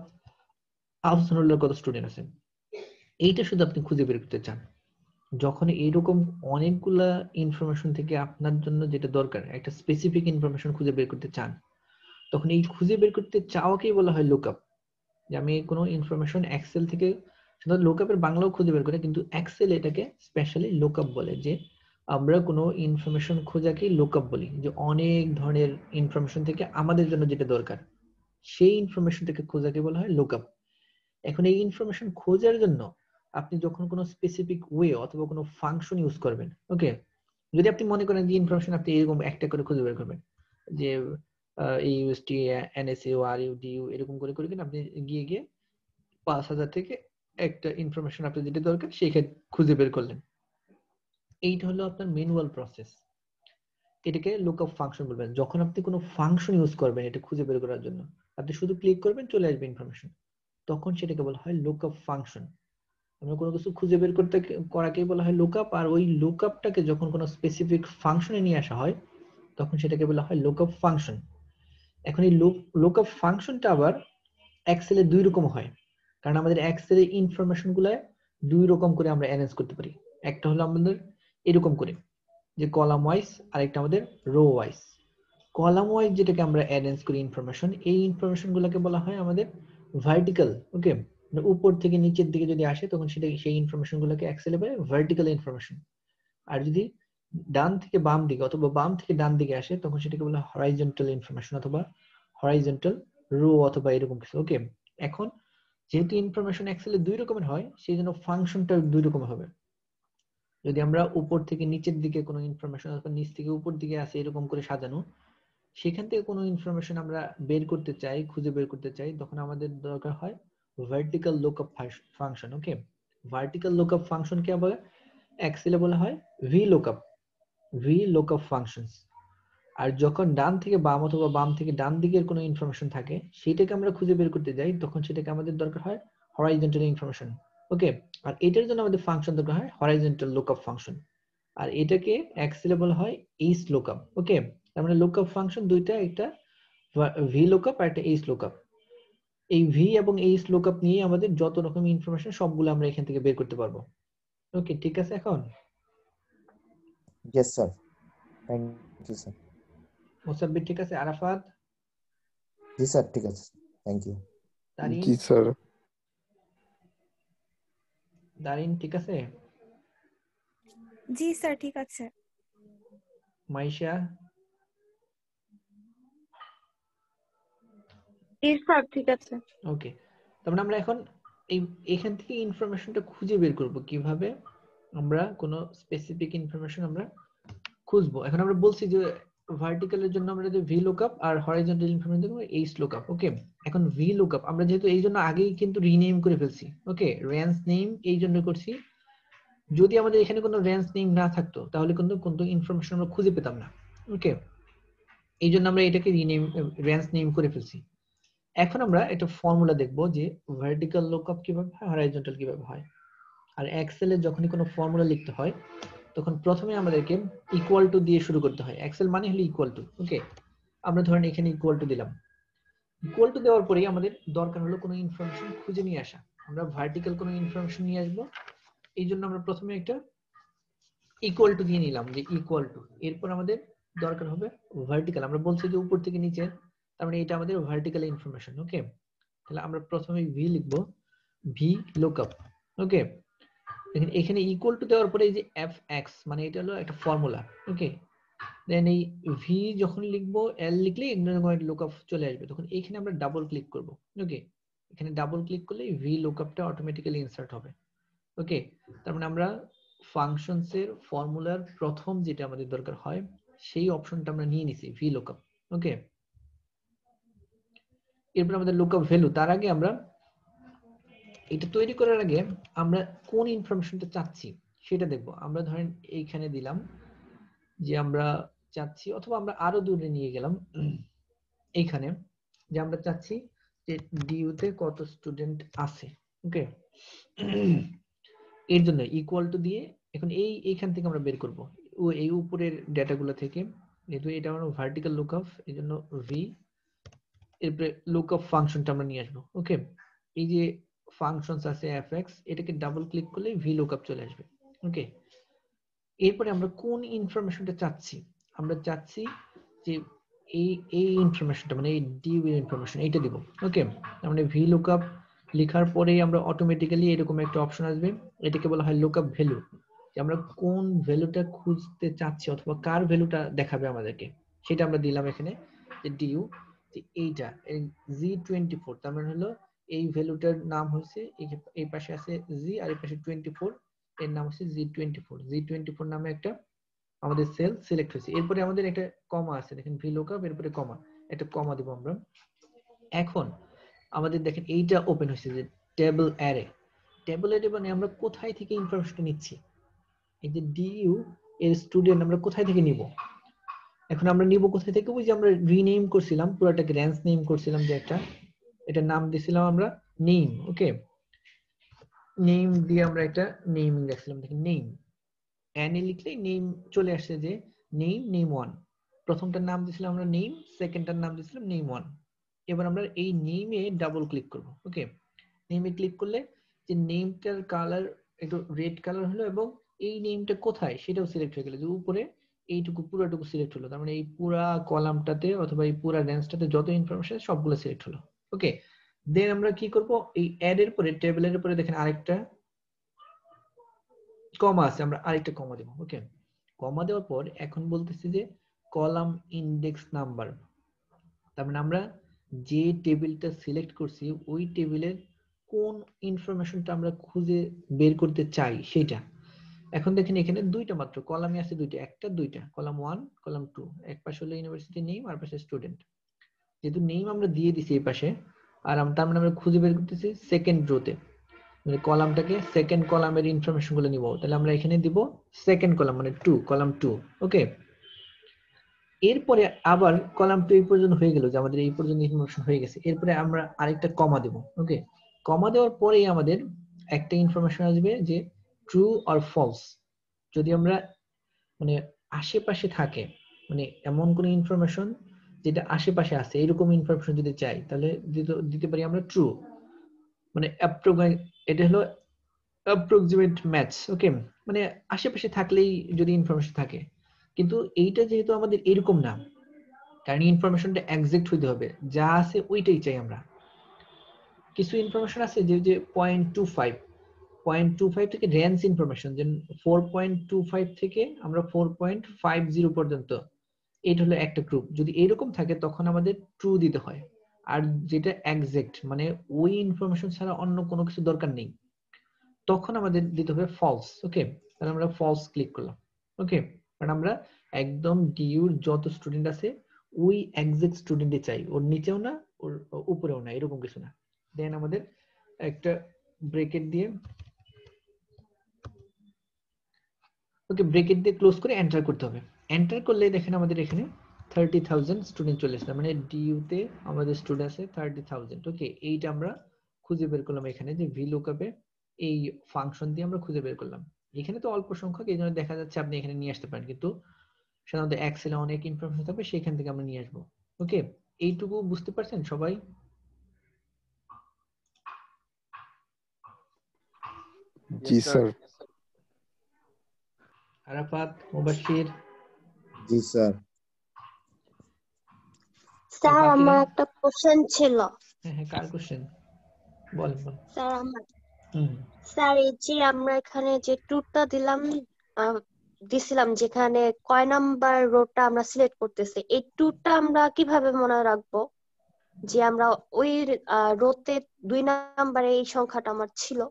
আহসানুল্লাহর কত স্টুডেন্ট আছে, এইটা শুধু আপনি খুঁজে বের করতে চান। যখন এইরকম অনেকগুলা ইনফরমেশন থেকে আপনার জন্য যেটা দরকার একটা স্পেসিফিক ইনফরমেশন খুঁজে বের করতে চান, তখন এই খুঁজে বের করতে চাওয়াকেই বলা হয় লুকআপ। যে আমি কোনো ইনফরমেশন এক্সেল থেকে, লুকআপের বাংলাও খুঁজে বের করে, কিন্তু এক্সেল এটাকে স্পেশালি লুকআপ বলে। যে আমরা কোনো ইনফরমেশন খোঁজাকেই লুকআপ বলি, যে অনেক ধরনের ইনফরমেশন থেকে আমাদের জন্য যেটা দরকার সেই ইনফরমেশনটাকে খোঁজাকে বলা হয় লুকআপ। এখন এই ইনফরমেশন খোঁজার জন্য আপনি যখন কোনো স্পেসিফিক ওয়ে অথবা কোনো ফাংশন ইউজ করবেন, ওকে, যদি আপনি মনে করেন যে ইনফরমেশন আপনি এরকম একটা করে খুঁজে বের করবেন, যে ইউএসটি এনএসইউ আর ইউ এরকম করে করে আপনি গিয়ে গিয়ে 5000 থেকে একটা ইনফরমেশন আপনার যেটা দরকার সেখানে খুঁজে বের করলেন, এইটা হলো আপনার ম্যানুয়াল প্রসেস। এটাকে লুকআপ ফাংশন বলবেন। যখন আপনি কোনো ফাংশন ইউজ করবেন এটা খুঁজে বের করার জন্য, আপনি শুধু ক্লিক করবেন চলে আসবে ইনফরমেশন, তখন সেটাকে বলা হয় লুকআপ ফাংশন। আমরা কোনো কিছু খুঁজে বের করতে করাকেই বলা হয় লুকআপ, আর ওই লুকআপটাকে যখন কোনো স্পেসিফিক ফাংশনে নিয়ে আসা হয় তখন সেটাকে বলা হয় লুকআপ ফাংশন। এখন এই লুকআপ ফাংশনটা আবার এক্সেলে দুই রকম হয়, কারণ আমাদের এক্সেলে ইনফরমেশন গুলা দুই রকম করে আমরা অ্যারেঞ্জ করতে পারি। একটা হলো আমাদের এরকম করে যে কলাম ওয়াইজ, আর একটা আমাদের রো ওয়াইজ। কলাম ওয়াইজ যেটাকে আমরা অ্যারেঞ্জ করি ইনফরমেশন, এই ইনফরমেশন গুলোকে বলা হয় আমাদের ভার্টিক্যাল। ওকে, উপর থেকে নিচের দিকে যদি আসে তখন সেটা সেই ইনফরমেশন গুলোকে এক্সেলে বলে ভার্টিক্যাল ইনফরমেশন। আর যদি ডান থেকে বাম দিকে অথবা বাম থেকে ডান দিকে আসে তখন সেটাকে বলা হয় হরাইজন্টাল ইনফরমেশন অথবা হরাইজন্টাল রো অথবা এরকম কিছু। ওকে, এখন যেহেতু ইনফরমেশন এক্সেলে দুই রকমের হয় সেই জন্য ফাংশনটা দুই রকম হবে। যদি আমরা উপর থেকে নিচের দিকে কোনো ইনফরমেশন অথবা নিচ থেকে উপর দিকে আসে এরকম করে সাজানো, সেখান থেকে কোনো ইনফরমেশন আমরা বের করতে চাই, খুঁজে বের করতে চাই, তখন আমাদের দরকার হয় ভার্টিক্যাল লুকআপ ফাংশন। ওকে, ভার্টিক্যাল লুকআপ ফাংশন কে বলে এক্সেলে বলা হয় VLOOKUP ফাংশনস। আর যখন ডান থেকে বাম অথবা বাম থেকে ডান দিকের কোনো ইনফরমেশন থাকে সেটাকে আমরা খুঁজে বের করতে যাই, তখন সেটাকে আমাদের দরকার হয় হরাইজন্টাল ইনফরমেশন। ওকে, আর এটার জন্য আমাদের ফাংশন দরকার হয় হরাইজন্টাল লুকআপ ফাংশন, আর এটাকে এক্সেলে বলা হয় HLOOKUP। ওকে, তার মানে লুকআপ ফাংশন দুইটা, একটা VLOOKUP আর একটা HLOOKUP। এই ভি এবং HLOOKUP নিয়ে আমাদের যত রকম ইনফরমেশন সবগুলো আমরা এখান থেকে বের করতে পারবো। ওকে, ঠিক আছে। এখন Yes, sir. Thank you, sir. Mosabbir ঠিক আছে, আরাফাত, জি স্যার, ঠিক আছে, থ্যাংক ইউ। দারিন, জি স্যার। দারিন ঠিক আছে, জি স্যার, ঠিক আছে। মাইশা, স্যার ঠিক আছে। ওকে। তারপরে আমরা এখন এখান থেকে ইনফরমেশনটা খুঁজে বের করব কিভাবে আমরা কোনো স্পেসিফিক ইনফরমেশন আমরা খুঁজবো। এখন আমরা বলছি যে ভার্টিক্যালের জন্য আমরা যে VLOOKUP আর হরাইজন্টাল ইনফরমেশন দেবো HLOOKUP। ওকে, এখন VLOOKUP আমরা যেহেতু এই জন্য আগেই কিন্তু রিনেম করে ফেলছি। ওকে, রেঞ্জ নেম এই জন্য করছি, যদি আমাদের এখানে কোনো রেঞ্জ নেম না থাকতো তাহলে কিন্তু কোনো ইনফরমেশন আমরা খুঁজে পেতাম না। ওকে, এই জন্য আমরা এটাকে রিনেম রেঞ্জ নেম করে ফেলছি। এখন আমরা একটা ফর্মুলা দেখব যে ভার্টিক্যাল লুকআপ কিভাবে হয়, হরাইজন্টাল কিভাবে হয়। আর এক্সেলে যখনই কোনো ফর্মুলা লিখতে হয় তখন প্রথমে আমাদেরকে ইকুয়াল টু দিয়ে শুরু করতে হয়। এক্সেল মানে হলো ইকুয়াল টু। ওকে, আমরা ধরেন এখানে ইকুয়াল টু দিলাম। ইকুয়াল টু দেওয়ার পরেই আমাদের দরকার হলো কোনো ইনফরমেশন খুঁজে নিয়ে আসা। আমরা ভার্টিক্যাল কোনো ইনফরমেশন নিয়ে আসবো, এই জন্য আমরা প্রথমে একটা ইকুয়াল টু দিয়ে নিলাম যে ইকুয়াল টু, এরপর আমাদের দরকার হবে ভার্টিক্যাল। আমরা বলছি যে উপর থেকে নিচে, তার মানে এটা আমাদের ভার্টিক্যাল ইনফরমেশন। ওকে, তাহলে আমরা প্রথমে ভি লিখবো, VLOOKUP। ওকে, দেখেন এখানে ইকুয়াল টু দেওয়ার পরে এই যে fx মানে এটা হলো একটা ফর্মুলা। ওকে, দেন এই ভি যখন লিখবো, এল লিখলে লুকআপ চলে আসবে, তখন এখানে আমরা ডাবল ক্লিক করব। ওকে, এখানে ডাবল ক্লিক করলে VLOOKUPটা অটোমেটিক্যালি ইনসার্ট হবে। ওকে, তার মানে আমরা ফাংশনস এর ফর্মুলার প্রথম যেটা আমাদের দরকার হয় সেই অপশনটা আমরা নিয়ে নিছি, VLOOKUP। ওকে, এরপর আমাদের লুকআপ ভ্যালু। তার আগে আমরা এটা তৈরি করার আগে আমরা কোন ইনফরমেশনটা চাচ্ছি সেটা দেখব। আমরা ধরেন এইখানে দিলাম যে আমরা চাচ্ছি, অথবা আমরা আরো দূরে নিয়ে গেলাম এইখানে, যে আমরা চাচ্ছি যে ডিইউ তে কত স্টুডেন্ট আছে। ওকে, এর জন্য ইকুয়াল টু দিয়ে এখন এইখান থেকে আমরা বের করব এই উপরের ডেটাগুলো থেকে, যেহেতু এটা আমরা ভার্টিক্যাল লুকআপ, এই জন্য ভি, এরপরে লুকআপ ফাংশনটা আমরা নিয়ে আসবো। ওকে, এই যে ফাংশনস আছে fx, এটাকে ডাবল ক্লিক করলে ভি লুকআপ চলে আসবে। ওকে, এরপরে আমরা কোন ইনফরমেশনটা চাচ্ছি, আমরা চাচ্ছি যে এই ইনফরমেশনটা মানে এই ডিইউ এর ইনফরমেশন এইটা দিব। ওকে, মানে ভি লুকআপ লেখার পরেই আমরা অটোমেটিক্যালি এরকম একটা অপশন আসবে, এটাকে বলা হয় লুকআপ ভ্যালু, যে আমরা কোন ভ্যালুটা খুঁজতে চাচ্ছি অথবা কার ভ্যালুটা দেখাবে আমাদেরকে, সেটা আমরা দিলাম এখানে যে ডিইউ, যে এইটা জি24, তার মানে হলো এই ভ্যালুটার নাম হচ্ছে এই পাশে আছে জি আর এই পাশে 24, এর নাম হচ্ছে জি24 নামে একটা আমাদের সেল সিলেক্ট হয়েছে। এরপরে আমাদের একটা কমা আছে, দেখেন ভি লুকআপ, এরপরে কমা, একটা কমা দেব আমরা। এখন আমাদের দেখেন এইটা ওপেন হয়েছে যে টেবল অ্যারে। টেবল অ্যারে মানে আমরা কোথায় থেকে ইনফরমেশন নিচ্ছি, এই যে ডিইউ এর স্টুডেন্ট আমরা কোথায় থেকে নিব। এখন আমরা নিব কোথায় থেকে, ওই যে আমরা রিনেম করছিলাম পুরোটাকে, রেঞ্জ নেম করছিলাম যে একটা, এটা নাম দিছিলাম আমরা নেম। ওকে, নেম দিয়ে আমরা একটা নেমিং রাখছিলাম, দেখেন নেম, এনে লিখলে নেম চলে আসছে যে নেম 1, প্রথমটার নাম দিছিলাম আমরা নেম, সেকেন্ডটার নাম দিছিলাম নেম 1। এবার আমরা এই নেমে ডাবল ক্লিক করব। ওকে, নেমে ক্লিক করলে যে নেমটার কালার একটু রেড কালার হলো এবং এই নেমটা কোথায় সেটাও সিলেক্ট হয়ে গেল, যে উপরে এইটুকু পুরোটুকু সিলেক্ট হলো, তার মানে এই পুরা কলামটাতে অথবা এই পুরা রেঞ্জটাতে যত ইনফরমেশন সবগুলো সিলেক্ট হলো। ওকে, দেন আমরা কি করব, এই অ্যাড এর পরে টেবিলের উপরে দেখেন আরেকটা কমা আছে, আমরা আরেকটা কমা দেব। ওকে, কমা দেওয়ার পর এখন বলতেছি যে কলাম ইনডেক্স নাম্বার, তার মানে আমরা যে টেবিলটা সিলেক্ট করছি ওই টেবিলের কোন ইনফরমেশনটা আমরা খুঁজে বের করতে চাই সেটা। এখন দেখেন এখানে দুইটা মাত্র কলামে আছে, দুইটা কলাম 1 কলাম 2, এক পাশে হলো ইউনিভার্সিটি নেম আর পাশে স্টুডেন্ট। যেহেতু নেম আমরা দিয়ে দিছি এই পাশে, আর তার মানে আমরা খুঁজে বের করতেছি সেকেন্ড রোতে, মানে কলামটাকে সেকেন্ড কলামের ইনফরমেশন গুলো নিব, তাহলে আমরা এখানে দিব সেকেন্ড কলাম মানে 2, কলাম 2। ওকে, এরপরে আবার কলাম 2 এই পর্যন্ত হয়ে গেল, যে আমাদের এই পর্যন্ত ইনফরমেশন হয়ে গেছে। এরপরে আমরা আরেকটা কমা দেব। ওকে, কমা দেওয়ার পরেই আমাদের একটা ইনফরমেশন আসবে যে ট্রু অর ফলস। যদি আমরা মানে আশেপাশে থাকে, মানে এমন কোন ইনফরমেশন যেটা আশেপাশে আছে এরকম ইনফরমেশন যদি চাই, তাহলে দিতে পারি আমরা ট্রু, মানে এটা হলো অ্যাপ্রক্সিমেট ম্যাচ। ওকে, মানে আশেপাশে থাকলেই যদি ইনফরমেশন থাকে, কিন্তু এইটা যেহেতু আমাদের এরকম না, কারণ ইনফরমেশনটা এক্সাক্ট হইতে হবে, যা আছে ওইটাই চাই আমরা। কিছু ইনফরমেশন আছে যে 0.25 থেকে রেঞ্জ ইনফরমেশন, যে 4.25 থেকে আমরা 4.50 পর্যন্ত, এটা হলো একটা গ্রুপ। যদি এরকম থাকে তখন আমাদের ট্রু দিতে হয়, আর যেটা এক্সাক্ট মানে ওই ইনফরমেশন ছাড়া অন্য কোনো কিছু দরকার নেই, তখন আমাদের দিতে হবে ফলস। ওকে, তাহলে আমরা ফলস ক্লিক করলাম। ওকে, কারণ আমরা একদম ডিইউর যত স্টুডেন্ট আছে ওই এক্সাক্ট স্টুডেন্টই চাই, ওর নিচেও না ওর উপরেও না, এরকম কিছু না। দেন আমাদের একটা ব্রেকেট দিয়ে, ওকে, ব্রেকেট দিয়ে ক্লোজ করে এন্টার করতে হবে। এন্টার করলে দেখেন আমাদের এখানে 30,000 স্টুডেন্ট চলে আসছে, মানে ডিইউ তে আমাদের স্টুডেন্ট আছে 30,000। ওকে, এইটা আমরা খুঁজে বের করলাম এখানে, যে ভিলুকআপে এই ফাংশন দিয়ে আমরা খুঁজে বের করলাম। এখানে তো অল্প সংখ্যক, এই জন্য দেখা যাচ্ছে আপনি এখানে নিয়ে আসতে পারেন, কিন্তু সাধারণত এক্সেলে অনেক ইনফরমেশন থাকবে, সেখান থেকে আমরা নিয়ে আসবো। ওকে, এইটুকু বুঝতে পারছেন সবাই? জি স্যার। আরাফাত, মুবাশশির? জি স্যার। স্যার আমার একটা কোশ্চেন ছিল। হ্যাঁ, কার কোশ্চেন? বলেন। স্যার আমার স্যার এই যে আমরা এখানে যে ট্যুরটা দিছিলাম, যেখানে কয় নাম্বার রোডটা আমরা সিলেক্ট করতেছি, এই ট্যুরটা আমরা কিভাবে মনে রাখবো যে আমরা ওই রোতে 2 নাম্বারে এই সংখ্যাটা আমার ছিল?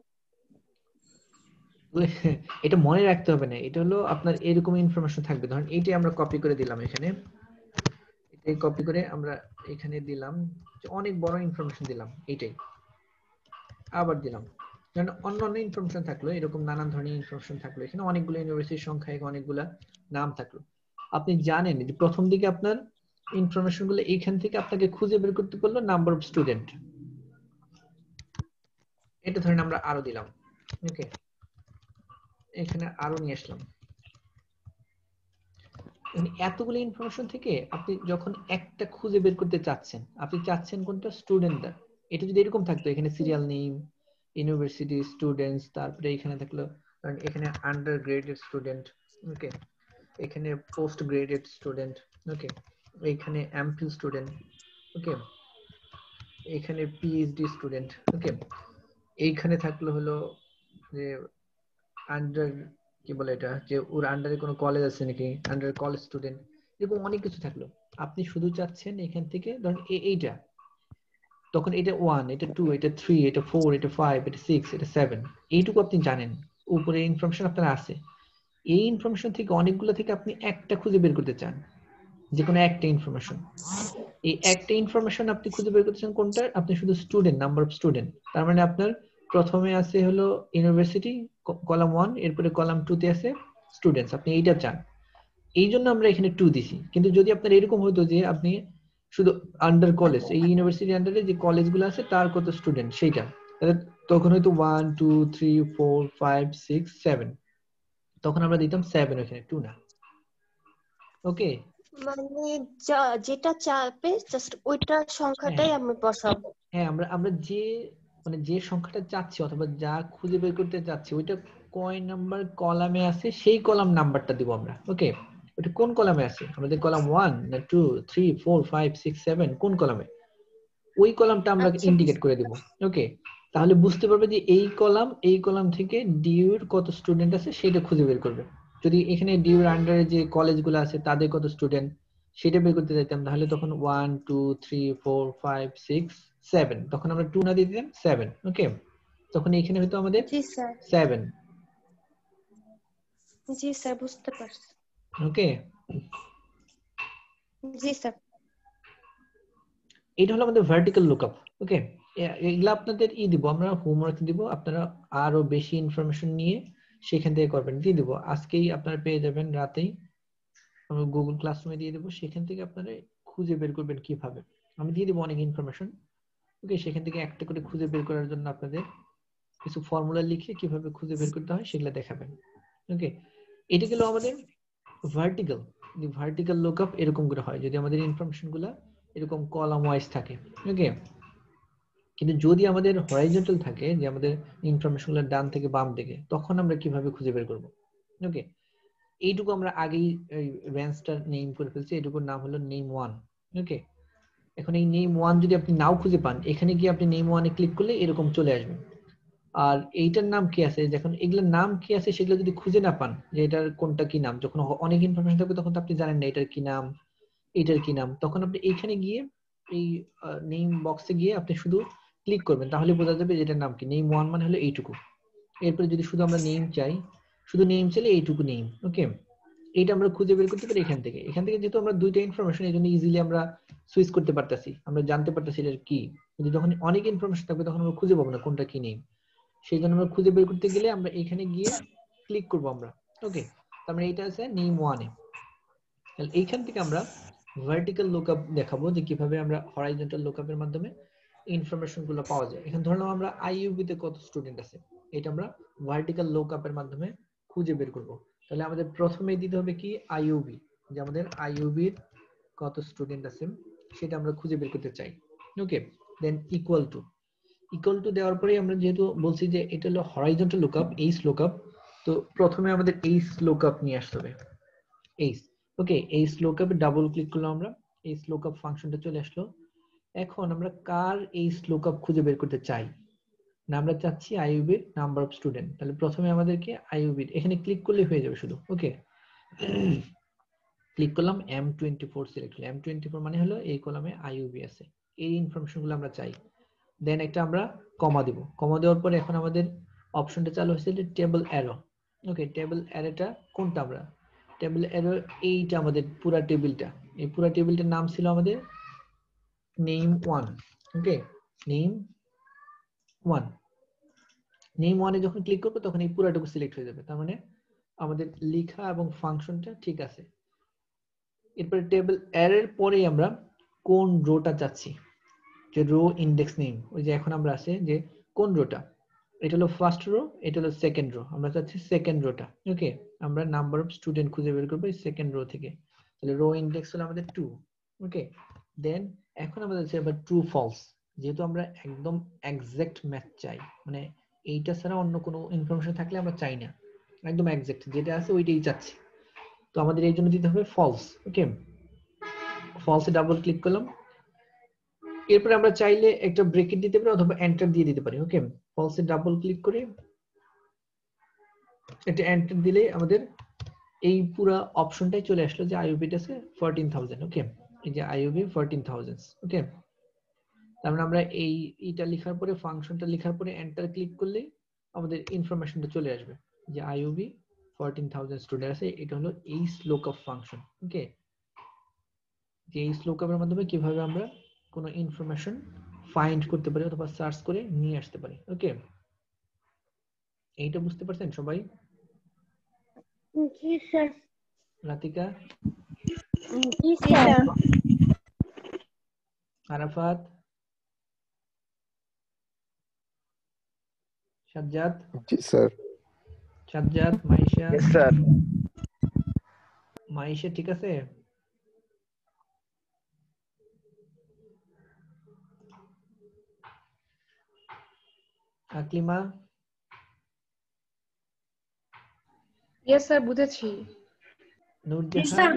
এটা মনে রাখতে হবে না, এটা হলো আপনার এরকম ইনফরমেশন থাকবে। ধরেন এইটাই আমরা কপি করে দিলাম এখানে, এই কপি করে আমরা এখানে দিলাম, যে অনেক বড় ইনফরমেশন দিলাম এইটাই, আবার দিলাম। কারণ অন্য অন্য ইনফরমেশন থাকলো, এরকম নানান ধরনের ইনফরমেশন থাকলো, এখানে অনেকগুলো ইউনিভার্সিটির সংখ্যা, এখানে অনেকগুলা নাম থাকলো। আপনি জানেন যে প্রথম দিকে আপনার ইনফরমেশন গুলো এইখান থেকে আপনাকে খুঁজে বের করতে বললো নাম্বার অফ স্টুডেন্ট, এটা ধরেন আমরা আরো দিলাম, ওকে, এখানে আরো নিয়ে আসলাম। এতগুলো ইনফরমেশন থেকে আপনি যখন একটা খুঁজে বের করতে চাচ্ছেন, আপনি চাচ্ছেন কোনটা স্টুডেন্টটা, এটা যদি এরকম থাকতো এখানে সিরিয়াল নেম, ইউনিভার্সিটি স্টুডেন্টস, তারপরে এখানে থাকলো কারণ এখানে আন্ডার গ্রেডেড স্টুডেন্ট, ওকে, এখানে পোস্ট গ্রেডেড স্টুডেন্ট, ওকে, এখানে এমফিল স্টুডেন্ট, ওকে, এখানে পিএইচডি স্টুডেন্ট, ওকে, এইখানে থাকলো হলো যে আন্ডার কি বলে এটা, যে ওর আন্ডারে কোনো কলেজ আছে নাকি, আন্ডার কলেজ স্টুডেন্ট, এরকম অনেক কিছু থাকলো। আপনি শুধু চাচ্ছেন এখান থেকে ধরুন এইটা, তখন এটা 1, এটা 2, এটা 3, এটা 4, এটা 5, এটা 6, এটা 7, এইটুকু আপনি জানেন, উপরে ইনফরমেশন আপনার আছে। এই ইনফরমেশন থেকে অনেকগুলো থেকে আপনি একটা খুঁজে বের করতে চান, যে কোনো একটা ইনফরমেশন। এই একটা ইনফরমেশন আপনি খুঁজে বের করতে চান কোনটা, আপনি শুধু স্টুডেন্ট, নাম্বার অফ স্টুডেন্ট, তার মানে আপনার প্রথমে আছে হলো ইউনিভার্সিটি কলাম 1, এরপরে কলাম 2 তে আছে স্টুডেন্টস, আপনি এইটা চান, এই জন্য আমরা এখানে 2 দিছি। কিন্তু যদি আপনার এরকম হতো যে আপনি শুধু আন্ডার কলেজ, এই ইউনিভার্সিটি আন্ডারে যে কলেজগুলো আছে তার কত স্টুডেন্ট সেইটা, তাহলে তখন হয়তো 1 2 3 4 5 6 7, তখন আমরা দিতাম 7 ওখানে, 2 না, ওকে। মানে যেটা চাপে জাস্ট ওইটার সংখ্যাটাই আমি বসাবো। হ্যাঁ, আমরা যে মানে যে সংখ্যাটা চাচ্ছি অথবা যা খুঁজে বের করতে চাচ্ছি ওইটা কয় নাম্বার কলামে আছে সেই কলাম নাম্বারটা দিব আমরা, ওকে। ওটা কোন কলামে আছে, আমাদের কলাম 1 না 2 3 4 5 6 7, কোন কলামে, ওই কলামটা আমরা ইন্ডিকেট করে দিব, ওকে। তাহলে বুঝতে পারবে যে এই কলাম থেকে ডিইউ এর কত স্টুডেন্ট আছে সেটা খুঁজে বের করবে। যদি এখানে ডিইউ এর আন্ডারে যে কলেজগুলো আছে তাদের কত স্টুডেন্ট সেটা বের করতে চাইতাম, তাহলে তখন 1 2 3 4 5 6 7, তখন আমরা 2 না দিয়ে দিতাম 7, ওকে। তখন এখানে হয়তো আমাদের জি স্যার। 7, জি স্যার, বুঝতে পারছি। ওকে। জি স্যার। এটা হলো আমাদের ভার্টিক্যাল লুকআপ, ওকে। এগুলা আপনাদের দিব, আমরা হোমওয়ার্ক দিব, আপনারা আরো বেশি ইনফরমেশন নিয়ে সেখান থেকে করবেন, দিয়ে দিব আজকেই আপনারা পেয়ে যাবেন, রাতেই আমরা গুগল ক্লাসরুমে দিয়ে দেবো, সেখান থেকে আপনারা খুঁজে বের করবেন কিভাবে, আমি দিয়ে দেবো অনেক ইনফরমেশন, ওকে। সেখান থেকে একটা করে খুঁজে বের করার জন্য আপনাদের কিছু ফর্মুলা লিখে কিভাবে খুঁজে বের করতে হয় সেগুলো দেখাবেন, ওকে। এটা গেল আমাদের ভার্টিক্যাল। ভার্টিক্যাল লুকআপ এরকম করে হয় যদি আমাদের ইনফরমেশন গুলা এরকম কলাম ওয়াইজ থাকে, ওকে। কিন্তু যদি আমাদের হরাইজন্টাল থাকে, যে আমাদের ইনফরমেশন গুলো ডান থেকে বাম দিকে, তখন আমরা কিভাবে খুঁজে বের করব, ওকে। এইটুকু আমরা আগেই রেঞ্জটা নেম করে ফেলছি, এইটুকুর নাম হলো নেম 1, ওকে। এখন এই নেম 1 যদি আপনি নাও খুঁজে পান, এখানে গিয়ে আপনি নেম 1 এ ক্লিক করলে এরকম চলে আসবে। আর এইটার নাম কি আছে, যখন এগুলোর নাম কি আছে সেগুলো যদি খুঁজে না পান যে এটার কোনটা কি নাম, যখন অনেক ইনফরমেশন থাকবে তখন তো আপনি জানেন না এটার কি নাম, এটার কি নাম, তখন আপনি এইখানে গিয়ে এই নেম বক্সে গিয়ে আপনি শুধু ক্লিক করবেন, তাহলে বোঝা যাবে যে এটার নাম কি। নেম 1 মানে হলো এইটুকু। এরপরে যদি শুধু আমরা নেম চাই, শুধু নেম চাইলে এইটুকু নেম, ওকে। এইটা আমরা খুঁজে বের করতে পারি এখান থেকে। যেহেতু আমরা দুইটা ইনফরমেশন, এই জন্য ইজিলি আমরা সুইচ করতে পারতেছি, আমরা জানতে পারতেছি এটার কি। কিন্তু যখন অনেক ইনফরমেশন থাকবে তখন আমরা খুঁজে পাবো না কোনটা কি নেম, সেই জন্য আমরা খুঁজে বের করতে গেলে আমরা এখানে গিয়ে ক্লিক করবো আমরা, ওকে। তার মানে এটা আছে নেম 1 এ। তাহলে এইখান থেকে আমরা ভার্টিক্যাল লুকআপ দেখাবো যে কিভাবে আমরা হরাইজন্টাল লুকআপের মাধ্যমে ইনফরমেশন গুলো পাওয়া যায়। এখন ধরলাম আমরা আইইউবি তে কত স্টুডেন্ট আছে, এটা আমরা ভার্টিক্যাল লুকআপের মাধ্যমে খুঁজে বের করব। তাহলে আমাদের প্রথমেই দিতে হবে কি আইইউবি, যে আমাদের আইইউবি এর কত স্টুডেন্ট আছে সেটা আমরা খুঁজে বের করতে চাই, ওকে। দেন ইকুয়াল টু দেওয়ার পরে আমরা যেহেতু বলছি যে এটা হলো হরাইজন্টাল লুকআপ, এইচ লুকআপ, তো প্রথমে আমাদের এইচ লুকআপ নিয়ে আসতে হবে, এইচ, ওকে। এইচ লুকআপে ডাবল ক্লিক করলাম আমরা, এইচ লুকআপ ফাংশনটা চলে আসলো। এখন আমরা কার এইচ লুকআপ খুঁজে বের করতে চাই, না আমরা চাচ্ছি আইইউবির নাম্বার অফ স্টুডেন্ট, তাহলে প্রথমে আমাদেরকে আইইউবির এখানে ক্লিক করলে হয়ে যাবে শুধু, ওকে। ক্লিক করলাম, M24 সিলেক্ট হলো, M24 মানে হলো এই কলামে আইইউবি আছে, এই ইনফরমেশন গুলো আমরা চাই। দেন একটা আমরা কমা দিব, কমা দেওয়ার পরে এখন আমাদের অপশনটা চালু হয়েছে টেবল অ্যারো, ওকে। টেবল অ্যারোটা কোনটা, আমরা টেবিল এরর এইটা আমাদের পুরো টেবিলটা, এই পুরো টেবিলটার নাম ছিল আমাদের নেম 1। ওকে, নেম 1, নেম 1 এ যখন ক্লিক করব তখন এই পুরোটুকু সিলেক্ট হয়ে যাবে, তার মানে আমাদের লেখা এবং ফাংশনটা ঠিক আছে। এরপরে টেবিল এরর পরেই আমরা কোন রোটা চাচ্ছি, যে রো ইন্ডেক্স নেম, ওই যে এখন আমরা আছে যে কোন রোটা, এটা হলো ফার্স্ট রো, এটা হলো সেকেন্ড রো, আমরা চাচ্ছি সেকেন্ড রোটা। ওকে, আমরা নাম্বার অফ স্টুডেন্ট খুঁজে বের করব এই সেকেন্ড রো থেকে, তাহলে রো ইন্ডেক্স হলো আমাদের 2। ওকে, দেন এখন আমাদের আছে আবার ট্রু ফলস, যেহেতু আমরা একদম এক্সাক্ট ম্যাচ চাই, মানে এইটা ছাড়া অন্য কোনো ইনফরমেশন থাকলে আমরা চাই না, একদম এক্সাক্ট যেটা আছে ওইটাই চাচ্ছি, তো আমাদের এই জন্য দিতে হবে ফলস। ওকে, ফলসে ডাবল ক্লিক করলাম, এরপর আমরা চাইলে একটা ব্রেকেট দিতে পারি অথবা এন্টার দিয়ে দিতে পারি। ওকে, ফলসে ডাবল ক্লিক করে এটা এন্টার দিলে আমাদের এই পুরো অপশনটাই চলে আসলো যে আইইউবিটা আছে 14000। ওকে, এই যে আইইউবি 14000। ওকে, তার মানে আমরা এইটা লেখার পরে ফাংশনটা লেখার পরে এন্টার ক্লিক করলে আমাদের ইনফরমেশনটা চলে আসবে যে আইইউবি 14000 স্টুডেন্ট আছে, এটা হলো এই স্লোকআপ ফাংশন। ওকে, যে এই স্লোকআপের মাধ্যমে কিভাবে আমরা কোনো ইনফরমেশন ফাইন্ড করতে পারি অথবা সার্চ করে নিয়ে আসতে পারি। ওকে, এইটা বুঝতে পারছেন সবাই? জি স্যার। রাতিকা, জি স্যার। আরাফাত, সাজ্জাদ, জি sir. Sajjad, Maisha, yes sir. Maisha ঠিক আছে? আকলিমা, ইয়েস স্যার, বুঝেছি। Nurjahan,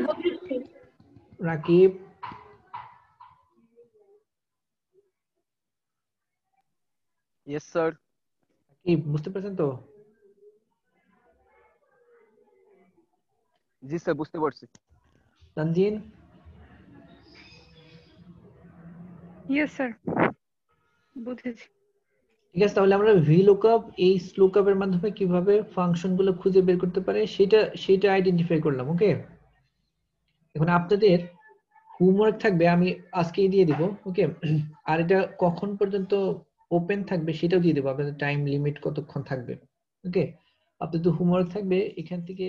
Rakib, yes sir. রাকিব বুঝতে পারছেন তো? জি স্যার, বুঝতে পারছি। তানজিন, ইয়েস স্যার, বুঝেছি। ঠিক আছে, তাহলে আমরা ভিলুকআপ এই স্লোকআপের মাধ্যমে কিভাবে ফাংশনগুলো খুঁজে বের করতে পারে সেটা আইডেন্টিফাই করলাম। ওকে, এখন আপনাদের হোমওয়ার্ক থাকবে, আমি আজকেই দিয়ে দিব। ওকে, আর এটা কখন পর্যন্ত ওপেন থাকবে সেটাও দিয়ে দেবো, আপনাদের টাইম লিমিট কতক্ষণ থাকবে। ওকে, আপনাদের হোমওয়ার্ক থাকবে, এখান থেকে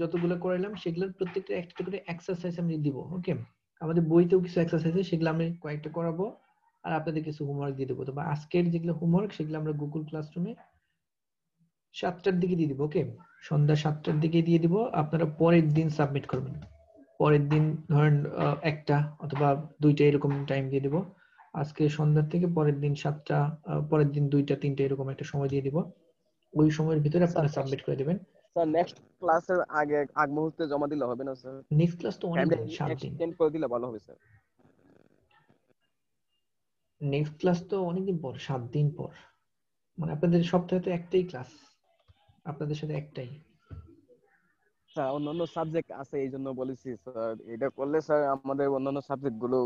যতগুলো করাইলাম সেগুলোর প্রত্যেকটা একটা করে এক্সারসাইজ আমি দিব। ওকে, আমাদের বইতেও কিছু এক্সারসাইজ আছে, সেগুলো আমি কয়েকটা করাবো আর আপনাদের কিছু হোমওয়ার্ক দিয়ে দেবো। তবে আজকের যেগুলো হোমওয়ার্ক সেগুলো আমরা গুগল ক্লাসরুমে 7টার দিকে দিয়ে দিব। ওকে, সন্ধ্যা 7টার দিকে দিয়ে দিব, আপনারা পরের দিন সাবমিট করবেন। পরের দিন ধরেন 1টা অথবা 2টা এরকম টাইম দিয়ে দিব। আজকে সন্ধ্যা থেকে পরের দিন 7টা, পরের দিন 2টা 3টা এরকম একটা সময় দিয়ে দিব, ওই সময়ের ভিতরে আপনারা সাবমিট করে দিবেন। স্যার নেক্সট ক্লাসের আগ মুহূর্তে জমা দিলে হবে না স্যার? নেক্সট ক্লাস তো অনেক দিন, 7 দিন। এক্সটেন্ড করে দিলে ভালো হবে স্যার। নেক্সট ক্লাস তো অনেকদিন পর, 7 দিন পর, মানে আপনাদের সপ্তাহে তো একটাই ক্লাস, আপনাদের সাথে একটাই। স্যার অন্যান্য সাবজেক্ট আছে এই জন্য বলেছি স্যার, এটা করলে স্যার আমাদের অন্যান্য সাবজেক্ট গুলো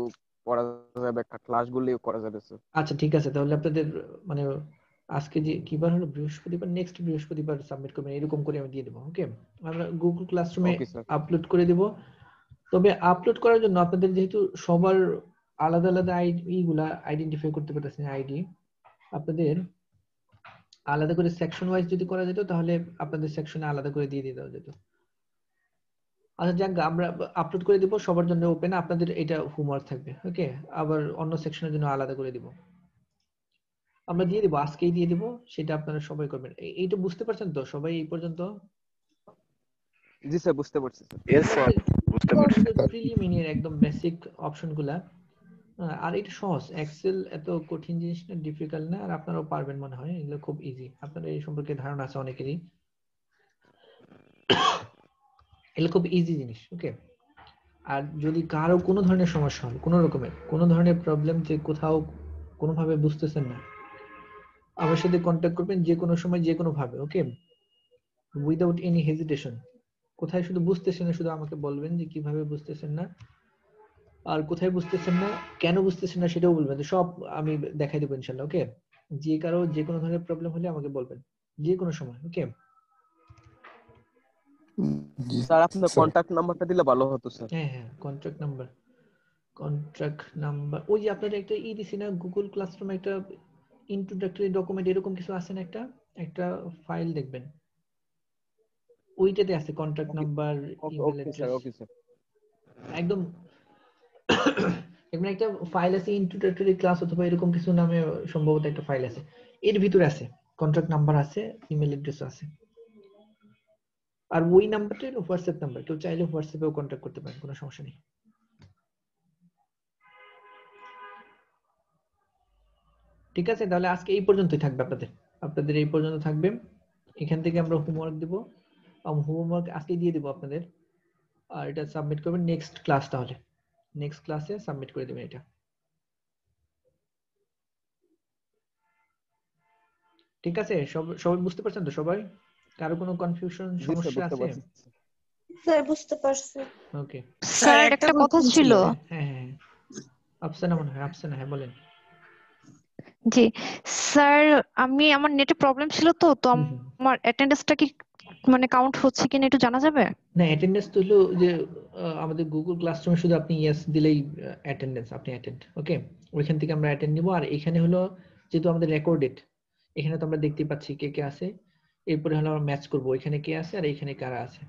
পড়া যাবে, ক্লাসগুলো করা যাবে স্যার। আচ্ছা ঠিক আছে, তাহলে আপনাদের মানে আজকে যে কিবার হলো, বৃহস্পতিবার, নেক্সট বৃহস্পতিবার সাবমিট করবেন, এরকম করে আমি দিয়ে দেবো। ওকে, আমরা গুগল ক্লাসরুমে আপলোড করে দেব। তবে আপলোড করার জন্য আপনাদের যেহেতু সবার আলাদা আলাদা আইডিগুলা আইডেন্টিফাই করতে পারতেছেন, আইডি আপনাদের আলাদা করে সেকশন ওয়াইজ যদি করা যেত তাহলে আপনাদের সেকশনে আলাদা করে দিয়ে দেওয়া যেত। আচ্ছা যাক, আমরা আপলোড করে দিব সবার জন্য ওপেন, আপনাদের এটা হোমওয়ার্ক থাকবে। ওকে, আবার অন্য সেকশনের জন্য আলাদা করে দিব, আমরা দিয়ে দিব, আজকেই দিয়ে দিব, সেটা আপনারা সবাই করবেন। এইটা বুঝতে পারছেন তো সবাই এই পর্যন্ত? জি স্যার, বুঝতে পারছি স্যার। यस স্যার, বুঝতে পারছি স্যার। প্রিলিমিনারি একদম বেসিক অপশনগুলা, আর এটা সহজ, এক্সেল এত কঠিন জিনিস না, ডিফিকাল্ট না, আর আপনারাও পারবেন মনে হয়, এগুলো খুব ইজি, আপনাদের এই সম্পর্কে ধারণা আছে অনেকেরই, এগুলো খুব ইজি জিনিস। ওকে, আর যদি কারো কোনো ধরনের সমস্যা হয়, কোনো রকমের কোনো ধরনের প্রবলেম, যে কোথাও কোনোভাবে বুঝতেছেন না, আমার সাথে কন্ট্যাক্ট করবেন যে কোনো সময় যে কোনো ভাবে। ওকে, উইদাউট এনি হেজিটেশন, কোথায় শুধু বুঝতেছেন না শুধু আমাকে বলবেন যে কিভাবে বুঝতেছেন না, আর কোথায় বুঝতেছেন না, কেন বুঝতেছেন না সেটাও বলবেন, তো সব আমি দেখাই দেবো ইনশাআল্লাহ। ওকে, যে কারো যে কোনো ধরনের প্রবলেম হলে আমাকে বলবেন যে কোনো সময়। ওকে, স্যার আপনার কন্টাক্ট নাম্বারটা দিলে ভালো হতো স্যার। হ্যাঁ হ্যাঁ, কন্ট্রাক্ট নাম্বার ওই যে আপনাদের একটা দিছি না গুগল ক্লাসরুমে একটা ইন্ট্রোডাক্টরি ডকুমেন্ট এরকম কিছু আছে না, একটা ফাইল দেখবেন ওইটাতে আছে contract number, email address, okay sir. একদম এমন একটা ফাইল আছে ইন্ট্রোডাক্টরি ক্লাস অথবা এরকম কিছু নামে সম্ভবত একটা ফাইল আছে, এর ভিতরে আছে কন্ট্রাক্ট নাম্বার আছে, ইমেল অ্যাড্রেস আছে। আর ওই নাম্বারটা হলো হোয়াটসঅ্যাপ নাম্বার, কেউ চাইলে হোয়াটসঅ্যাপেও কন্ট্যাক্ট করতে পারেন, কোনো সমস্যা নেই। ঠিক আছে, তাহলে আজকে এই পর্যন্তই থাকবে আপনাদের এই পর্যন্ত থাকবে। এখান থেকে আমরা হোমওয়ার্ক দেব, হোমওয়ার্ক আজকে দিয়ে দেব আপনাদের, আর এটা সাবমিট করবেন নেক্সট ক্লাস, তাহলে নেক্সট ক্লাসে সাবমিট করে দেবেন এটা। ঠিক আছে, সবাই বুঝতে পারছেন তো? সবাই কারো কোনো কনফিউশন সমস্যা আছে? স্যার বুঝতে পারছি। ওকে স্যার একটা কথা ছিল। হ্যাঁ হ্যাঁ, আফসানা মনে হয়, আফসানা, হ্যাঁ বলেন। জি স্যার, আমার নেটে প্রবলেম ছিল তো আমার অ্যাটেন্ডেন্সটা কি মানে কাউন্ট হচ্ছে কিনা একটু জানা যাবে? না, অ্যাটেন্ডেন্স তো হলো যে আমাদের গুগল ক্লাসরুমে শুধু আপনি ইয়েস দিলেই অ্যাটেন্ডেন্স, আপনি অ্যাটেন্ড, ওকে। ওইখান থেকে আমরা অ্যাটেন্ড নিব। আর এখানে হলো যেহেতু আমাদের রেকর্ডেড, এখানে তো আমরা দেখতে পাচ্ছি কে কে আছে, এরপরে হলো আমরা ম্যাচ করব এখানে কে আছে আর এখানে কারা আছে।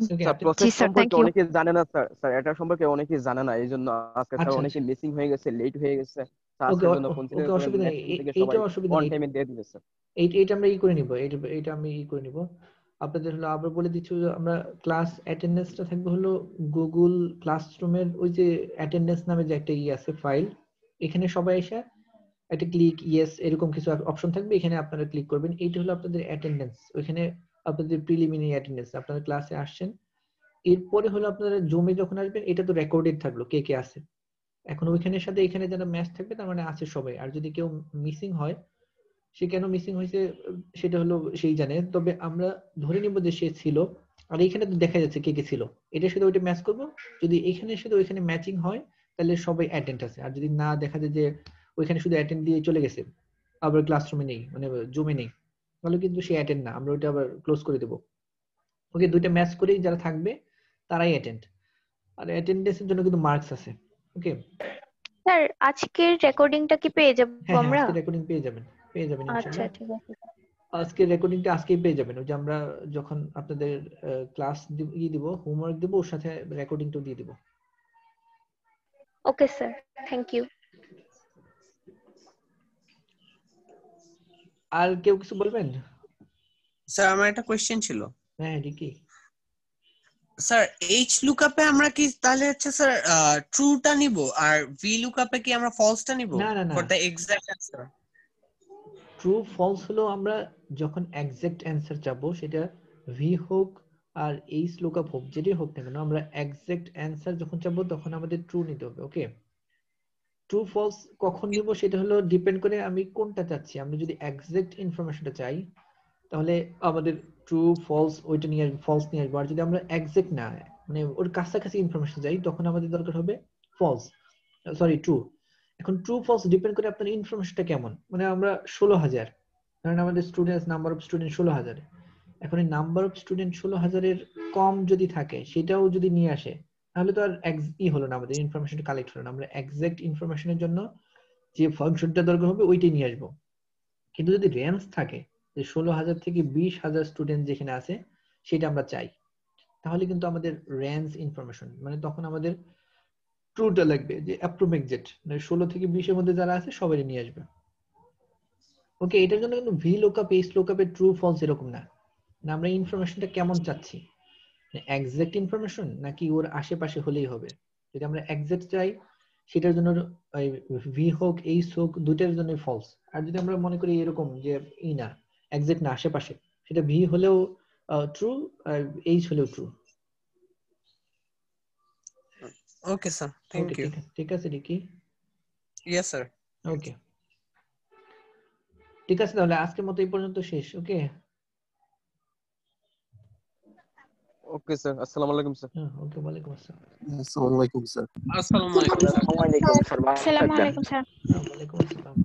স্যার প্রসেস সম্পর্কে অনেকে জানে না স্যার, এটা সম্পর্কে অনেকে জানে না, এইজন্য আজকে স্যার অনেকে মিসিং হয়ে গেছে, লেট হয়ে গেছে। ওকে ওকে, অসুবিধা নেই, এইটা অসুবিধা নেই, দিয়ে দিবে স্যার। এইটা আমরা করে নিব, এইটা আমি করে নিব। আপনাদের হলো আবার বলে দিচ্ছি, আমরা ক্লাস অ্যাটেন্ডেন্সটা থাকবে হলো গুগল ক্লাসরুমের ওই যে অ্যাটেন্ডেন্স নামে যে একটা আছে ফাইল, এখানে সবাই এসে একটা ক্লিক ইয়েস এরকম কিছু অপশন থাকবে, এখানে আপনারা ক্লিক করবেন। এইটা হলো আপনাদের অ্যাটেন্ডেন্স, ওইখানে আপনাদের প্রিলিমিনারি অ্যাটেন্ডেন্স, আপনারা ক্লাসে আসছেন। এরপরে হলো আপনারা জুমে যখন আসবেন, এটা তো রেকর্ডেড থাকলো কে কে আছে। এখন ওইখানের সাথে এখানে যারা ম্যাচ থাকবে তার মানে আছে সবাই। আর যদি কেউ মিসিং হয়, সে কেন মিসিং হয়েছে সেটা হলো সেই জানে, তবে আমরা ধরে নিব যে সে ছিল। আর এখানে তো দেখা যাচ্ছে কে কে ছিল, এটার সাথে ওইটা ম্যাচ করব। যদি এখানের সাথে ওইখানে ম্যাচিং হয় তাহলে সবাই অ্যাটেন্ড আছে। আর যদি না দেখা যায় যে ওইখানে শুধু অ্যাটেন্ড দিয়ে চলে গেছে, আবার ক্লাসরুমে নেই, মানে জুমে নেই, তাহলে কিন্তু সে অ্যাটেন্ড না, আমরা ওইটা আবার ক্লোজ করে দেব। ওকে, দুইটা ম্যাচ করেই যারা থাকবে তারাই অ্যাটেন্ড। আর অ্যাটেন্ডেন্সের জন্য কিন্তু মার্কস আছে। ওকে স্যার, আজকের রেকর্ডিংটা কি পেয়ে যাব আমরা? আজকে রেকর্ডিং পেয়ে যাবেন আচ্ছা ইনশাআল্লাহ। ঠিক আছে। আজকের রেকর্ডিংটা আজকেই পেয়ে যাবেন। ওই যে আমরা যখন আপনাদের ক্লাস দিব, হোমওয়ার্ক দিব, ওর সাথে রেকর্ডিংটাও দিয়ে দিব। Okay sir, thank you. আর কেউ কিছু বলবেন? স্যার আমার একটা কোশ্চেন ছিল। হ্যাঁ রিকি স্যার, এইচ লুকআপে আমরা কি তাহলে হচ্ছে স্যার ট্রুটা নিব, আর ভি লুকআপে কি আমরা ফলসটা নিব for the exact answer? True false হলো আমরা যখন এক্সাক্ট অ্যানসার চাবো, সেটা ভি হোক আর এইচ লুকআপ হোক, যেটাই হোক না কেন, আমরা এক্সাক্ট অ্যানসার যখন চাবো তখন আমাদের ট্রু নিতে হবে। ওকে, ট্রু ফলস কখন নিব সেটা হলো ডিপেন্ড করে আমি কোনটা চাচ্ছি। আমরা যদি এক্সাক্ট ইনফরমেশনটা চাই তাহলে আমাদের ট্রু ফলস ওইটা নিয়ে আসবো, ফলস নিয়ে আসবো। আর যদি আমরা এক্সাক্ট না, মানে ওর কাছাকাছি ইনফরমেশন চাই, তখন আমাদের দরকার হবে ফলস, সরি ট্রু। এখন ট্রু ফলস ডিপেন্ড করে আপনার ইনফরমেশনটা কেমন। মানে আমরা 16,000, কারণ আমাদের স্টুডেন্টস নাম্বার অফ স্টুডেন্ট 16,000, এখন এই নাম্বার অফ স্টুডেন্ট 16,000-এর কম যদি থাকে, সেটাও যদি নিয়ে আসে, তাহলে তো আর হলো না, আমাদের ইনফরমেশনটা কালেক্ট হলো না। আমরা এক্সাক্ট ইনফরমেশনের জন্য যে ফাংশনটা দরকার হবে ওইটাই নিয়ে আসবো। কিন্তু যদি রেঞ্জ থাকে যে 16,000 থেকে 20,000 স্টুডেন্ট যেখানে আছে সেটা আমরা চাই, তাহলে কিন্তু আমাদের রেঞ্জ ইনফরমেশন, মানে তখন আমাদের ট্রুটা লাগবে, যে অ্যাপ্রোক্সিমেট, মানে 16 থেকে 20 এর মধ্যে যারা আছে সবাই নিয়ে আসবে। ওকে, এটার জন্য কিন্তু ভি লুকআপ, এইচ লুকআপের ট্রু ফলস এরকম না। আমরা ইনফরমেশনটা কেমন চাচ্ছি, এক্সাক্ট ইনফরমেশন নাকি ওর আশেপাশে হলেই হবে। যদি আমরা এক্সাক্ট চাই, সেটার জন্য ভি হোক এইচ হোক দুটার জন্য ফলস। আর যদি আমরা মনে করি এরকম যে না এক্সাক্ট না আশেপাশে, সেটা ভি হলেও ট্রু আর এইচ হলেও true. Okay sir, thank you. ঠিক আছে রিকি? Yes sir. ওকে ঠিক আছে, তাহলে আজকের মতো এই পর্যন্ত শেষ। ওকে ওকে স্যার, আসসালামু আলাইকুম স্যার। ওকে, ওয়ালাইকুম আসসালাম। আসসালামু আলাইকুম স্যার। আসসালামু আলাইকুম স্যার। আসসালামু আলাইকুম স্যার। আসসালামু আলাইকুম স্যার। ওয়ালাইকুম আসসালাম।